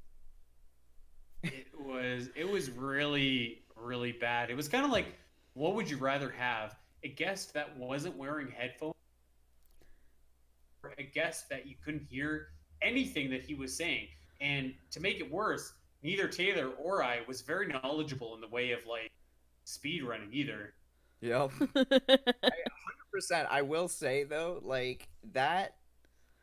It was really, really bad. It was kind of like, what would you rather have? A guest that wasn't wearing headphones, or a guest that you couldn't hear anything that he was saying? And to make it worse, neither Taylor or I was very knowledgeable in the way of like speed running either. Yep. 100%. I will say though, like that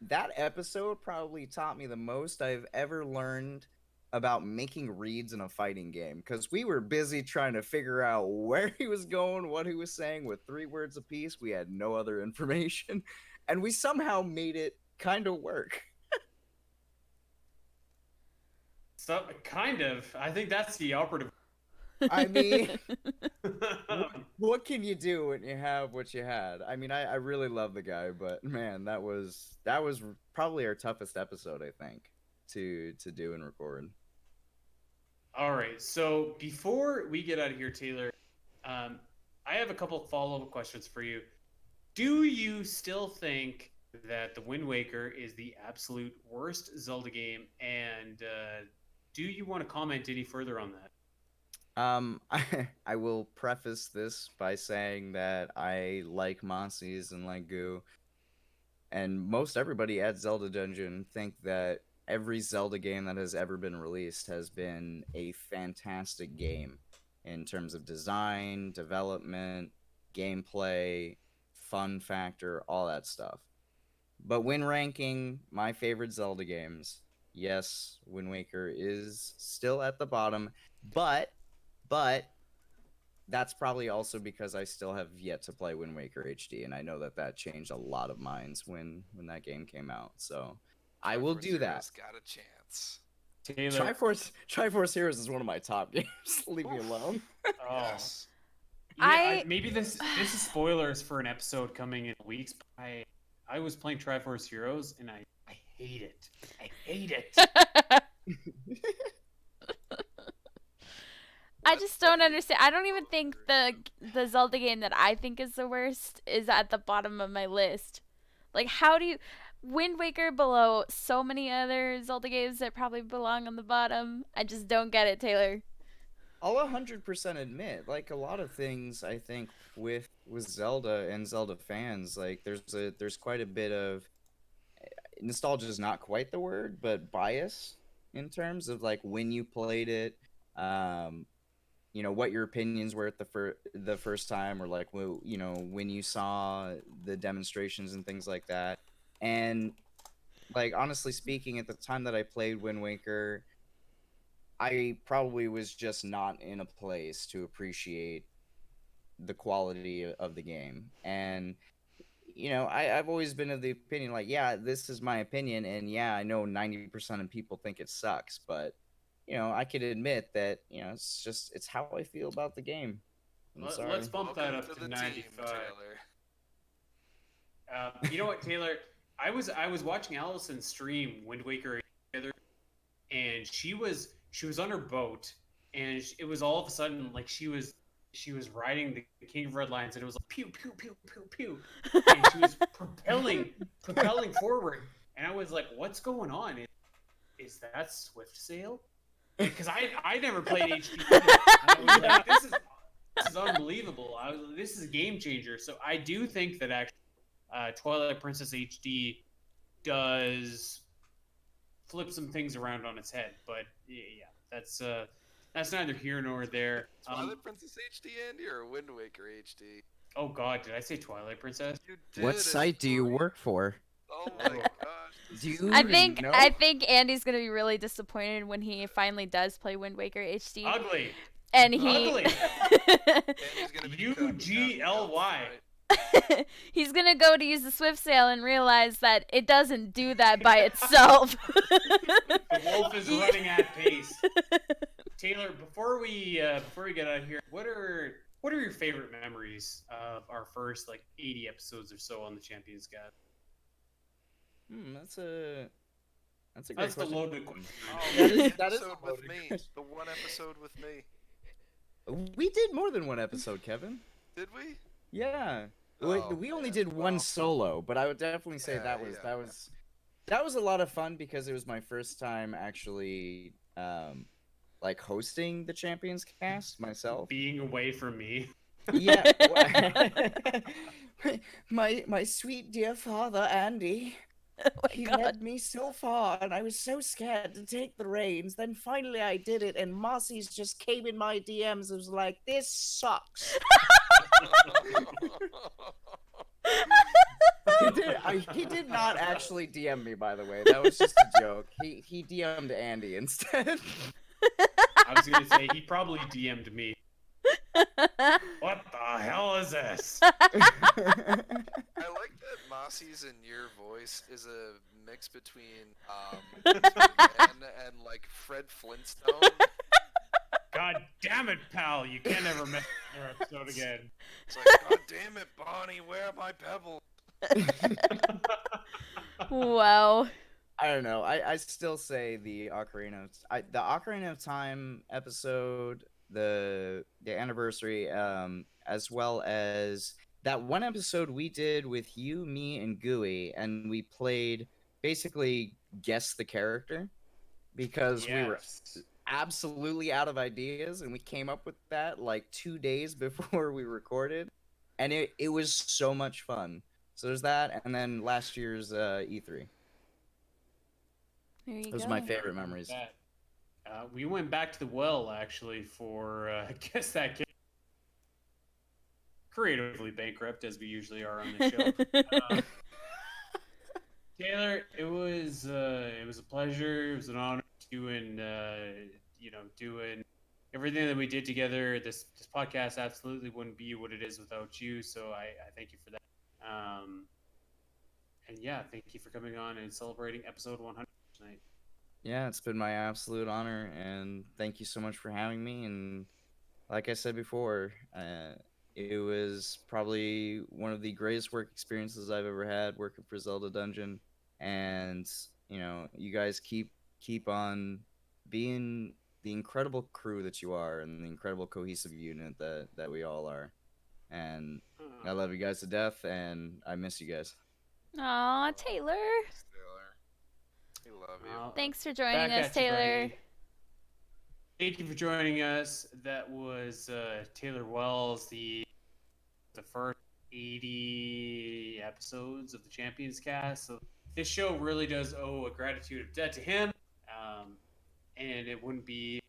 episode probably taught me the most I've ever learned about making reads in a fighting game, because we were busy trying to figure out where he was going, what he was saying with 3 words apiece. We had no other information, and we somehow made it kind of work. So kind of, I think that's the operative. I mean, what can you do when you have what you had? I mean, I really love the guy, but man, that was probably our toughest episode, I think, to do and record. All right. So before we get out of here, Taylor, I have a couple follow-up questions for you. Do you still think that The Wind Waker is the absolute worst Zelda game? And do you want to comment any further on that? I will preface this by saying that I like Mossies and like Goo, and most everybody at Zelda Dungeon think that every Zelda game that has ever been released has been a fantastic game in terms of design, development, gameplay, fun factor, all that stuff. But when ranking my favorite Zelda games, yes, Wind Waker is still at the bottom, but that's probably also because I still have yet to play Wind Waker HD, and I know that changed a lot of minds when that game came out. So I will do that. Got a chance. Taylor. Triforce Heroes is one of my top games. Leave me alone. Oh. Yes. Yeah, maybe this is spoilers for an episode coming in weeks. But I was playing Triforce Heroes and I hate it. I hate it. I just don't understand. I don't even think the Zelda game that I think is the worst is at the bottom of my list. Like, how do you... Wind Waker below so many other Zelda games that probably belong on the bottom. I just don't get it, Taylor. I'll 100% admit, like, a lot of things, I think, with Zelda and Zelda fans, like, there's quite a bit of... Nostalgia is not quite the word, but bias in terms of, like, when you played it, you know, what your opinions were at the first time, or like, you know, when you saw the demonstrations and things like that. And like, honestly speaking, at the time that I played Wind Waker, I probably was just not in a place to appreciate the quality of the game. And you know, I've always been of the opinion, like, yeah, this is my opinion, and yeah, I know 90% of people think it sucks, but you know, I could admit that, you know, it's how I feel about the game. Let's bump that up to 95. You know what, Taylor? I was watching Allison stream Wind Waker together, and she was on her boat, and it was all of a sudden like she was riding the King of Red Lions, and it was like pew pew pew pew pew, and she was propelling forward, and I was like, what's going on? Is that Swift Sail? Because I never played HD. I was like, this is unbelievable. This is a game changer. So I do think that actually Twilight Princess HD does flip some things around on its head. But yeah, that's neither here nor there. Twilight Princess HD, Andy, or Wind Waker HD? Oh God, did I say Twilight Princess? You did. What site do you work for? Oh my gosh. Do you I think know? I think Andy's gonna be really disappointed when he finally does play Wind Waker HD. Ugly. And he Ugly. Andy's gonna be UGLY. he's gonna go to use the Swift Sail and realize that it doesn't do that by itself. The wolf is running at pace. Taylor, before we get out of here, what are your favorite memories of our first like 80 episodes or so on the Champions Guide? That's a great That's the question. loaded question. Oh, that is episode a with loaded me. question. The one episode with me. We did more than one episode, Kevin. Did we? Yeah. Oh, we only man. did one Well, solo, but I would definitely say Yeah, that was a lot of fun because it was my first time actually like hosting the Champions Cast myself. Being away from me. Yeah. my sweet dear father Andy. Oh my He God. led me so far, and I was so scared to take the reins. Then finally I did it, and Mossies just came in my DMs and was like, "This sucks." He did not actually DM me, by the way. That was just a joke. He DM'd Andy instead. I was gonna say he probably DM'd me. What the hell is this? I like that Mossy's in your voice is a mix between and like Fred Flintstone. God God damn it, pal! You can't ever miss another episode again. It's like, God damn it, Bonnie, where are my pebbles? Wow. I don't know. I still say the Ocarina of Time episode, the anniversary, as well as that one episode we did with you, me, and Gooey, and we played basically guess the character because we were Yes. absolutely out of ideas, and we came up with that like 2 days before we recorded, and it was so much fun. So there's that, and then last year's E3. There you Those go. are my favorite memories. That. We went back to the well actually for guess that kid. Creatively bankrupt as we usually are on the show. Taylor, it was a pleasure. It was an honor doing doing everything that we did together. This podcast absolutely wouldn't be what it is without you. So I thank you for that. And yeah, thank you for coming on and celebrating episode 100 tonight. Yeah, it's been my absolute honor, and thank you so much for having me. And like I said before, it was probably one of the greatest work experiences I've ever had working for Zelda Dungeon. And you guys keep on being the incredible crew that you are, and the incredible cohesive unit that we all are. And I love you guys to death, and I miss you guys. Aw, Taylor. Thanks, Taylor. We love you. Thanks for joining Back us, at you, Taylor. Brandy. Thank you for joining us. That was Taylor Wells, the first 80 episodes of the Champions Cast. So this show really does owe a gratitude of debt to him, and it wouldn't be,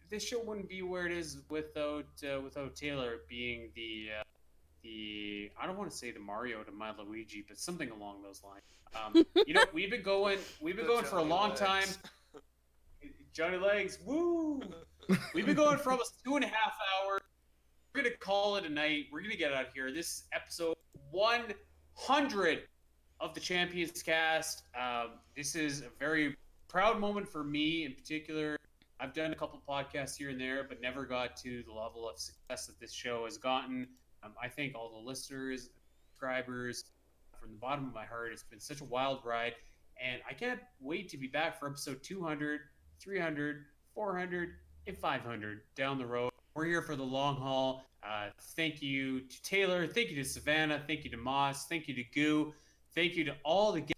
this show wouldn't be where it is without Taylor being the I don't want to say the Mario to my Luigi, but something along those lines. We've been going for a long time. Johnny Legs, woo! We've been going for almost 2.5 hours. We're gonna call it a night. We're gonna get out of here. This is episode 100 of the Champions Cast. This is a very proud moment for me in particular. I've done a couple podcasts here and there, but never got to the level of success that this show has gotten. I thank all the listeners, subscribers, from the bottom of my heart. It's been such a wild ride, and I can't wait to be back for episode 200, 300, 400, and 500 down the road. We're here for the long haul. Thank you to Taylor. Thank you to Savannah. Thank you to Moss. Thank you to Goo. Thank you to all the guests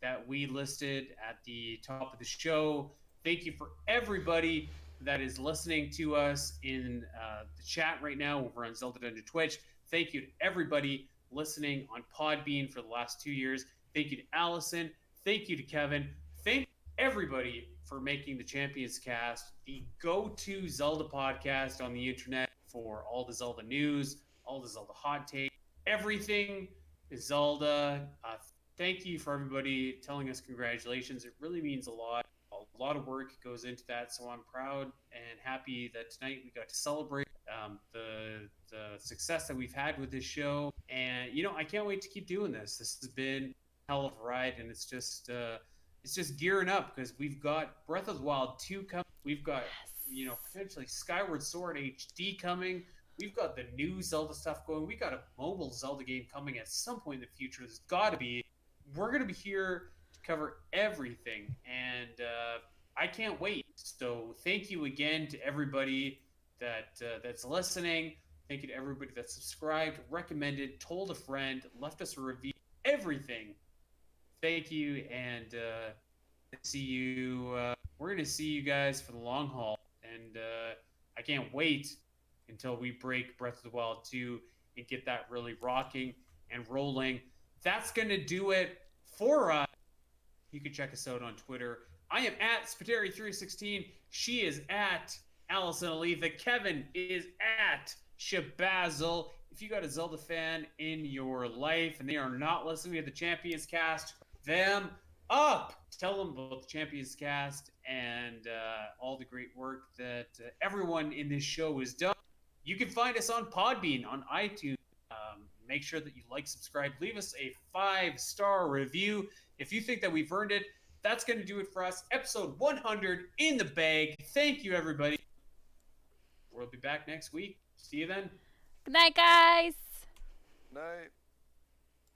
that we listed at the top of the show. Thank you for everybody that is listening to us in the chat right now over on Zelda Dungeon Twitch. Thank you to everybody listening on Podbean for the last 2 years. Thank you to Allison. Thank you to Kevin. Thank everybody for making the Champions Cast the go-to Zelda podcast on the internet for all the Zelda news, all the Zelda hot takes, everything is Zelda. Thank you for everybody telling us congratulations. It really means a lot. A lot of work goes into that, so I'm proud and happy that tonight we got to celebrate the success that we've had with this show. And I can't wait to keep doing this. This has been a hell of a ride, and it's just gearing up because we've got Breath of the Wild 2 coming. We've got potentially Skyward Sword HD coming. We've got the new Zelda stuff going. We got a mobile Zelda game coming at some point in the future. There's got to be. We're gonna be here to cover everything, and I can't wait. So thank you again to everybody that's listening. Thank you to everybody that subscribed, recommended, told a friend, left us a review. Everything. Thank you, and see you. We're gonna see you guys for the long haul, and I can't wait until we break Breath of the Wild 2 and get that really rocking and rolling. That's gonna do it for us. You can check us out on Twitter. I am at Spiteri316. She is at Allison Aletha. Kevin is at Shabazzle. If you got a Zelda fan in your life and they are not listening to the Champions Cast, them up. Tell them about the Champions Cast and all the great work that everyone in this show has done. You can find us on Podbean, on iTunes. Make sure that you like, subscribe, leave us a 5-star review. If you think that we've earned it, that's going to do it for us. Episode 100 in the bag. Thank you, everybody. we'll be back next week. See you then. Good night, guys. Night.